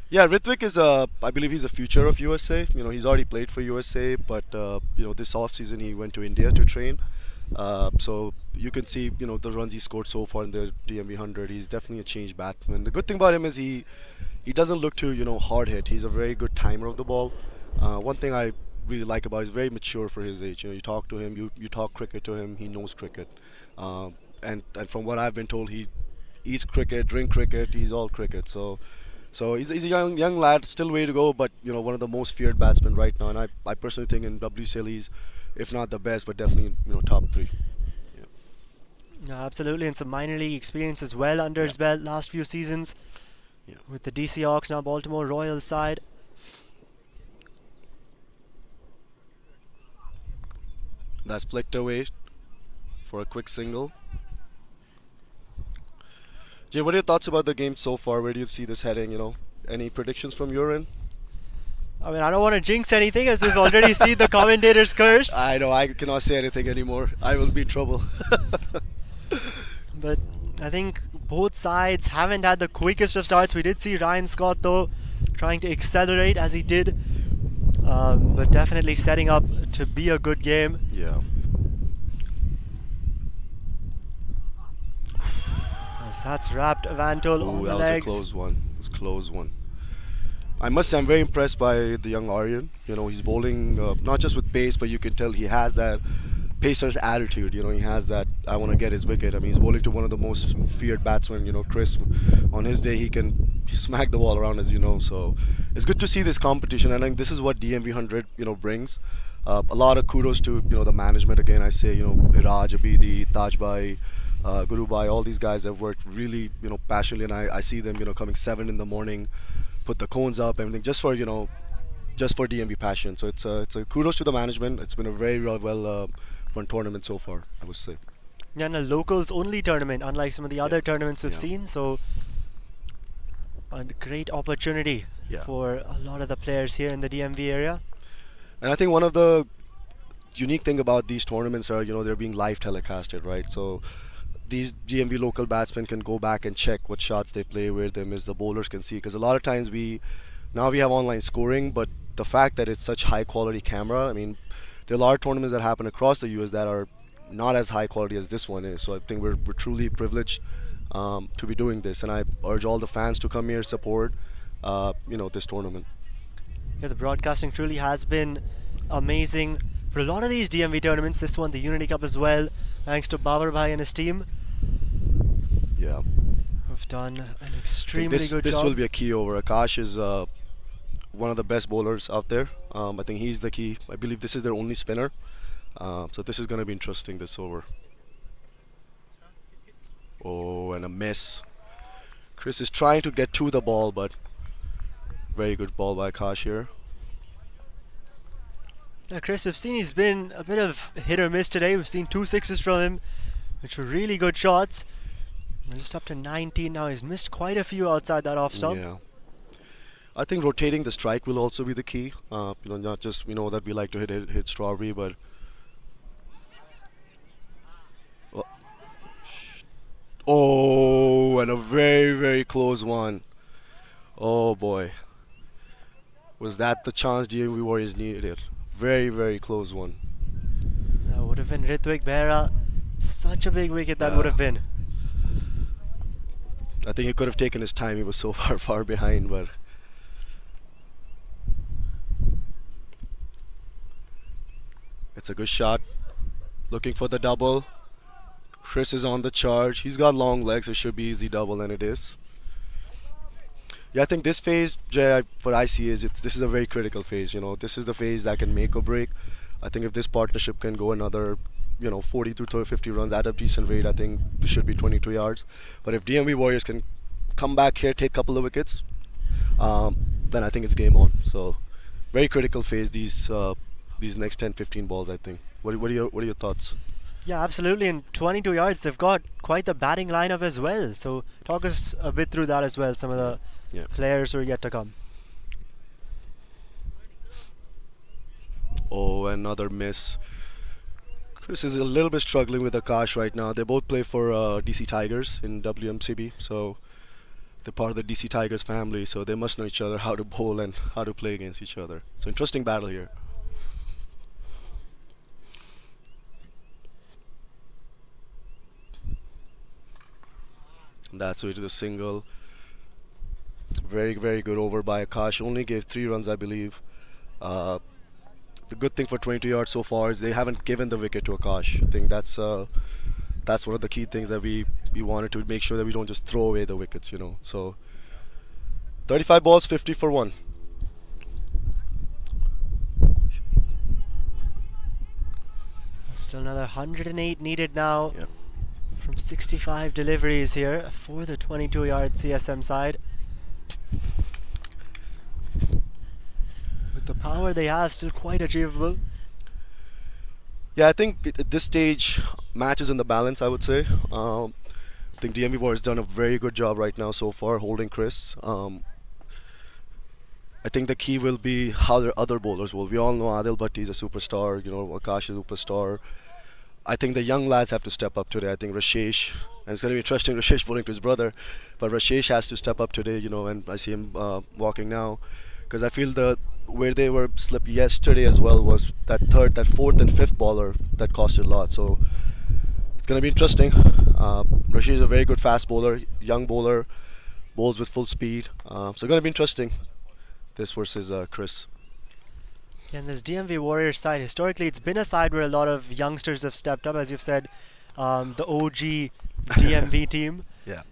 Yeah, Ritwik is I believe he's a future of USA. He's already played for USA, but this off season he went to India to train. So you can see the runs he scored so far in the DMV 100. He's definitely a changed batsman. The good thing about him is he doesn't look too hard hit. He's a very good timer of the ball. One thing I really like about him, he's very mature for his age. You talk to him, you talk cricket to him, he knows cricket. And from what I've been told, he eats cricket, drink cricket, he's all cricket. So he's a young lad, still way to go, but one of the most feared batsmen right now. And I personally think in WCL he's, if not the best, but definitely top 3. Yeah, absolutely, and some minor league experience as well under his belt last few seasons. Yeah. With the DC Hawks, now Baltimore Royals side. That's flicked away for a quick single. Jay, what are your thoughts about the game so far? Where do you see this heading? Any predictions from your end? I mean, I don't want to jinx anything as we've already seen the commentators curse. I know, I cannot say anything anymore. I will be in trouble. But I think both sides haven't had the quickest of starts. We did see Ryan Scott though trying to accelerate as he did. But definitely setting up to be a good game. Yeah. Yes, that's wrapped Vantol on the legs. That was a close one. It was a close one. I must say I'm very impressed by the young Aryan. He's bowling not just with pace, but you can tell he has that pacer's attitude. He has that I want to get his wicket. I mean, he's bowling to one of the most feared batsmen. Chris, on his day he can smack the ball around, as you know. So it's good to see this competition, and I think this is what DMV 100 brings. A lot of kudos to the management again. I say Iraj, Abidi, Tajbai, Gurubai, all these guys have worked really passionately, and I see them coming 7 in the morning, put the cones up, everything just for DMV passion. So it's a kudos to the management. It's been a very well run tournament so far, I would say. Yeah, and a locals only tournament, unlike some of the other tournaments we've seen. So a great opportunity for a lot of the players here in the DMV area. And I think one of the unique thing about these tournaments are they're being live telecasted, right? So these DMV local batsmen can go back and check what shots they play, where they miss. The bowlers can see, because a lot of times now we have online scoring, but the fact that it's such high quality camera, I mean, there are a lot of tournaments that happen across the US that are not as high quality as this one is. So I think we're truly privileged to be doing this, and I urge all the fans to come here, support this tournament. Yeah, the broadcasting truly has been amazing for a lot of these DMV tournaments. This one, the Unity Cup as well, thanks to Babar Bhai and his team. Yeah, Have done an extremely good job. This will be a key over. Akash is one of the best bowlers out there. I think he's the key. I believe this is their only spinner. So this is going to be interesting, this over. Oh, and a miss. Chris is trying to get to the ball, but very good ball by Akash here. Now, Chris, we've seen he's been a bit of hit or miss today. We've seen 2 sixes from him, which were really good shots. We're just up to 19 now. He's missed quite a few outside that off stump. Yeah. I think rotating the strike will also be the key. Not just that we like to hit strawberry, but oh, and a very close one. Oh boy, was that the chance DMV Warriors needed? Very close one. That would have been Ritvik Behra. Such a big wicket that would have been. I think he could have taken his time. He was so far behind, but it's a good shot. Looking for the double. Chris is on the charge. He's got long legs. It should be easy double, and it is. Yeah, I think this phase, Jay, what I see is this is a very critical phase. This is the phase that can make or break. I think if this partnership can go another 40 to 50 runs at a decent rate, I think this should be 22 yards. But if DMV Warriors can come back here, take a couple of wickets, then I think it's game on. So very critical phase, these next 10-15 balls, I think. What are your thoughts? Yeah, absolutely. And 22 yards, they've got quite the batting lineup as well. So talk us a bit through that as well, some of the players who are yet to come. Oh, another miss. Chris is a little bit struggling with Akash right now. They both play for DC Tigers in WMCB, so they're part of the DC Tigers family, so they must know each other, how to bowl and how to play against each other. So interesting battle here. And that's it to the single. Very good over by Akash. Only gave 3 runs, I believe. The good thing for 22 yards so far is they haven't given the wicket to Akash. I think that's one of the key things that we wanted to make sure that we don't just throw away the wickets, So 35 balls, 50 for 1. Still another 108 needed now from 65 deliveries here for the 22-yard CSM side. With the power they have, still quite achievable. Yeah, I think at this stage, match is in the balance, I would say. I think DMV Warriors has done a very good job right now so far holding Chris. I think the key will be how their other bowlers will. We all know Adil Bhatti is a superstar, Akash is a superstar. I think the young lads have to step up today. I think Rashesh, and it's going to be interesting, Rashesh bowling to his brother, but Rashesh has to step up today, and I see him walking now. Because I feel where they were slipped yesterday as well was that 4th and 5th bowler that costed a lot. So it's going to be interesting. Rashesh is a very good fast bowler, young bowler, bowls with full speed. So it's going to be interesting, this versus Chris. Yeah, and this DMV Warriors side, historically, it's been a side where a lot of youngsters have stepped up, as you've said, the OG DMV team. Yeah.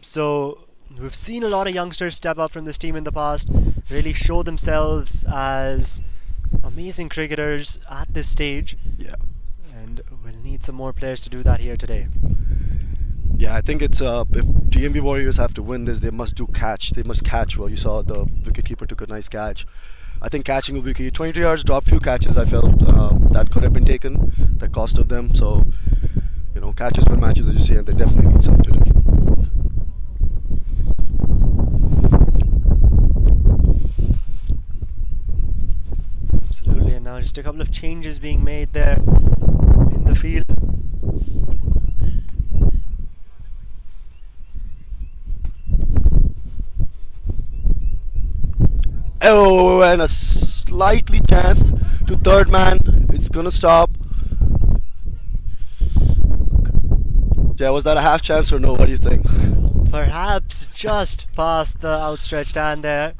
So we've seen a lot of youngsters step up from this team in the past, really show themselves as amazing cricketers at this stage. Yeah. And we'll need some more players to do that here today. Yeah, I think it's if DMV Warriors have to win this, they must do catch. They must catch well. You saw the wicketkeeper took a nice catch. I think catching will be key. 22 yards, dropped few catches. I felt that could have been taken. That cost of them. So, you know, catches win matches, as you see, and they definitely need some today. Absolutely, and now just a couple of changes being made there in the field. Oh, and a slightly chance to third man. It's gonna stop. Yeah, was that a half chance or no? What do you think? Perhaps just past the outstretched hand there.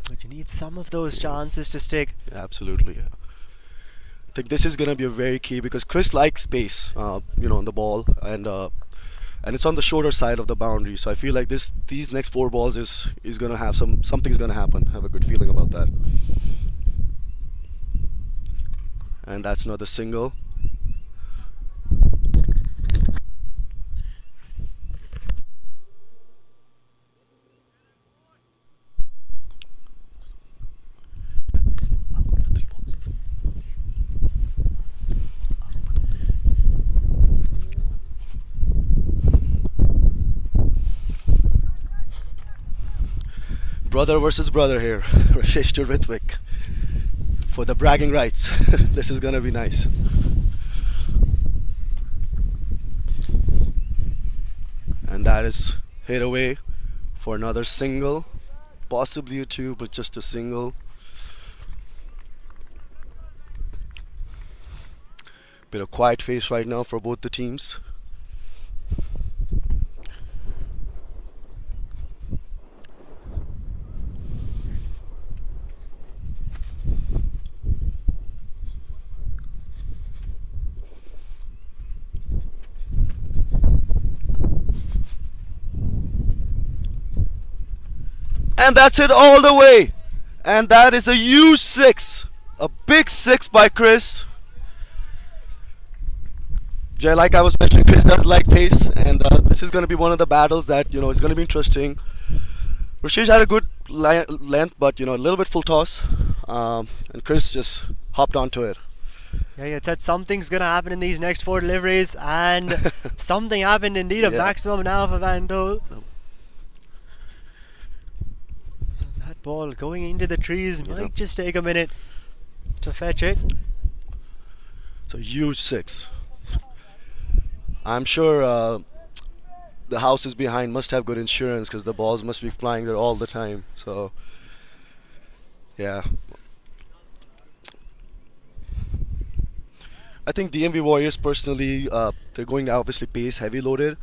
But you need some of those chances to stick. Yeah, absolutely. Yeah. I think this is gonna be a very key because Chris likes space, you know, on the ball, and it's on the shorter side of the boundary. So I feel like these next 4 balls is gonna have something's gonna happen. I have a good feeling about that. And that's another single. Brother versus brother here, Rashesh to Ritvik for the bragging rights. This is gonna be nice. And that is hit away for another single, possibly a 2, but just a single. Bit of quiet face right now for both the teams. And that's it all the way. And that is a huge 6. A big 6 by Chris. Jay, like I was mentioning, Chris does like pace. And this is going to be one of the battles that, you know, is going to be interesting. Rashesh had a good length, but, you know, a little bit full toss. And Chris just hopped onto it. Yeah, you said something's going to happen in these next 4 deliveries. And something happened indeed. A maximum now for Van Dole. Ball going into the trees might just take a minute to fetch it. It's a huge 6. I'm sure the houses behind must have good insurance because the balls must be flying there all the time. So, yeah. I think DMV Warriors personally, they're going to obviously pace heavy loaded.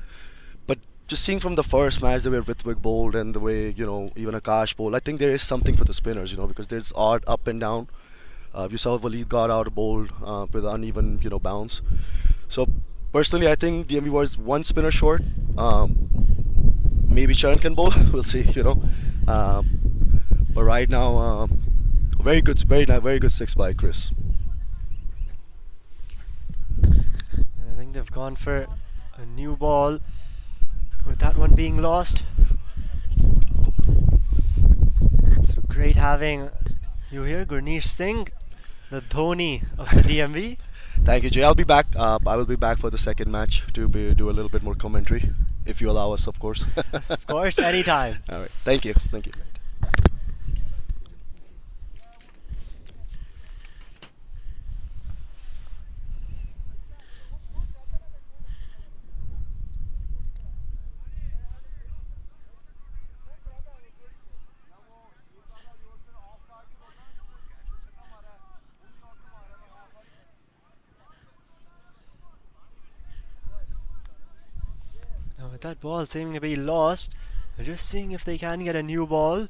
Just seeing from the first match the way Ritvik bowled and the way, you know, even Akash bowled, I think there is something for the spinners, you know, because there's odd up and down. You saw Waleed got out bowled with uneven, you know, bounce. So personally, I think DMV was 1 spinner short. Maybe Sharan can bowl. We'll see, you know. But right now, very good 6 by Chris. And I think they've gone for a new ball. With that one being lost. So great having you here, Gurneesh Singh, the Dhoni of the DMV. Thank you, Jay. I'll be back. I will be back for the second match to do a little bit more commentary, if you allow us, of course. Of course, anytime. All right. Thank you. Thank you. Now with that ball seeming to be lost, they're just seeing if they can get a new ball.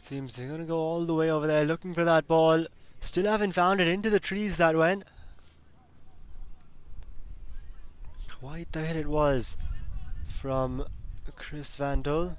It seems they're going to go all the way over there looking for that ball. Still haven't found it. Into the trees that went. Quite the hit it was from Chris Van Dole.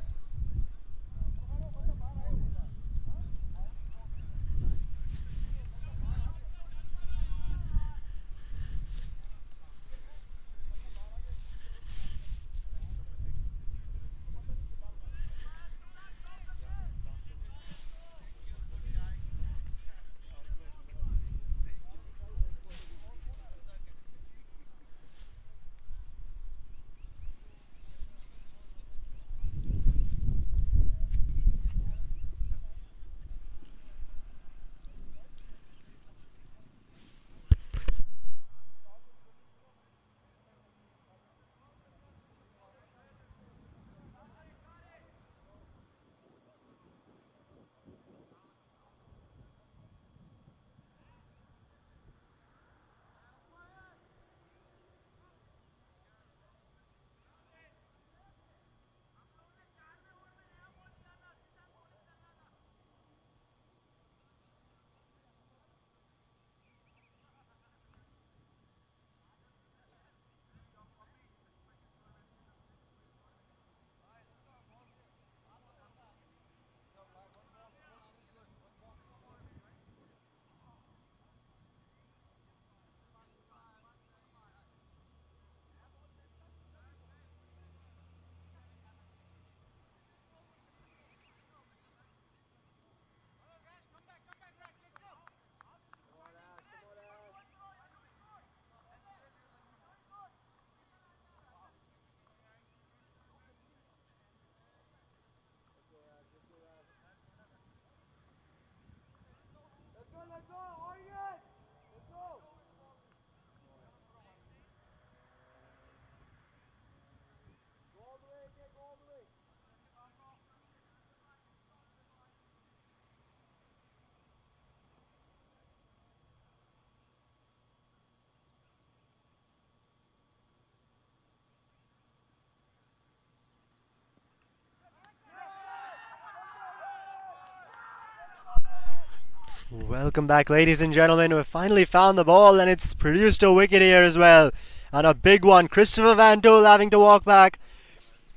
Welcome back, ladies and gentlemen. We've finally found the ball, and it's produced a wicket here as well. And a big one. Christopher Van Dole having to walk back.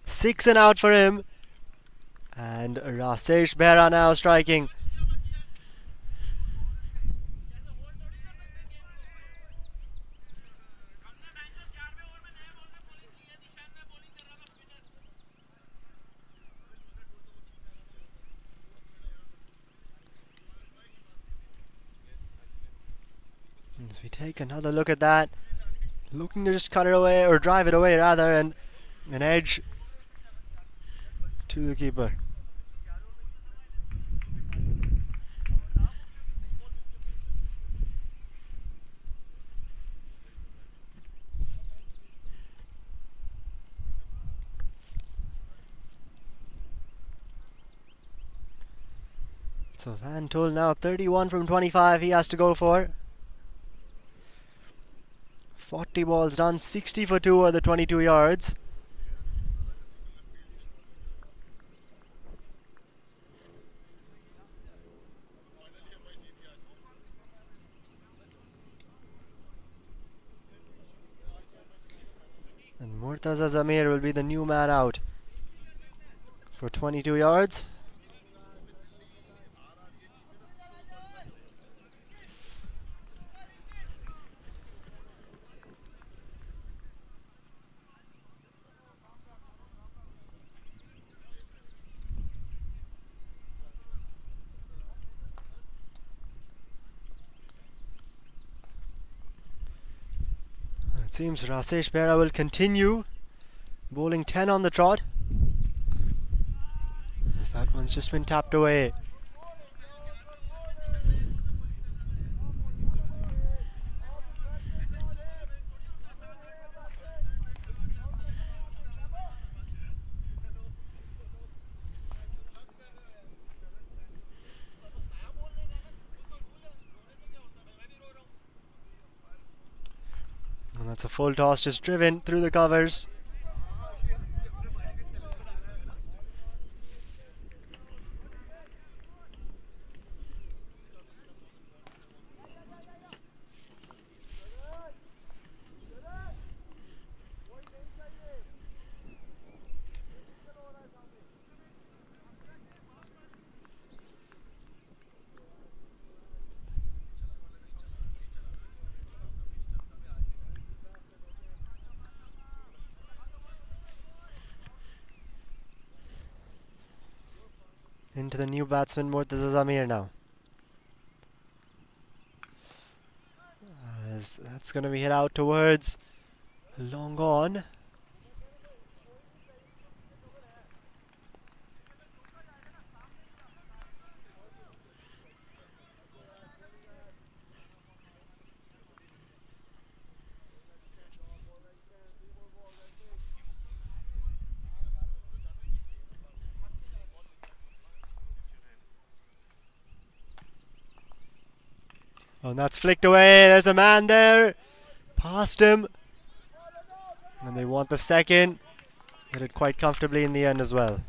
6 and out for him. And Rasesh Behra now striking. As we take another look at that, looking to just cut it away, or drive it away rather, and an edge to the keeper. So Van Dole now 31 from 25 he has to go for. 40 balls done, 60 for 2 or the 22 yards. And Murtaza Zamir will be the new man out for 22 yards. It seems Rasesh Behra will continue bowling 10 on the trot, as that one's just been tapped away. And that's a full toss just driven through the covers. into the new batsman Murtaza Zamir now. As that's going to be hit out towards long on. Oh, and that's flicked away. There's a man there. Past him. And they want the second. Get it quite comfortably in the end as well.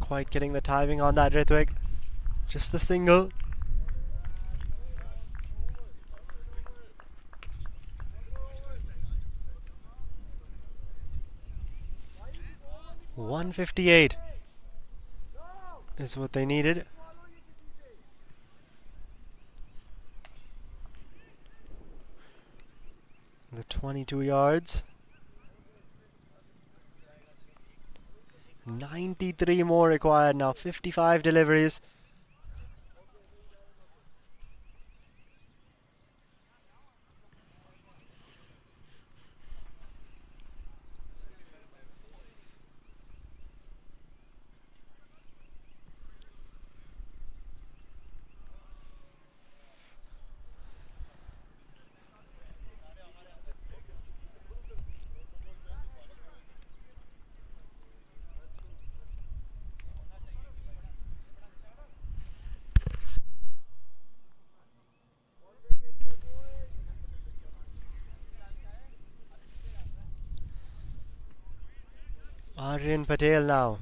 Quite getting the timing on that, Ritwik. Just the single. .158 is what they needed. The 22 yards. 93 more required now. 55 deliveries. Aryan Patel now.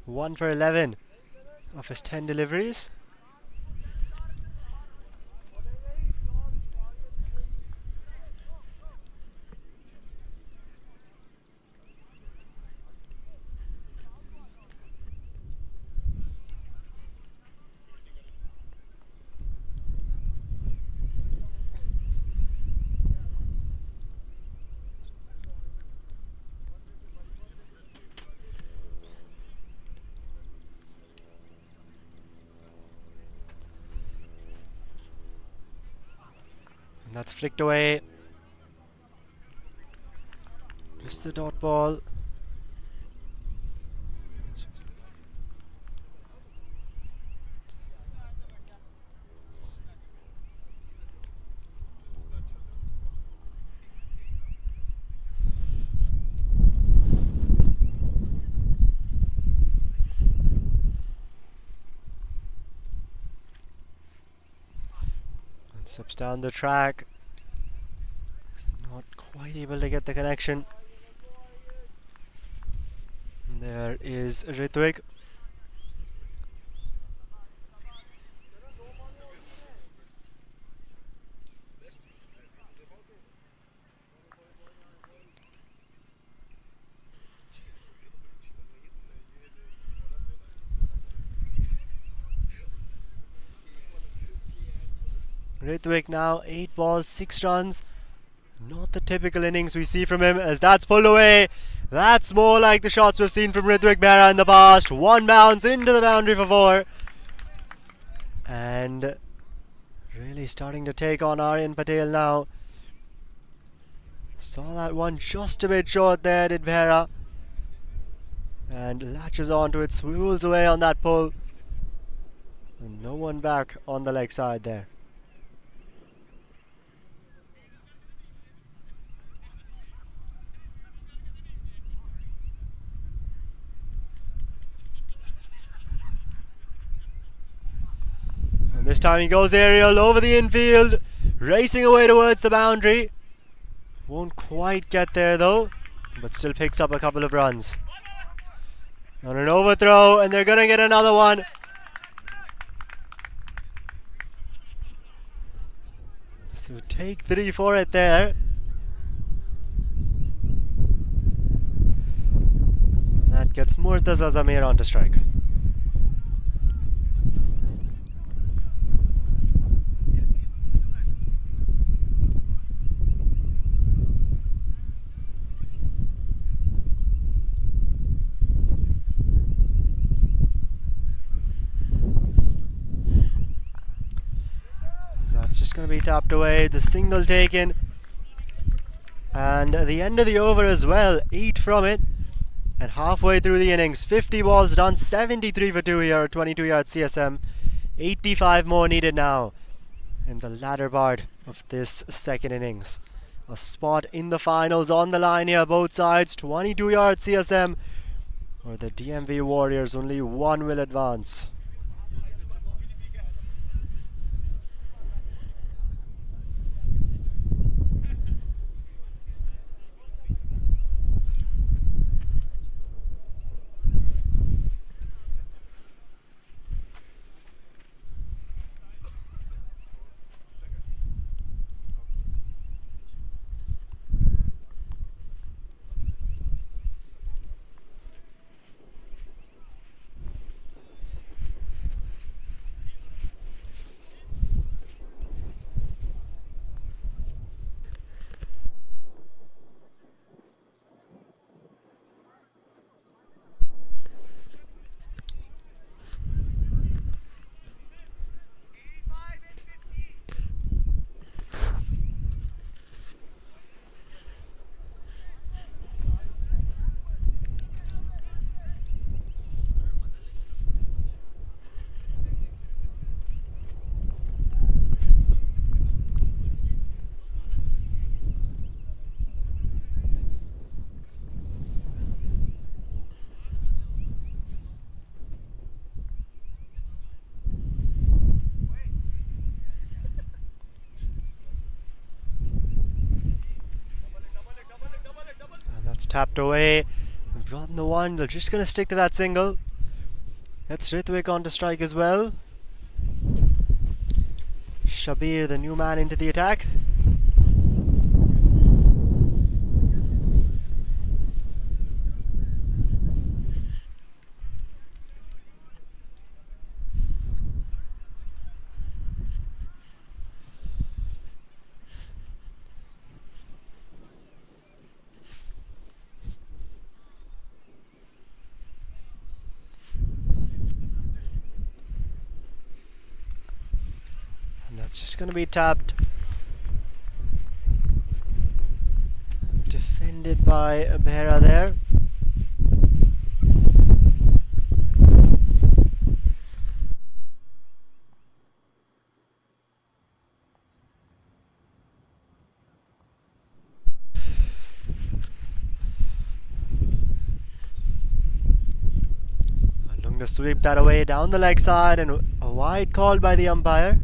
1 for 11 of his 10 deliveries. And that's flicked away. Just the dot ball. Slips down the track. Not quite able to get the connection. And there is Ritwik. Ritwik now 8 balls, 6 runs. Not the typical innings we see from him, as that's pulled away. That's more like the shots we've seen from Ritwik Behra in the past. 1 bounce into the boundary for 4. And really starting to take on Aryan Patel now. Saw that one just a bit short there, did Behra. And latches onto it, swools away on that pull. And no one back on the leg side there. And this time he goes aerial over the infield, racing away towards the boundary. Won't quite get there though, but still picks up a couple of runs. On an overthrow, and they're gonna get another one. So take 3 for it there. And that gets Murtaza Zamir onto strike. That's just going to be tapped away. The single taken. And at the end of the over as well. 8 from it. And halfway through the innings. 50 balls done. 73 for 2 here. 22 Yard CSM. 85 more needed now in the latter part of this second innings. A spot in the finals on the line here. Both sides. 22 Yard CSM. Or the DMV Warriors. Only one will advance. Tapped away. We've gotten the one. They're just going to stick to that single. That's Ritwik on to strike as well. Shabir, the new man, into the attack. It's just going to be tapped. Defended by Behra there. Looking to sweep that away down the leg side, and a wide call by the umpire.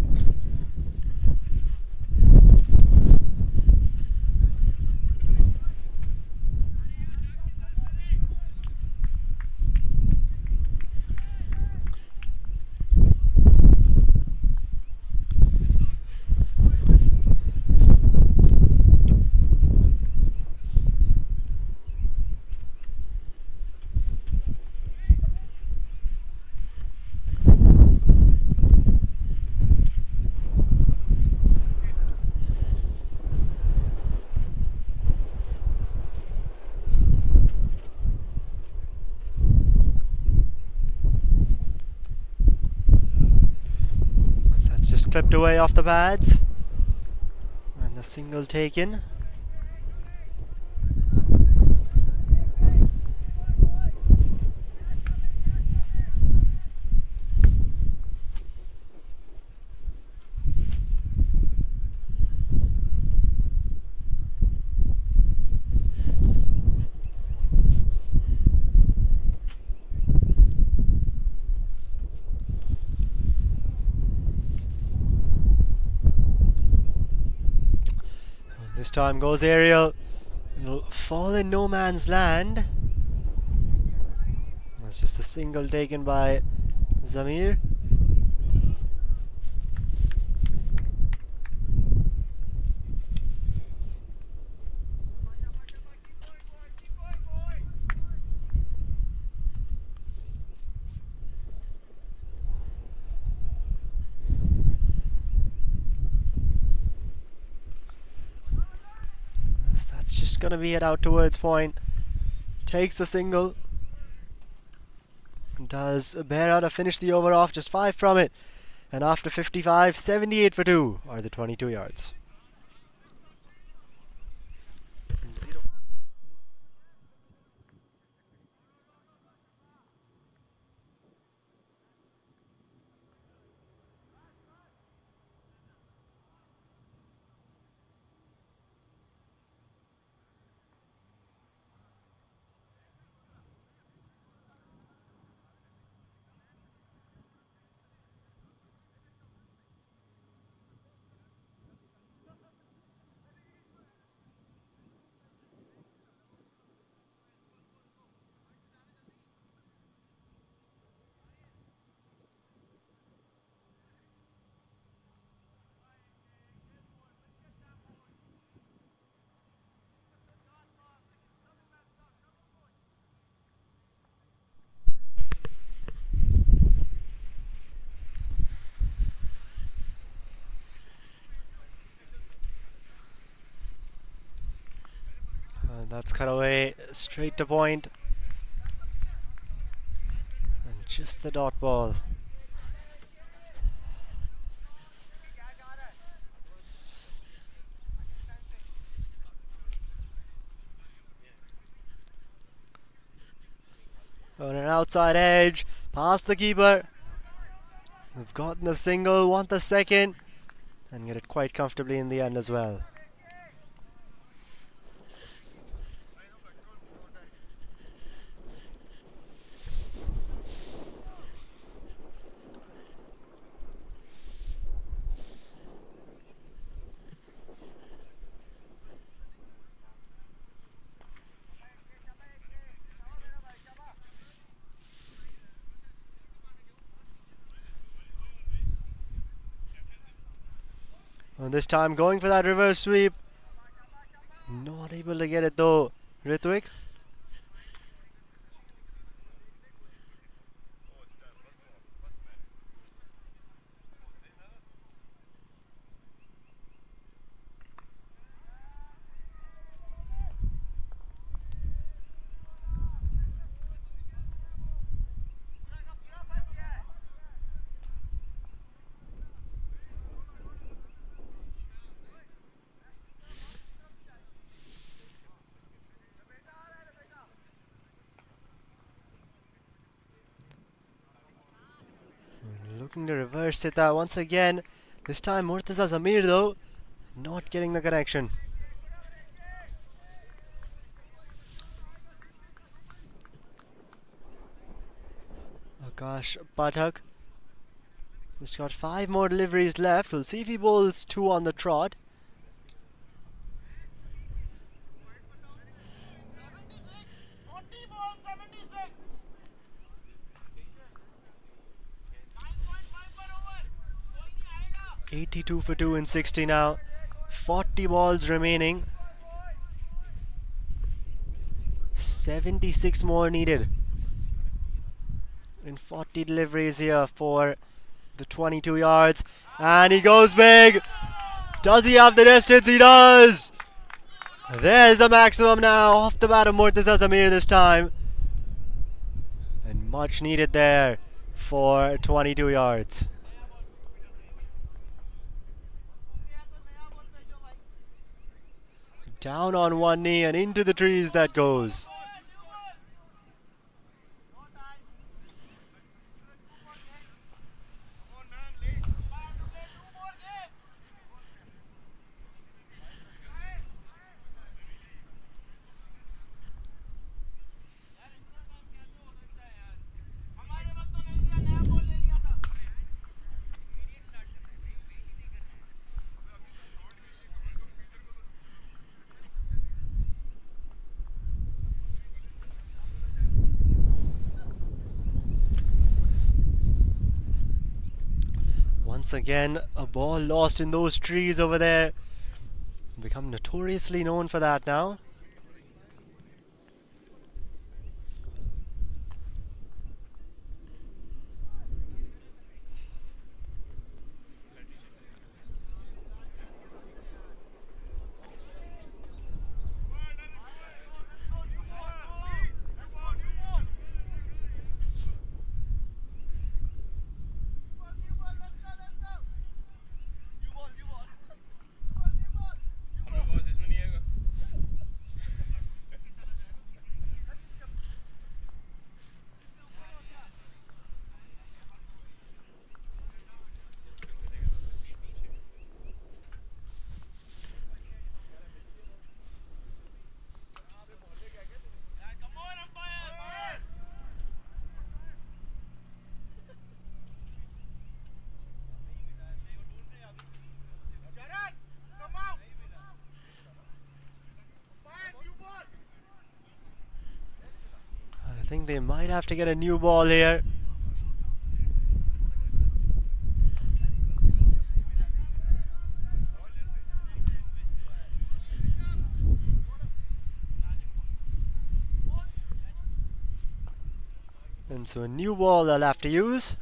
Clipped away off the pads, and the single taken. This time goes aerial. It'll fall in no man's land. It's just a single taken by Zamir. That's just going to be it out towards point. Takes the single. Does Behra finish the over off, just 5 from it. And after 55, 78 for 2 are the 22 yards. That's cut away straight to point. And just the dot ball. On an outside edge, past the keeper. They've gotten the single, want the second, and get it quite comfortably in the end as well. And this time going for that reverse sweep. Not able to get it though, Ritwik. Looking to reverse it that once again. This time Murtaza Zamir though, not getting the connection. Akash Pathak. Just got 5 more deliveries left. We'll see if he bowls 2 on the trot. $82 for 2 in 60 now. 40 balls remaining. 76 more needed. In 40 deliveries here for the 22 yards. And he goes big. Does he have the distance? He does. There's the maximum now off the bat of Murtaza Zamir this time. And much needed there for 22 yards. Down on one knee and into the trees that goes. Once again, a ball lost in those trees over there. Become notoriously known for that now. I think they might have to get a new ball here. And so a new ball they'll have to use.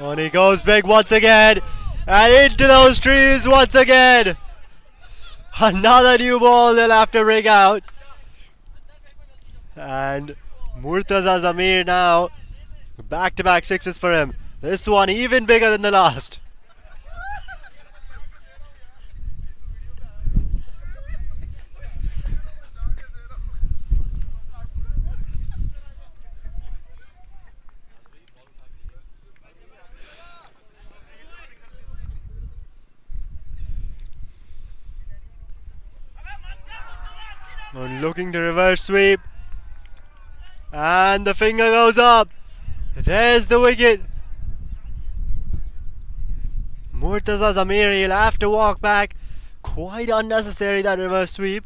And he goes big once again. And into those trees once again. Another new ball they'll have to ring out. And Murtaza Zamir now. Back-to-back sixes for him. This one even bigger than the last. And looking to reverse sweep. And the finger goes up. There's the wicket. Murtaza Zamir, he'll have to walk back. Quite unnecessary, that reverse sweep.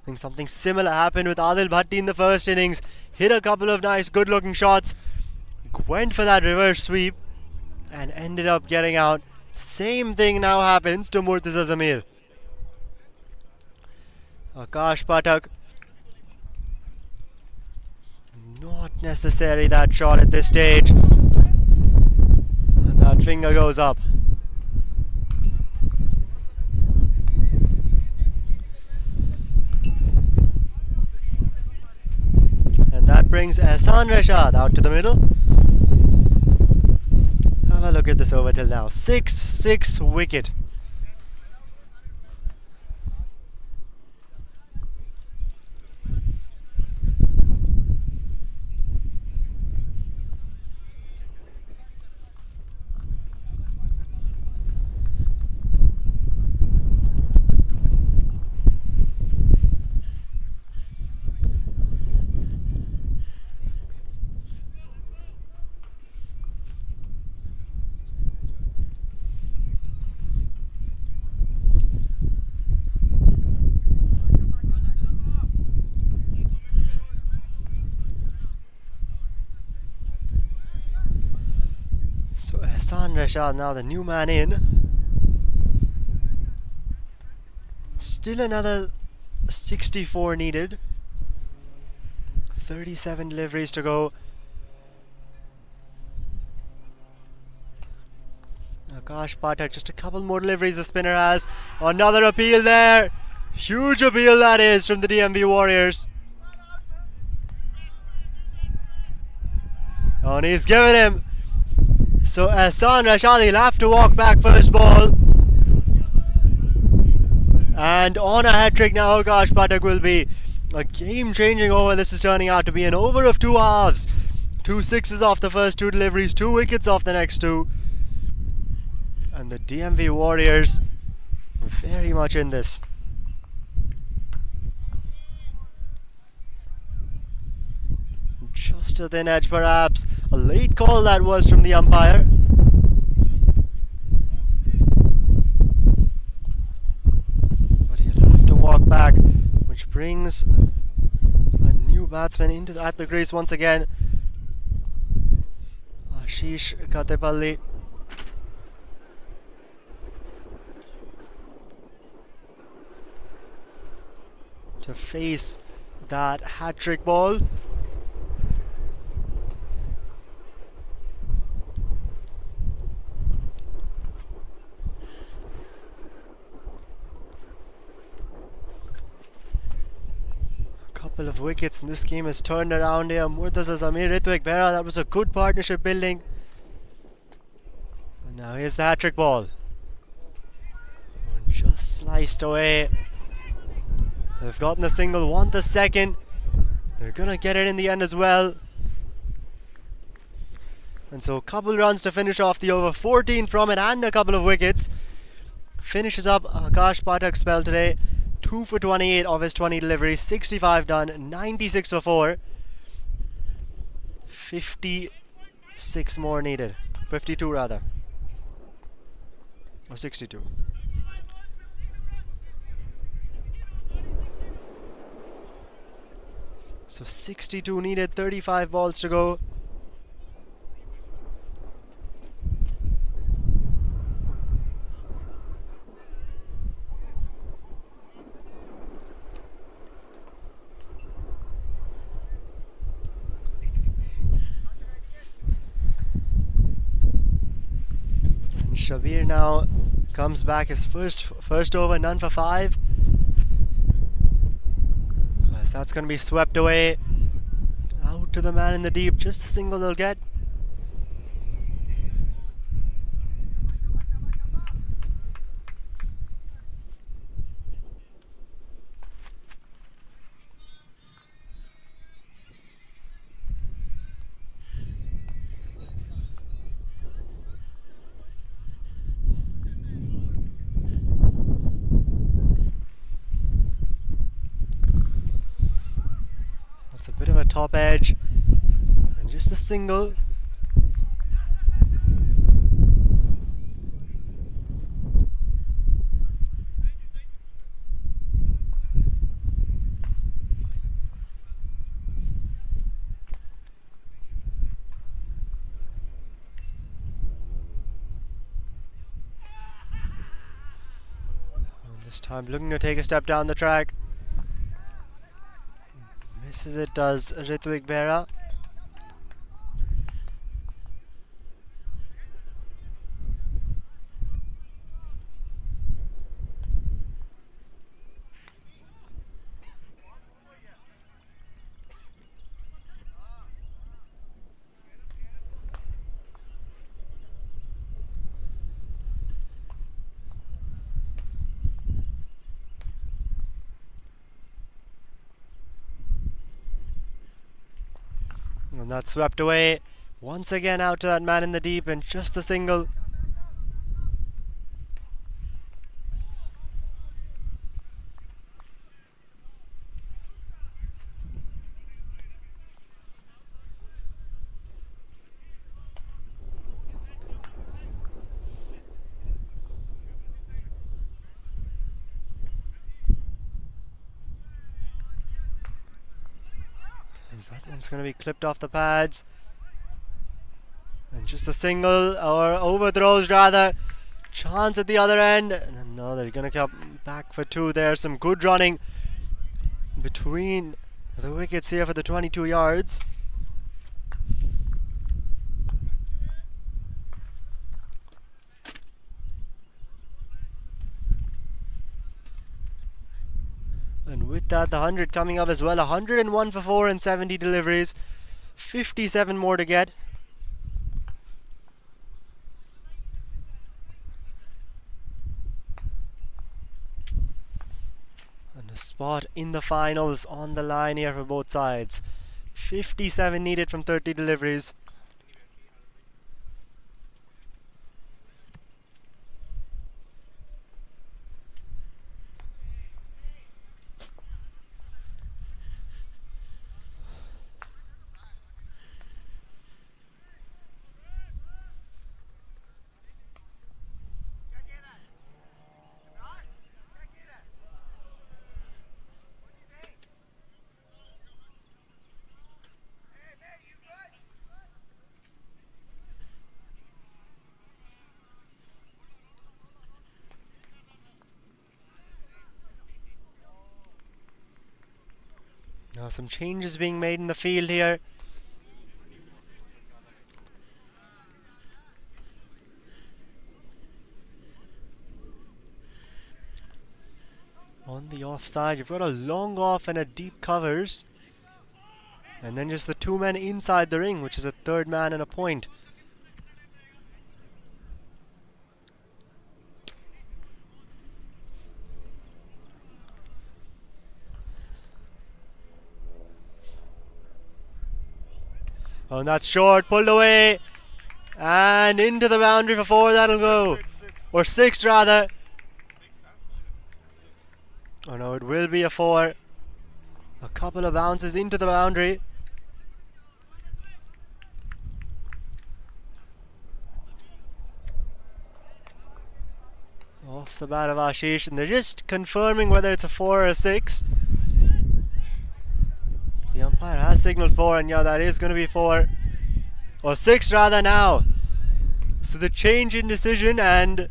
I think something similar happened with Adil Bhatti in the first innings. Hit a couple of nice good looking shots. Went for that reverse sweep. And ended up getting out. Same thing now happens to Murtaza Zamir. Akash Pathak. Not necessary that shot at this stage. And that finger goes up. And that brings Ehsan Rashad out to the middle. Have a look at this over till now. 6-6 wicket. So Ehsan Rashad now the new man in. Still another 64 needed. 37 deliveries to go. Akash Pathak, just a couple more deliveries the spinner has. Another appeal there. Huge appeal that is from the DMV Warriors. And he's given him. So Ehsan Rashad, he'll have to walk back first ball. And on a hat-trick now, Akash Pathak will be a game-changing over. This is turning out to be an over of two halves. 2 sixes off the first two deliveries, 2 wickets off the next two. And the DMV Warriors very much in this. Just a thin edge perhaps. A late call that was from the umpire. But he'll have to walk back. brings a new batsman at the crease once again. Ashish Katepalli. To face that hat-trick ball. Couple of wickets and this game has turned around here. Murtaza Zamir, Ritwik Behra, that was a good partnership building. And now here's the hat-trick ball. And just sliced away. They've gotten the single, want the second. They're gonna get it in the end as well. And so a couple runs to finish off the over, 14 from it and a couple of wickets. Finishes up Akash Pathak's spell today. 2 for 28 of his 20 deliveries, 65 done, 96 for 4. 56 more needed. 52 rather. Or 62. So 62 needed, 35 balls to go. Shabir now comes back his first over, none for 5. As that's going to be swept away. Out to the man in the deep, just a single they'll get. A bit of a top edge and just a single. And this time looking to take a step down the track. Misses it, does Ritwik Behra. And that's swept away once again out to that man in the deep, and just a single. That one's going to be clipped off the pads. And just a single, or overthrows rather. Chance at the other end. And no, they're going to come back for 2 there. Some good running between the wickets here for the 22 yards. And with that, the 100 coming up as well. 101 for 4 and 70 deliveries. 57 more to get. And a spot in the finals on the line here for both sides. 57 needed from 30 deliveries. Now some changes being made in the field here. On the offside, you've got a long off and a deep covers. And then just the two men inside the ring, which is a third man and a point. Oh, and that's short, pulled away. And into the boundary for 4, that'll go. Or 6 rather. Oh no, it will be a 4. A couple of bounces into the boundary. Off the bat of Ashish, and they're just confirming whether it's a 4 or a 6. The umpire has signaled 4, and yeah, that is going to be 4. Or 6 rather now. So the change in decision, and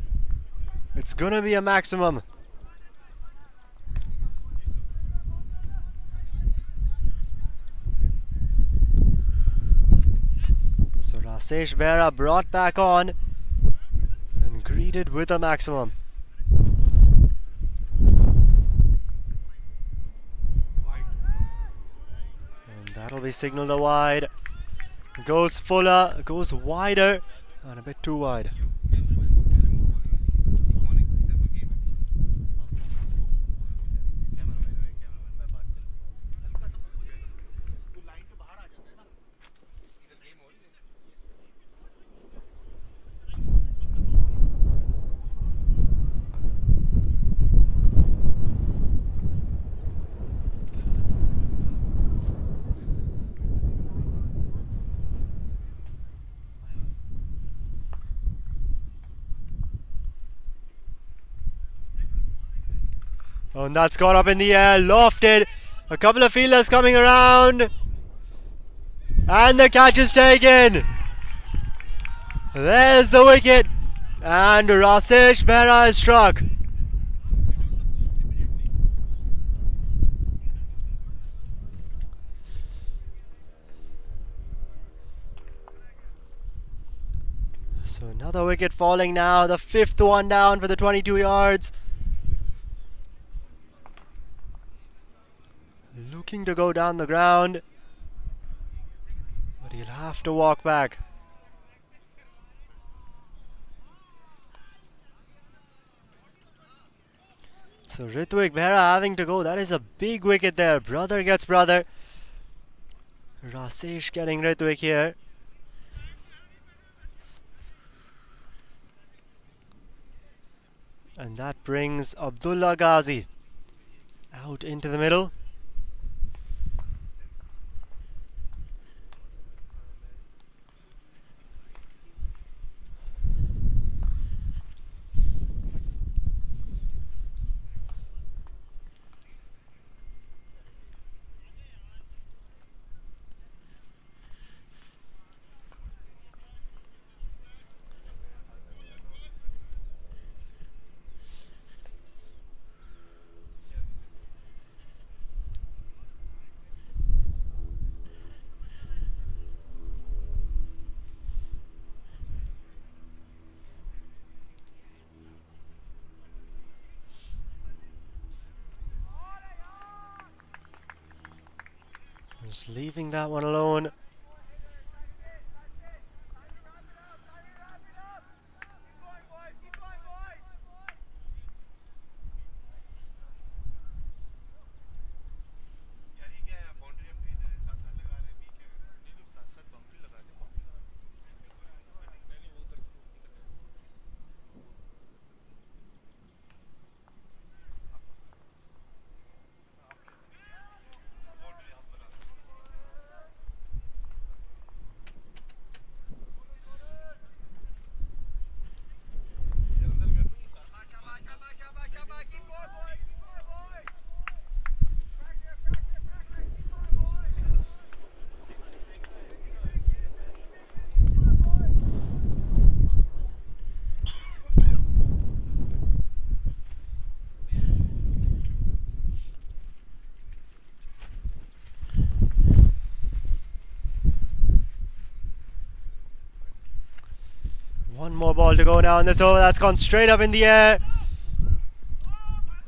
it's going to be a maximum. So Rasesh Behra brought back on and greeted with a maximum. And that'll be signaled a wide. Goes fuller, goes wider, and a bit too wide. Oh, and that's gone up in the air, lofted. A couple of fielders coming around. And the catch is taken. There's the wicket. And Rasesh Behra is struck. So another wicket falling now. The 5th one down for the 22 yards. Looking to go down the ground, but he'll have to walk back. So Ritvik Behra having to go. That is a big wicket there. Brother gets brother. Rasesh getting Ritvik here. And that brings Abdullah Ghazi out into the middle. Just leaving that one alone. ball to go now in this over. That's gone straight up in the air.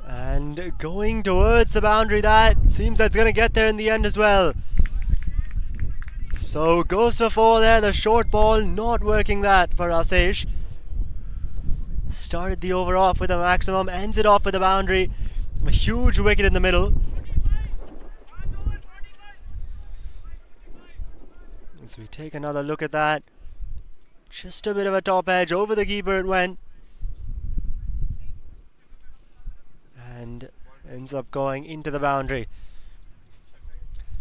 And going towards the boundary. That seems that's going to get there in the end as well. So goes for 4 there. The short ball not working that for Rasesh. Started the over off with a maximum. Ends it off with a boundary. A huge wicket in the middle. As we take another look at that. Just a bit of a top edge. Over the keeper it went. And ends up going into the boundary.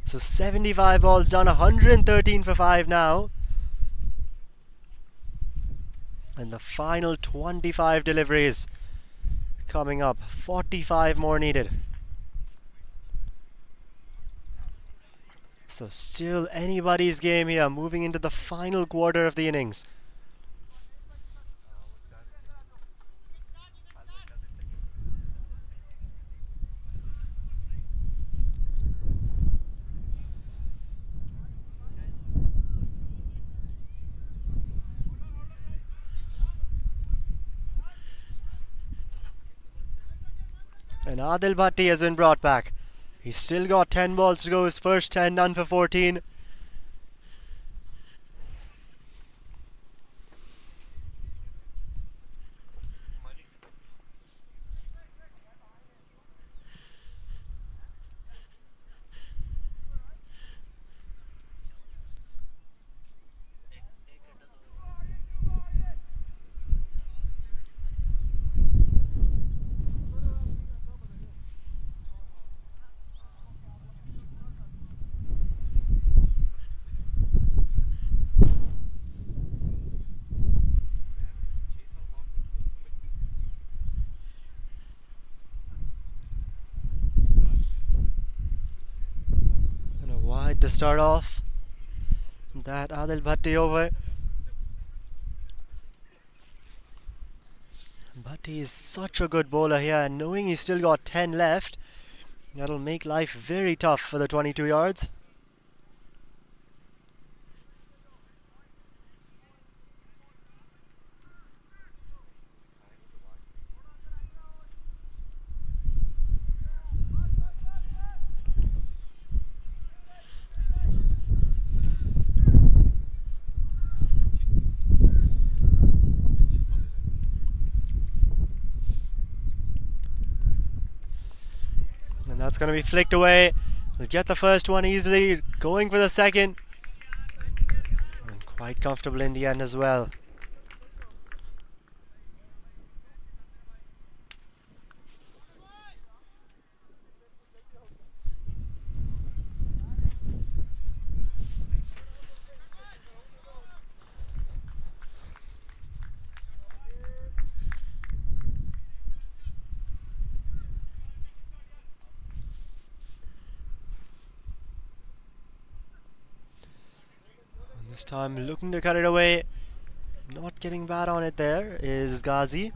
So 75 balls done, 113 for 5 now. And the final 25 deliveries coming up. 45 more needed. So still anybody's game here, moving into the final quarter of the innings. And Adil Bhatti has been brought back. He's still got 10 balls to go. His first 10 done for 14. To start off that Adil Bhatti over. Bhatti is such a good bowler here, and knowing he's still got 10 left, that'll make life very tough for the 22 yards. That's going to be flicked away. We'll get the first one easily, going for the second. And quite comfortable in the end as well. This time looking to cut it away. Not getting bad on it there is Ghazi.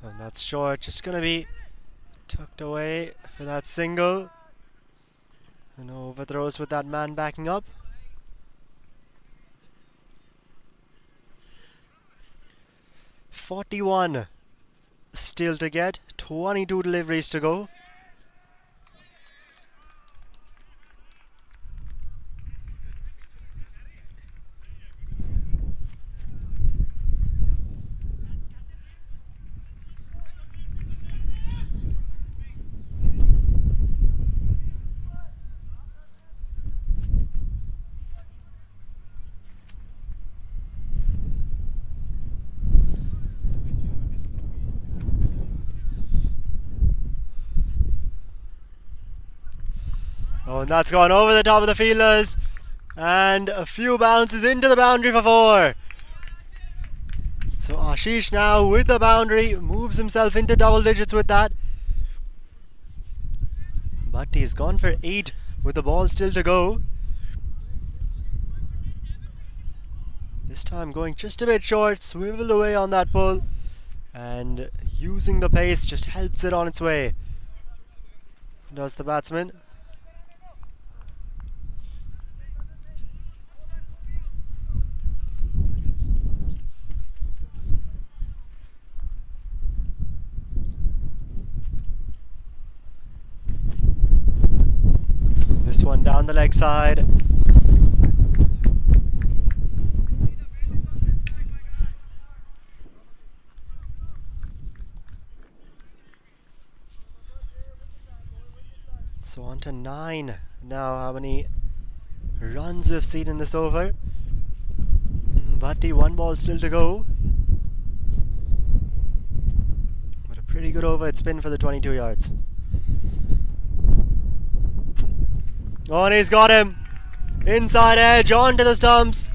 And that's short, just going to be tucked away for that single. And overthrows with that man backing up. "41 still to get, 22 deliveries to go. Oh, and that's gone over the top of the fielders. And a few bounces into the boundary for 4. So Ashish now with the boundary moves himself into double digits with that. But he's gone for 8 with the ball still to go. This time going just a bit short, swiveled away on that pull, and using the pace just helps it on its way. Does the batsman. This one down the leg side. So on to 9 now. How many runs we've seen in this over? Bhatti, 1 ball still to go. But a pretty good over it's been for the 22 yards. Oh, and he's got him. Inside edge, onto the stumps.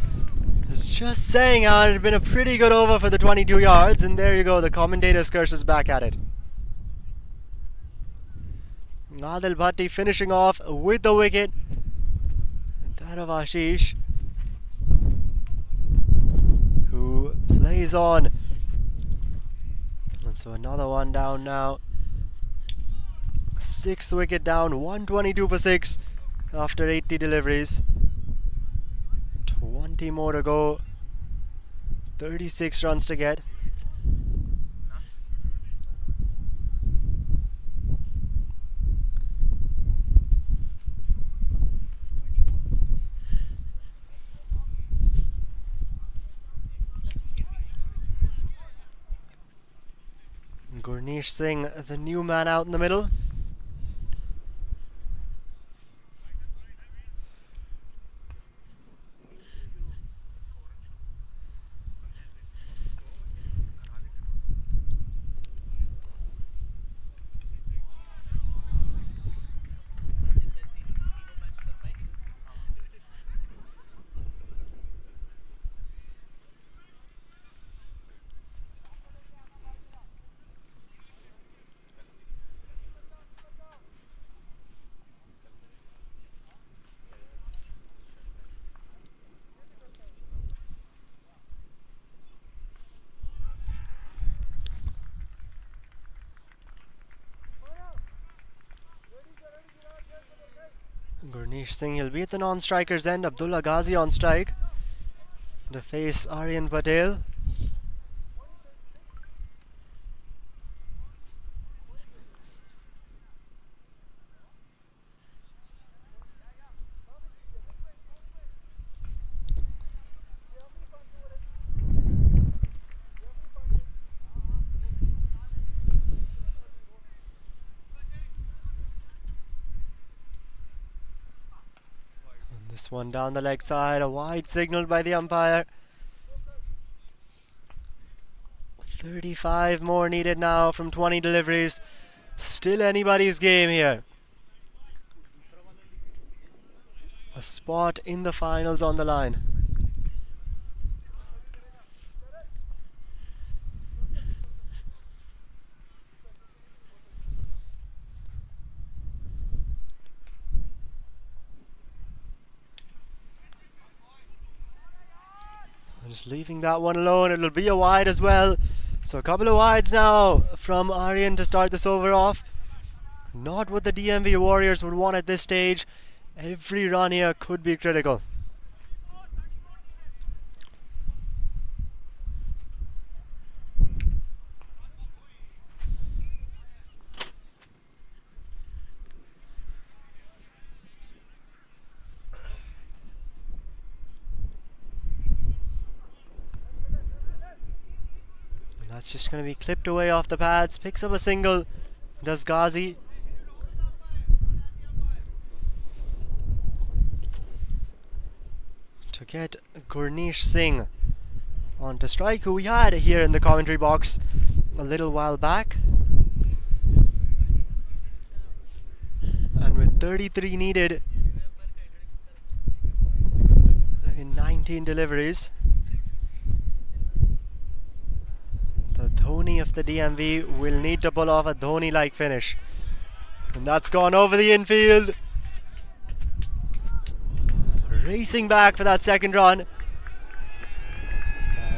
It's just saying how it had been a pretty good over for the 22 yards. And there you go, the commentator's curse is back at it. Adil Bhatti finishing off with the wicket. And that of Ashish, who plays on. And so another one down now. 6th wicket down, 122 for 6 after 80 deliveries. 20 more to go. 36 runs to get. Gurneesh Singh, the new man out in the middle. Gurneesh Singh, he'll be at the non-striker's end. Abdullah Ghazi on strike to face Aryan Patel. This one down the leg side, a wide signalled by the umpire. 35 more needed now from 20 deliveries. Still anybody's game here. A spot in the finals on the line. Just leaving that one alone. It'll be a wide as well. So a couple of wides now from Aryan to start this over off. Not what the DMV Warriors would want at this stage. Every run here could be critical. That's just going to be clipped away off the pads. Picks up a single. Does Ghazi. To get Gurneesh Singh onto strike, who we had here in the commentary box a little while back. And with 33 needed in 19 deliveries. The Dhoni of the DMV will need to pull off a Dhoni-like finish. And that's gone over the infield. Racing back for that second run.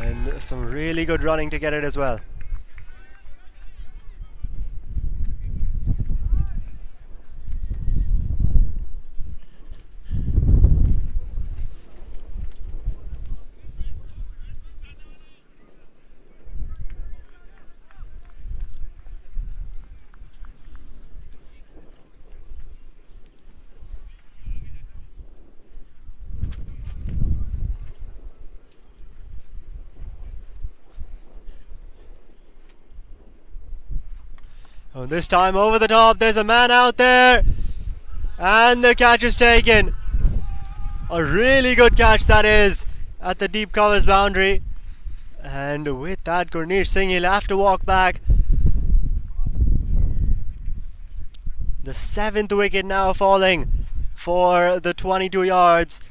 And some really good running to get it as well. Oh, this time over the top, there's a man out there, and the catch is taken. A really good catch that is, at the deep covers boundary. And with that, Gurneesh Singh, he'll have to walk back. The 7th wicket now falling for the 22 yards.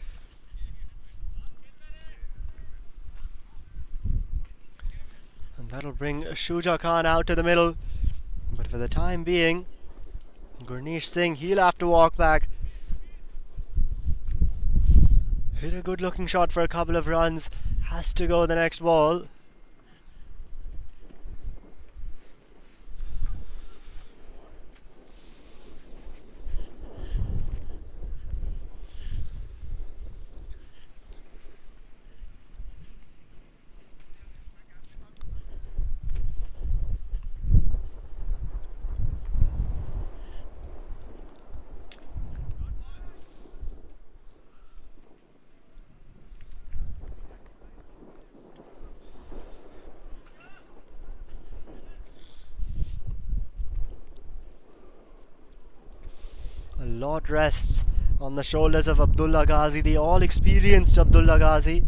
And that'll bring Shuja Khan out to the middle. But for the time being, Gurneesh Singh, he'll have to walk back. Hit a good looking shot for a couple of runs. Has to go the next ball. A lot rests on the shoulders of Abdullah Ghazi, the all-experienced Abdullah Ghazi.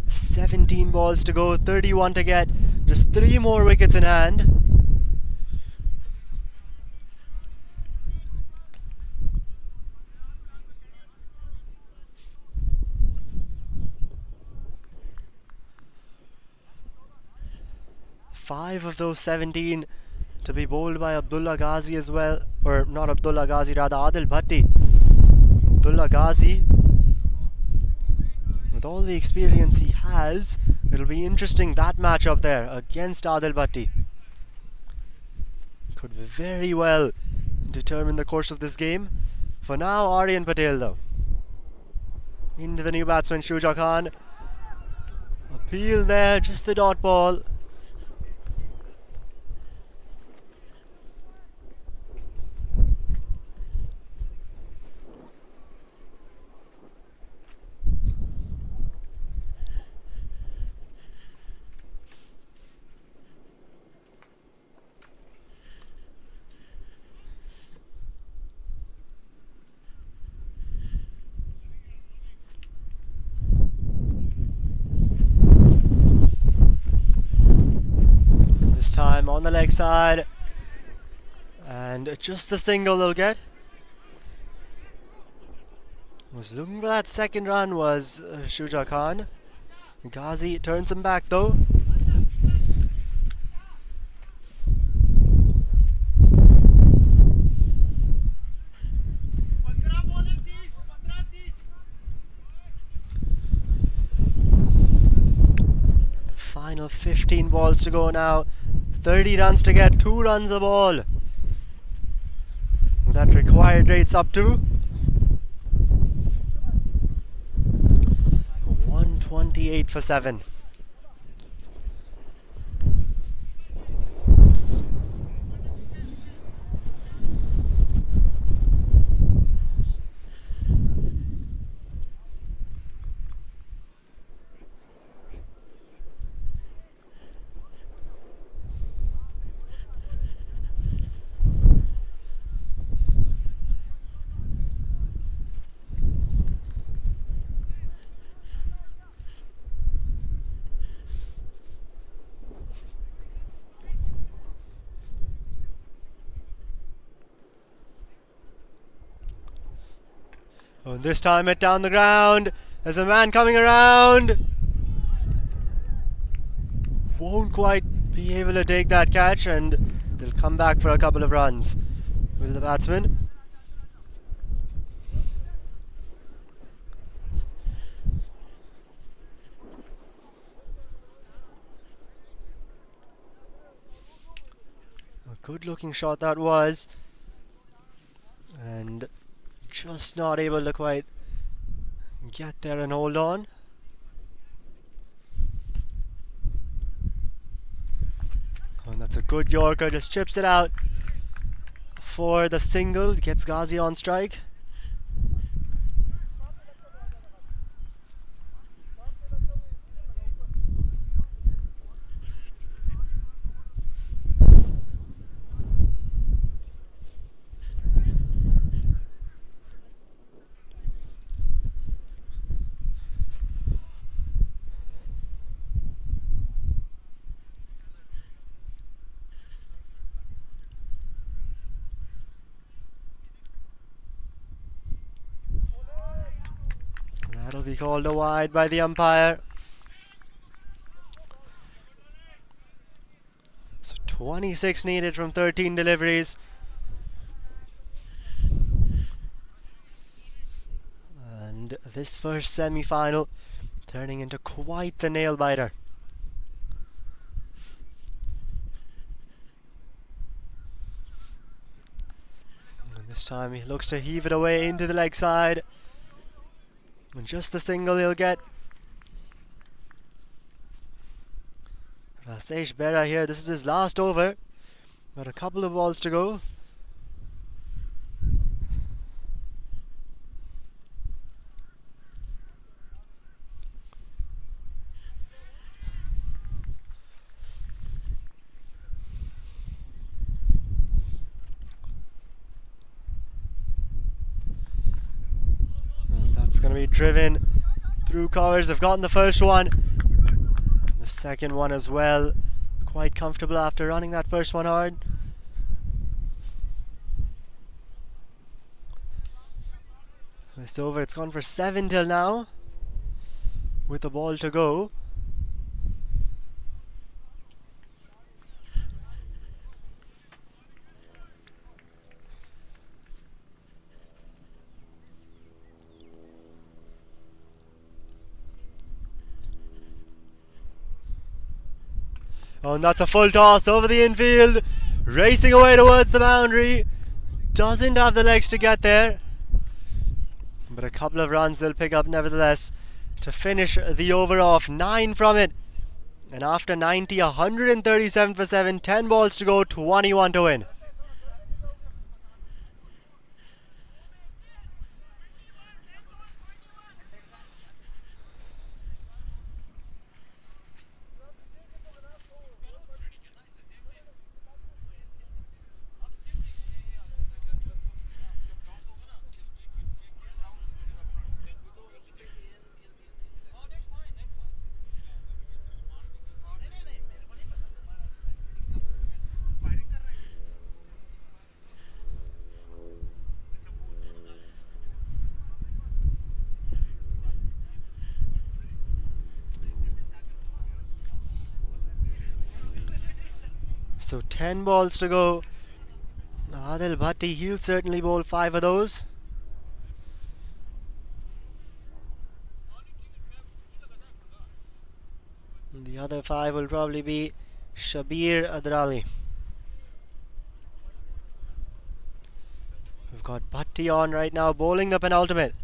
17 balls to go, 31 to get, just 3 more wickets in hand. Five of those 17 to be bowled by Abdullah Ghazi as well, or not Abdullah Ghazi, rather Adil Bhatti. Abdullah Ghazi, with all the experience he has, it'll be interesting, that match up there against Adil Bhatti. Could very well determine the course of this game. For now, Aryan Patel though. Into the new batsman Shuja Khan. Appeal there, just the dot ball. Time on the leg side, and just the single they'll get. Was looking for that second run was Shuja Khan. Ghazi turns him back though. The final 15 balls to go now. 30 runs to get, 2 runs a ball. That required rates up to 128 for 7. Oh, this time it down the ground. There's a man coming around. Won't quite be able to take that catch, and they'll come back for a couple of runs. Will the batsman? A good looking shot that was, and just not able to quite get there and hold on. And that's a good Yorker, just chips it out for the single, gets Ghazi on strike. That'll be called a wide by the umpire. So 26 needed from 13 deliveries. And this first semi-final turning into quite the nail-biter. And this time he looks to heave it away into the leg side. And just the single he'll get. Rasesh Bera here, this is his last over. Got a couple of balls to go. That's going to be driven through covers. They've gotten the first one and the second one as well. Quite comfortable after running that first one hard. This over, it's gone for 7 till now with the ball to go. Oh, and that's a full toss over the infield, racing away towards the boundary. Doesn't have the legs to get there, but a couple of runs they'll pick up nevertheless to finish the over off. 9 from it, and after 90, 137 for 7, 10 balls to go, 21 to win. So 10 balls to go. Adil Bhatti, he'll certainly bowl 5 of those. And the other 5 will probably be Shabir Adrali. We've got Bhatti on right now, bowling the penultimate.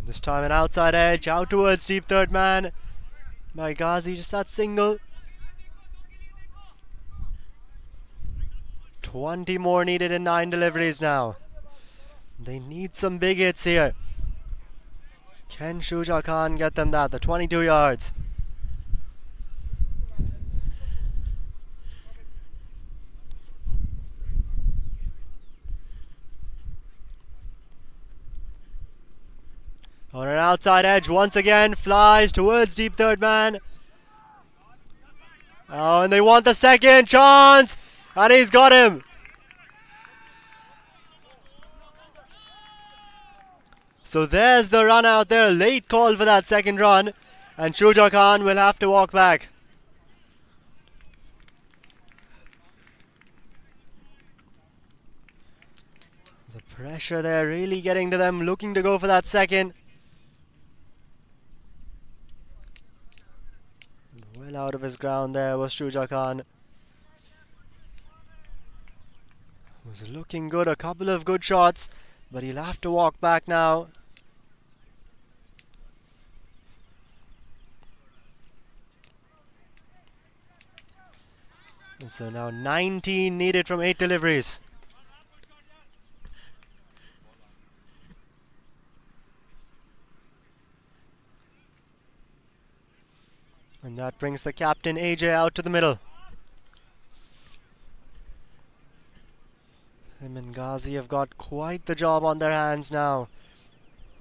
This time an outside edge, out towards deep third man by Ghazi, just that single. 20 more needed in 9 deliveries now. They need some big hits here. Can Shuja Khan get them that? The 22 yards. On an outside edge, once again, flies towards deep third man. Oh, and they want the second chance, and he's got him. So there's the run out there, late call for that second run, and Shuja Khan will have to walk back. The pressure there really getting to them, looking to go for that second. Well out of his ground there was Shuja Khan. Was looking good, a couple of good shots, but he'll have to walk back now. And so now 19 needed from 8 deliveries. And that brings the captain AJ out to the middle. Him and Ghazi have got quite the job on their hands now.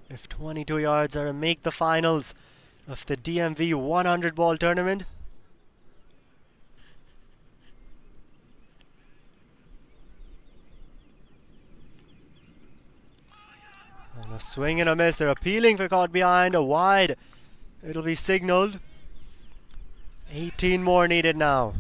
If 22 yards are to make the finals of the DMV 100 ball tournament. And a swing and a miss. They're appealing for caught behind, a wide. It'll be signaled. 18 more needed now.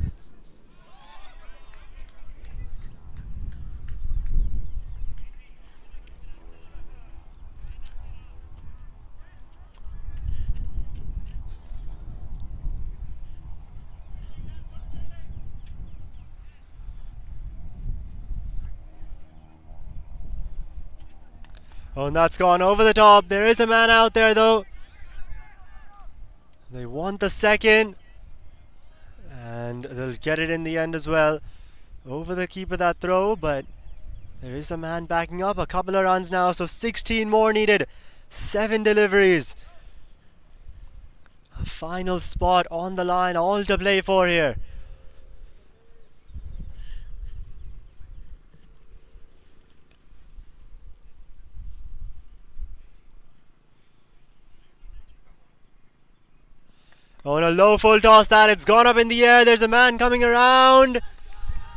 Oh, and that's gone over the top. There is a man out there though. They want the second. And they'll get it in the end as well. Over the keeper that throw, but there is a man backing up. A couple of runs now, so 16 more needed. 7 deliveries. A final spot on the line, all to play for here. Oh, and a low full toss that. It's gone up in the air. There's a man coming around.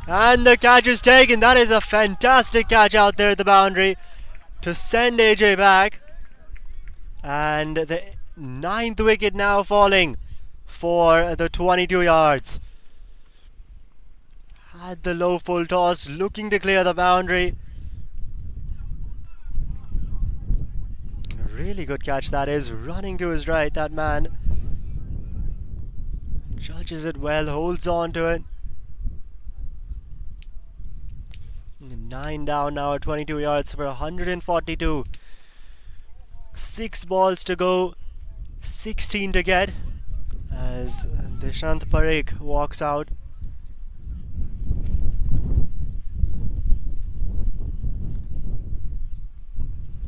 And the catch is taken. That is a fantastic catch out there at the boundary to send AJ back. And the 9th wicket now falling for the 22 yards. Had the low full toss, looking to clear the boundary. A really good catch that is. Running to his right, that man. Judges it well, holds on to it. 9 down now at 22 yards for 142. 6 balls to go, 16 to get as Dishant Parekh walks out.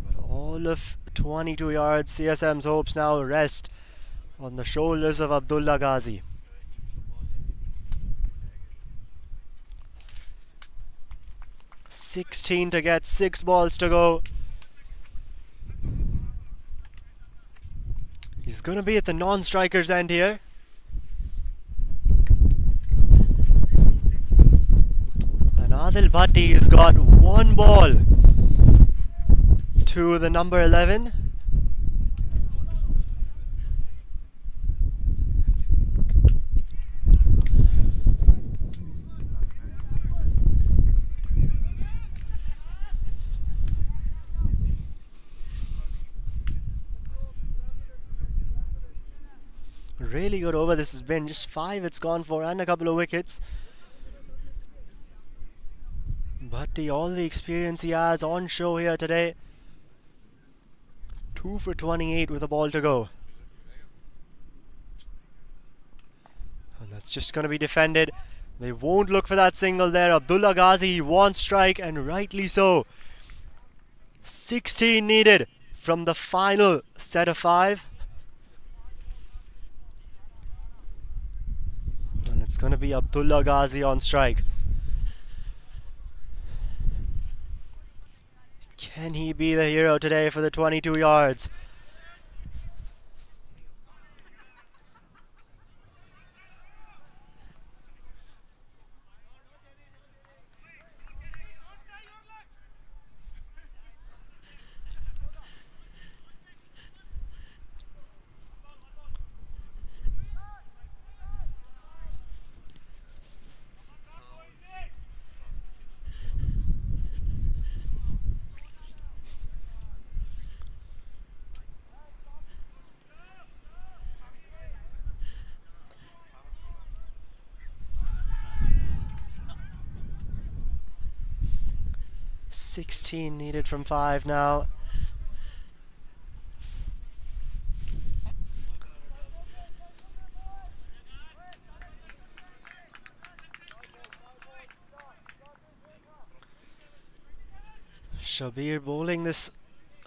But all of 22 yards, CSM's hopes now rest on the shoulders of Abdullah Ghazi. 16 to get, 6 balls to go. He's going to be at the non-striker's end here. And Adil Bhatti has got 1 ball to the number 11. Really good over this has been. Just 5 it's gone for and a couple of wickets. Bhatti, all the experience he has on show here today. 2 for 28 with a ball to go. And that's just going to be defended. They won't look for that single there. Abdullah Ghazi wants strike, and rightly so. 16 needed. from the final set of 5. And it's going to be Abdullah Ghazi on strike. Can he be the hero today for the 22 yards? $16 needed from 5 now. Shabir bowling this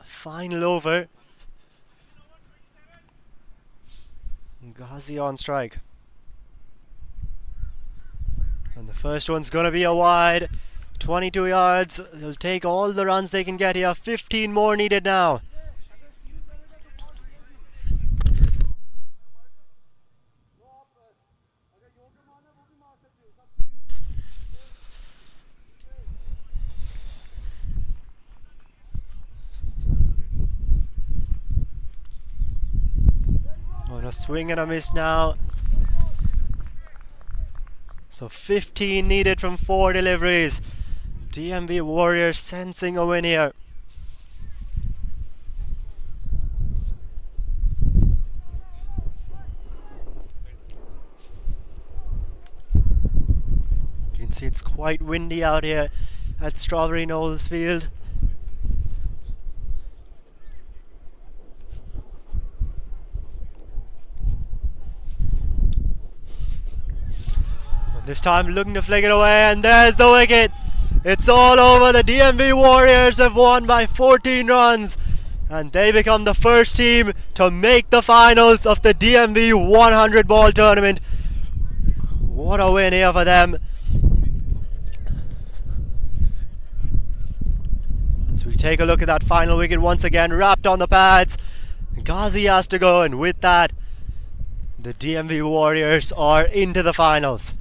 final over. Ghazi on strike. And the first one's going to be a wide. 22 yards. They'll take all the runs they can get here. 15 more needed now. On a swing and a miss now. So 15 needed from 4 deliveries. DMV Warriors sensing a win here. You can see it's quite windy out here at Strawberry Knolls Field. This time looking to flick it away, and there's the wicket. It's all over. The DMV Warriors have won by 14 runs, and they become the first team to make the finals of the DMV 100 ball tournament. What a win here for them. As we take a look at that final wicket once again, wrapped on the pads, Ghazi has to go, and with that, the DMV Warriors are into the finals.